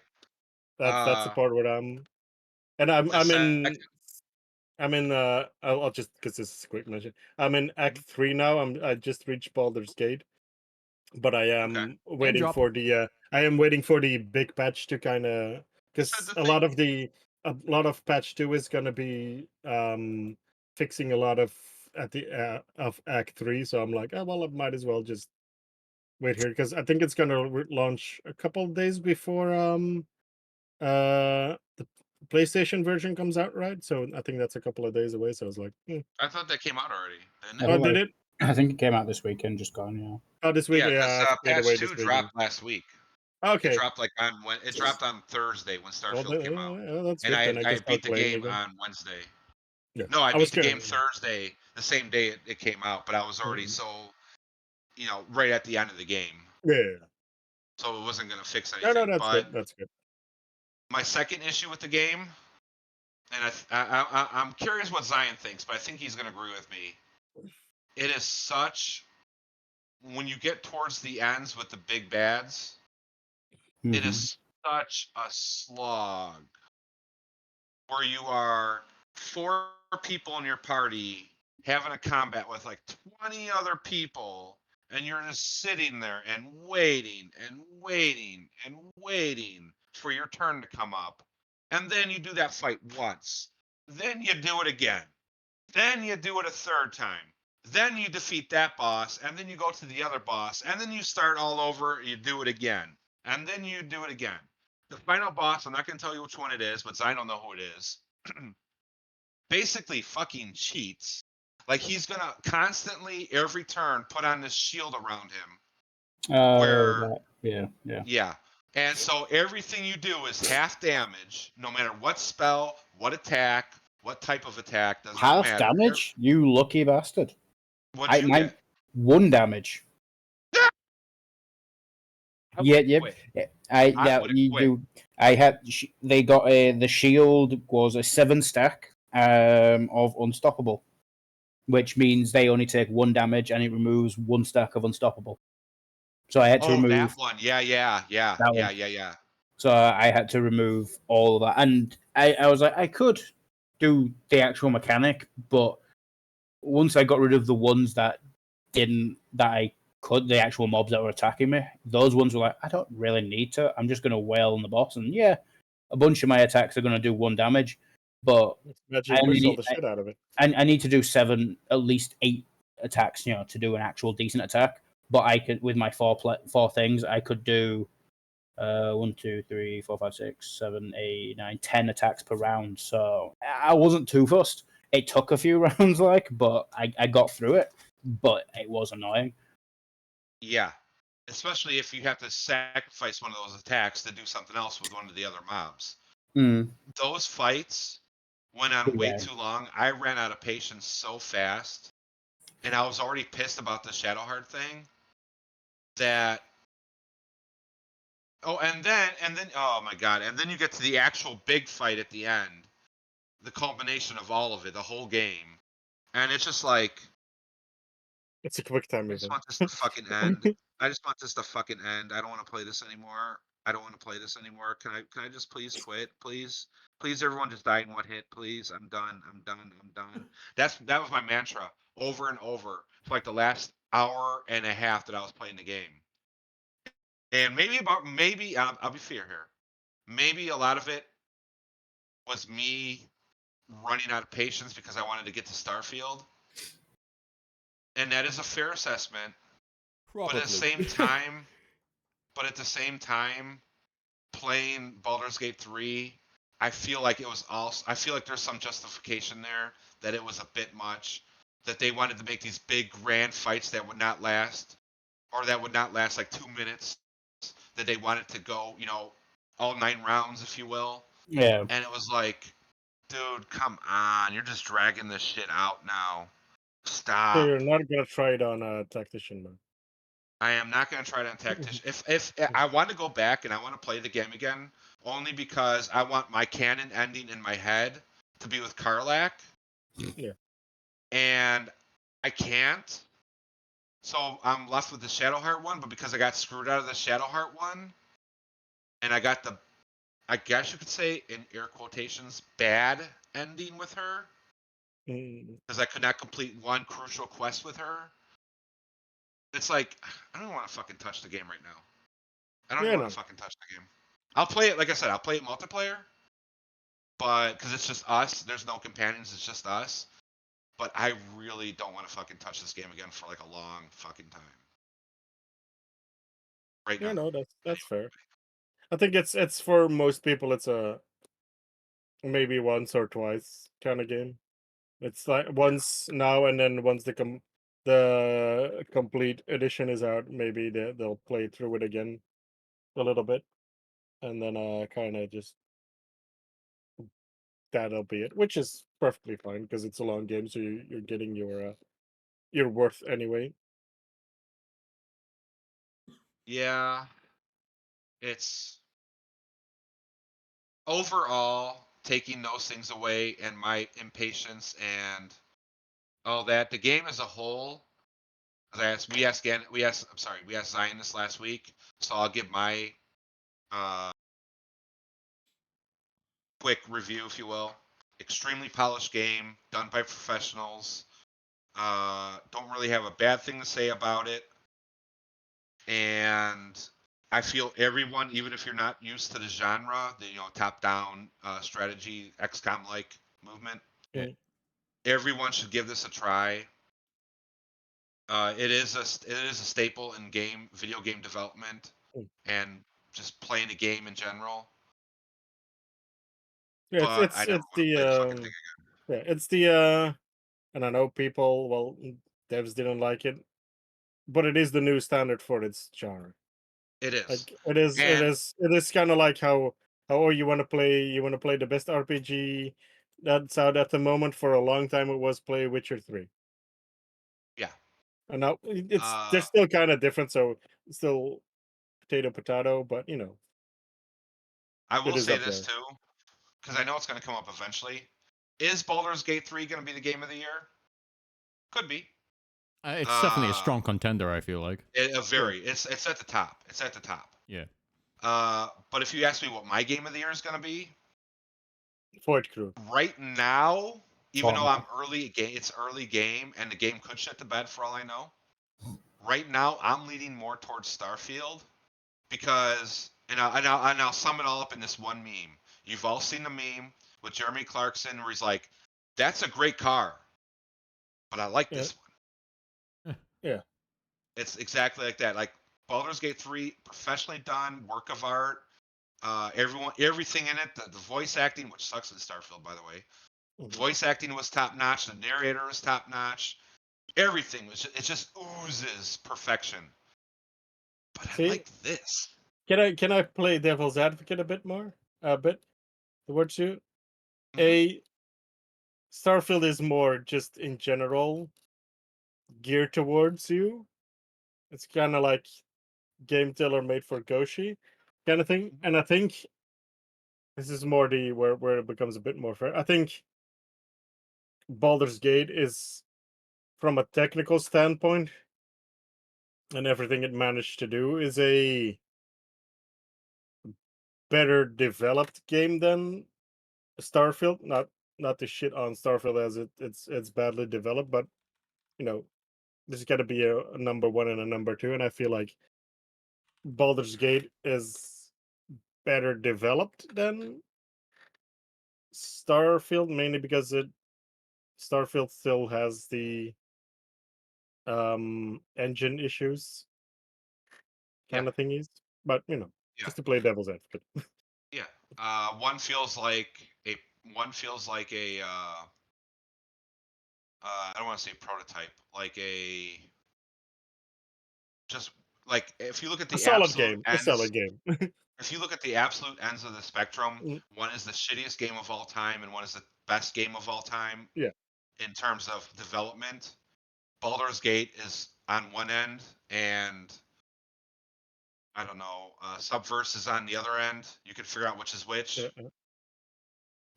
That's the part where and The second. I'm in I'll just, because this is a quick mention. I'm in Act 3 now. I just reached Baldur's Gate, but I Okay. am Name waiting drop. for the big patch to kind of, So because the a thing, lot of patch 2 is going to be fixing a lot of at the of Act 3. So I'm like, oh well, I might as well just wait here, because I think it's going to launch a couple of days before the PlayStation version comes out, right? So I think that's a couple of days away. So I was like, I thought that came out already, didn't I it? oh, think did that it? I think it came out this weekend, just gone. Yeah. Oh, this week, Yeah, yeah, because I stayed patch away 2 this weekend. dropped last week. It Okay, dropped it dropped on Thursday when well, Starfield came out, that's and good. Then I I can beat start the playing game again. on Wednesday. Yeah, No, I I was beat the game good. Thursday, the same day it came out, but I was already so, right at the end of the game, Yeah. so it wasn't gonna fix No, anything. that's But good. That's good. my second issue with the game, and I'm curious what Zion thinks, but I think he's gonna agree with me. It is such when you get towards the ends with the big bads, it Mhm. is such a slog where you are 4 people in your party having a combat with like 20 other people, and you're just sitting there and waiting and waiting and waiting for your turn to come up. And then you do that fight once. Then you do it again. Then you do it a third time. Then you defeat that boss, and then you go to the other boss, and then you start all over, you do it again. And then you do it again. The final boss, I'm not going to tell you which one it is, but I don't know who it is. Basically fucking cheats. Like he's gonna constantly every turn put on this shield around him. Where yeah. And so everything you do is half damage, no matter what spell, what attack, what type of attack, does not Half matter. damage? You lucky bastard. What'd you my get? 1 damage. I Yeah, would've yep. quit. I I would've you quit. do. I had. They got the shield was a 7 stack of unstoppable, which means they only take 1 damage and it removes 1 stack of unstoppable. So I had to Oh, remove that one. Yeah. that one. Yeah. So I had to remove all of that, and I was like, I could do the actual mechanic, but once I got rid of the ones that I could, the actual mobs that were attacking me, those ones were like, I don't really need to. I'm just going to wail on the boss, and yeah, a bunch of my attacks are going to do 1 damage, but Magic missile the shit out of it. I need to do 7, at least 8 attacks, to do an actual decent attack. But I could, with my 4 things, I could do 1, 2, 3, 4, 5, 6, 7, 8, 9, 10 attacks per round. So I wasn't too fussed. It took a few rounds, but I got through it. But it was annoying. Yeah. Especially if you have to sacrifice one of those attacks to do something else with one of the other mobs. Those fights went on way too long. I ran out of patience so fast, and I was already pissed about the Shadowheart thing. That and then oh my god, and then you get to the actual big fight at the end, the culmination of all of it, the whole game, and it's just like It's a quick time I just event. want this to fucking end. I just want this to fucking end. I don't want to play this anymore. I don't want to play this anymore. Can I just please quit, please? Please, everyone, just die in one hit, please. I'm done. I'm done. I'm done. That was my mantra over and over for like the last hour and a half that I was playing the game. And maybe I'll be fair here. Maybe a lot of it was me running out of patience because I wanted to get to Starfield, and that is a fair assessment. Probably. But at the same time, playing Baldur's Gate 3, I feel like there's some justification there that it was a bit much, that they wanted to make these big grand fights that would not last, or that would not last like 2 minutes, that they wanted to go, all 9 rounds, if you will. Yeah. And it was like, dude, come on, you're just dragging this shit out now. Stop. So you're not gonna try it on a tactician mode. I am not going to try it on tactician. If I want to go back and I want to play the game again, only because I want my canon ending in my head to be with Karlak. Yeah. And I can't. So I'm left with the Shadowheart one, but because I got screwed out of the Shadowheart one, and I got the, I guess you could say, in air quotations, bad ending with her, because I could not complete one crucial quest with her. It's like, I don't want to fucking touch the game right now. I don't want to fucking touch the game. I'll play it, like I said, I'll play it multiplayer, but because it's just us, there's no companions, it's just us. But I really don't want to fucking touch this game again for like a long fucking time. Right now. Yeah, no, that's fair. I think it's for most people it's a maybe once or twice kind of game. It's like once now and then once they the complete edition is out, maybe they'll play through it again a little bit, and then kind of just that'll be it, which is perfectly fine because it's a long game, so you're getting your worth anyway. Yeah, it's overall taking those things away and my impatience and all that. The game as a whole, we asked Zion this last week, so I'll give my uh, quick review, if you will. Extremely polished game, done by professionals. Don't really have a bad thing to say about it. And I feel everyone, even if you're not used to the genre, the top-down strategy, XCOM-like movement, Yeah. Mm. everyone should give this a try. It is a staple in video game development, Mm. and just playing a game in general. Yeah, But I never it's want to the play the fucking thing. yeah, it's the and I know people, well, devs didn't like it, but it is the new standard for its genre. It is, Like and it is kind of like how you want to play the best RPG that's out at the moment. For a long time it was play Witcher 3. yeah, And now it's they're uh, still kind of different, so still potato, but I it will is say up this there. too, because I know it's going to come up eventually. Is Baldur's Gate 3 going to be the game of the year? Could be. It's definitely a Uh, strong contender, I feel like. Yeah, it's at the top. It's at the top. Yeah. But if you ask me what my game of the year is going to be, Void Crew. right now, even though Fortnite. it's early game, and the game could shit the bed for all I know. Right now, I'm leaning more towards Starfield because, and I'll sum it all up in this one meme. You've all seen the meme with Jeremy Clarkson where he's like, "That's a great car, but I like Yeah, this one." yeah, It's exactly like that. Like Baldur's Gate 3, professionally done, work of art. Everything in it, the voice acting, which sucks in Starfield, by the way. mhm. Voice acting was top notch. The narrator was top notch. Everything it just oozes perfection. But I See, like this. can I play devil's advocate a bit more? A bit towards you. Hmm. A Starfield is more just in general geared towards you. It's kind of like game tailor made for Goshi kind of thing. Hmm. And I think this is more the where it becomes a bit more fair. I think Baldur's Gate is, from a technical standpoint and everything it managed to do, is a better developed game than Starfield. Not to shit on Starfield as it's badly developed, but you know there's got to be a number one and a number two, and I feel like Baldur's Gate is better developed than Starfield, mainly because it Starfield still has the engine issues Yeah, kind of thingies. But yeah, just to play devil's advocate. yeah. One feels like a one feels like a I don't want to say prototype, like a just like if you look at A the solid absolute game. A ends, solid game. if you look at the absolute ends of the spectrum, Mm, one is the shittiest game of all time, and one is the best game of all time yeah. in terms of development. Baldur's Gate is on one end, and I don't know, Subverse is on the other end. You can figure out which is Yeah. which,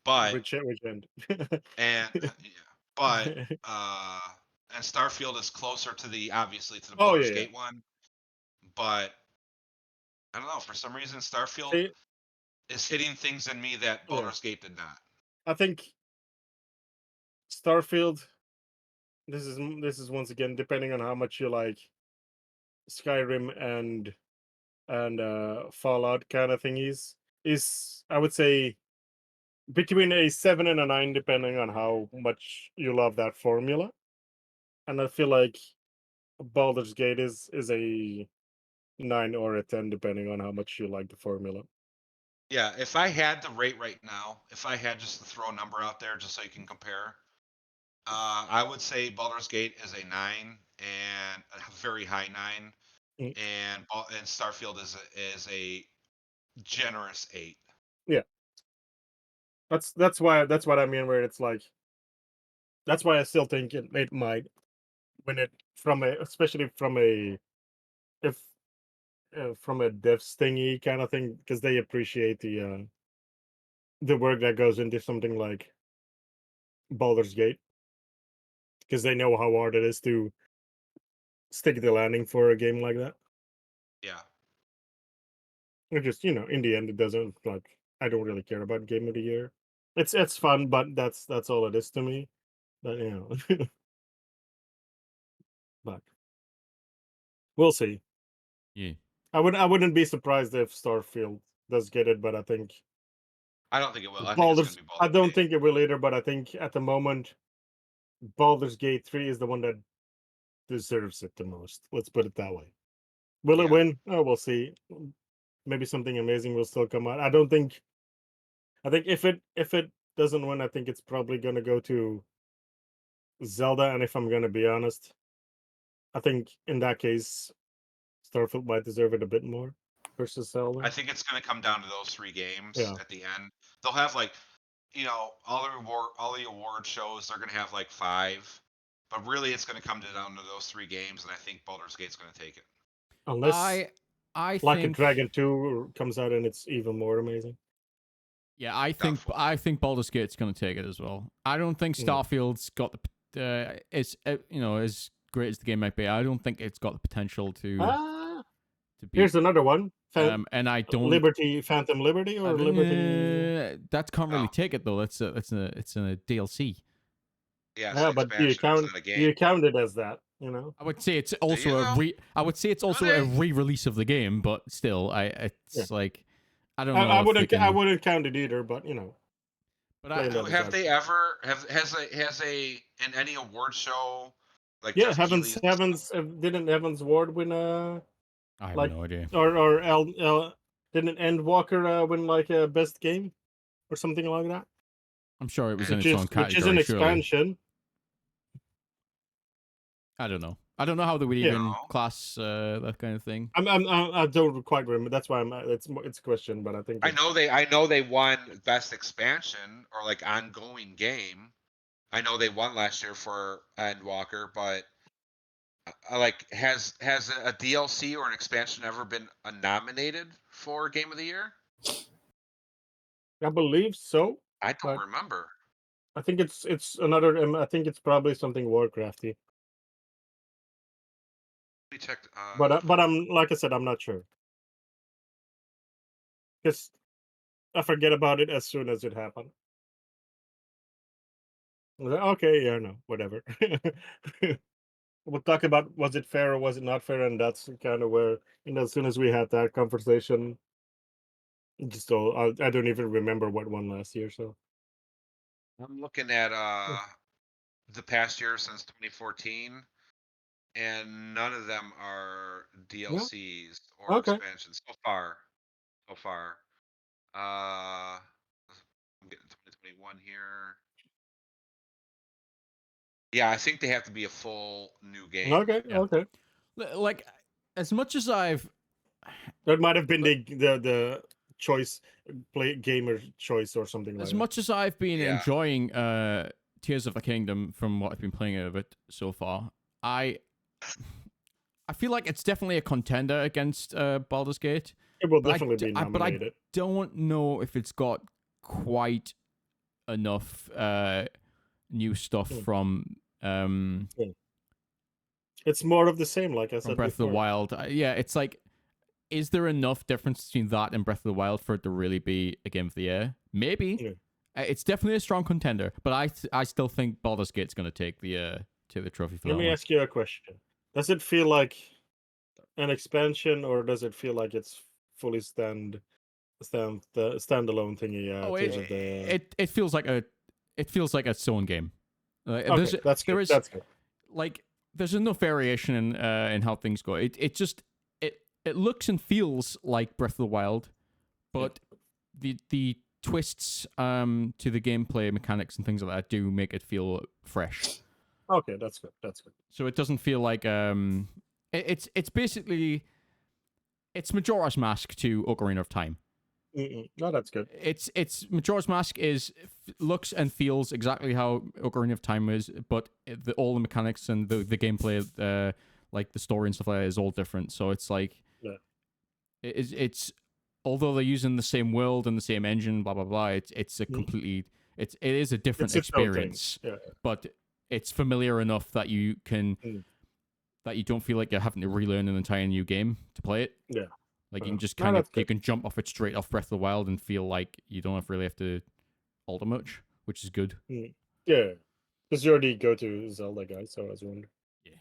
but Which end? and yeah, but uh, and Starfield is closer to obviously to the Oh Baldur's yeah, yeah. Gate one, but I don't know, for some reason Starfield See, is hitting things in me that yeah. Baldur's Gate did not. I think Starfield. This is once again depending on how much you like Skyrim and Fallout kind of thingies. Is, I would say, between a 7 and a 9, depending on how much you love that formula. And I feel like Baldur's Gate is a 9 or a 10, depending on how much you like the formula. Yeah, if I had to rate right now, if I had just to throw a number out there just so you can compare, I would say Baldur's Gate is a 9 and a very high 9, Mm. and Starfield is a generous 8. Yeah. That's what I mean. Where it's like, that's why I still think it might win it especially from a if from a dev stingy kind of thing, because they appreciate the work that goes into something like Baldur's Gate, because they know how hard it is to stick the landing for a game like that. Yeah. It just, in the end, it doesn't, like, I don't really care about Game of the Year. It's fun, but that's all it is to me. But but we'll see. Yeah. I wouldn't be surprised if Starfield does get it, but I think I don't think it will. I think it's going to be I Baldur's don't Gate. think it will either, but I think at the moment Baldur's Gate 3 is the one that deserves it the most. Let's put it that way. Will it Yeah. win? Oh, we'll see. Maybe something amazing will still come out. I think if it doesn't win, I think it's probably gonna go to Zelda, and if I'm gonna be honest, I think in that case Starfield might deserve it a bit more versus Zelda. I think it's going to come down to those 3 games Yeah. at the end. They'll have like, all the award shows. They're going to have like 5, but really it's going to come down to those 3 games, and I think Baldur's Gate's going to take it. Unless I Like a think Dragon 2 comes out and it's even more amazing. Yeah, I Doubtful. think Baldur's Gate's going to take it as well. I don't think Yeah. Starfield's got the it's as great as the game might be. I don't think it's got the potential to be. Here's another one. And I don't Phantom Liberty or Liberty. that can't really No. take it though. It's a DLC. Yeah, it's Yeah, an but do expansion. It's not a game. you count it as that? I would say it's you also know? I would say it's also they? a re-release of the game, but still, it's like I don't know. I if they wouldn't. can- I wouldn't count it either. But But playing that Have aside. they ever has a in any award show like Yeah, Jeff Keighley's didn't Evans Ward win I have like no idea. or didn't Endwalker win like a best game or something like that? I'm sure it was in Which its own is category. an Surely. expansion. I don't know. I don't know how they would Yeah. even class that kind of thing. I don't quite remember. That's why it's a question, but I think I know they won best expansion or like ongoing game. I know they won last year for Endwalker, but has a DLC or an expansion ever been nominated for Game of the Year? I believe so. I don't But remember. I think it's another. I think it's probably something Warcrafty. Let me check. But I'm like I said, I'm not sure because I forget about it as soon as it happened. I was like, okay, yeah, no, whatever. We'll talk about was it fair or was it not fair, and that's kind of where as soon as we had that conversation, just I don't even remember what won last year. So I'm looking at the past year since 2014, and none of them are DLCs or okay, expansions so far. So far, I'm getting 2021 here. Yeah, I think they have to be a full new game. okay, Yeah. okay. Like as much as I've That might have been the choice gamer choice or something like as that. much as I've been Yeah. enjoying Tears of the Kingdom from what I've been playing of it so far, I feel like it's definitely a contender against Baldur's Gate. It will But definitely be but I nominated. don't know if it's got quite enough new stuff from It's more of the same, like I from said Breath of the before. Wild. Yeah, it's like, is there enough difference between that and Breath of the Wild for it to really be a Game of the Year? Maybe. Yeah. It's definitely a strong contender, but I still think Baldur's Gate's going to take the trophy for Let that me one. ask you a question. Does it feel like an expansion, or does it feel like it's fully standalone thingy? Tears of the... it feels like its own game. Okay, that's good. That's good. Like there's enough variation in how things go. It just it looks and feels like Breath of the Wild, but the twists to the gameplay mechanics and things like that do make it feel fresh. Okay, that's good. That's good. So it doesn't feel like it's basically it's Majora's Mask to Ocarina of Time. No, that's good. It's Majora's Mask looks and feels exactly how Ocarina of Time is, but all the mechanics and the gameplay, like the story and stuff like that, is all different. So it's like, Yeah. it's although they're using the same world and the same engine, blah blah blah. It's a completely it is a different It's its own thing. experience, Yeah. but it's familiar enough that you can that you don't feel like you're having to relearn an entire new game to play it. Yeah. Like you can just No, kind of that's you good. can jump off it straight off Breath of the Wild and feel like you don't really have to alter much, which is good. Yeah, because you're the go-to Zelda guy, so I was wondering. Yeah.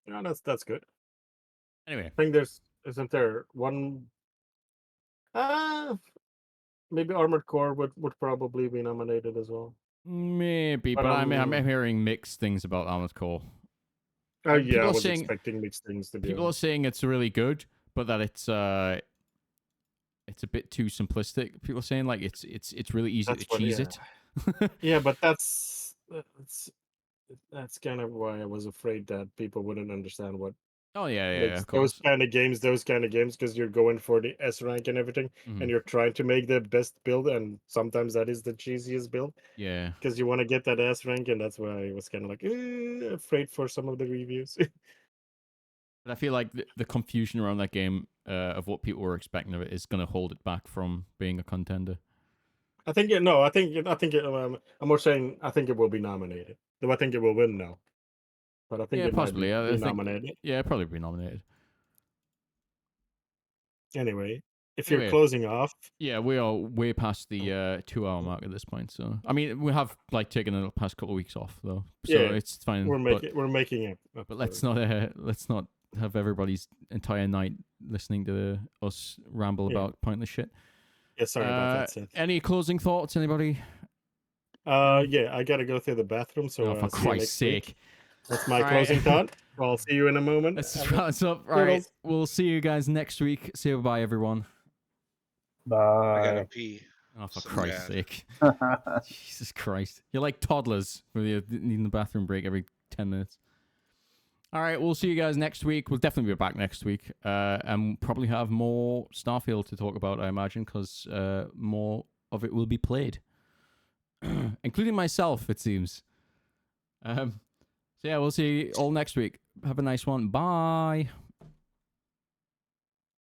No, that's good. Anyway, I think isn't there one? Maybe Armored Core would probably be nominated as well. maybe, but I'm hearing mixed things about Armored Core. Oh yeah, People I are was saying- expecting mixed things to be People are honest. saying it's really good, but that it's a bit too simplistic. People are saying like it's really easy That's to what- cheese yeah. it. Yeah, but that's kind of why I was afraid that people wouldn't understand what Oh yeah, makes of course. those kind of games, because you're going for the S rank and everything, Mhm. and you're trying to make the best build, and sometimes that is the cheesiest build Yeah. because you want to get that S rank, and that's why I was kind of like afraid for some of the reviews. But I feel like the confusion around that game of what people were expecting of it is going to hold it back from being a contender. I think I'm more saying I think it will be nominated. Though I think it will win now, but I think Yeah, it possibly. might I be think. nominated Yeah, probably be nominated. anyway. If you're Anyway. closing off, Yeah, we are way past the 2-hour mark at this point. So I mean, we have like taken the past couple of weeks off though, so Yeah, it's fine. we're making it. But let's not have everybody's entire night listening to us ramble Yeah. about pointless shit. Yeah, sorry about that, Seth. Any closing thoughts, anybody? Yeah, I gotta go through the bathroom, so Oh, for see you Christ's next week. sake! That's my All right. closing thought. I'll see you in a moment. Let's just wrap this up. All right, we'll see you guys next week. Say bye, everyone. I gotta Bye. pee. Oh, for So Christ's bad. sake! Jesus Christ! You're like toddlers with you needing the bathroom break every 10 minutes. All right, we'll see you guys next week. We'll definitely be back next week, and probably have more Starfield to talk about, I imagine, because more of it will be played, including myself, it seems. So yeah, we'll see you all next week. Have a nice one. Bye.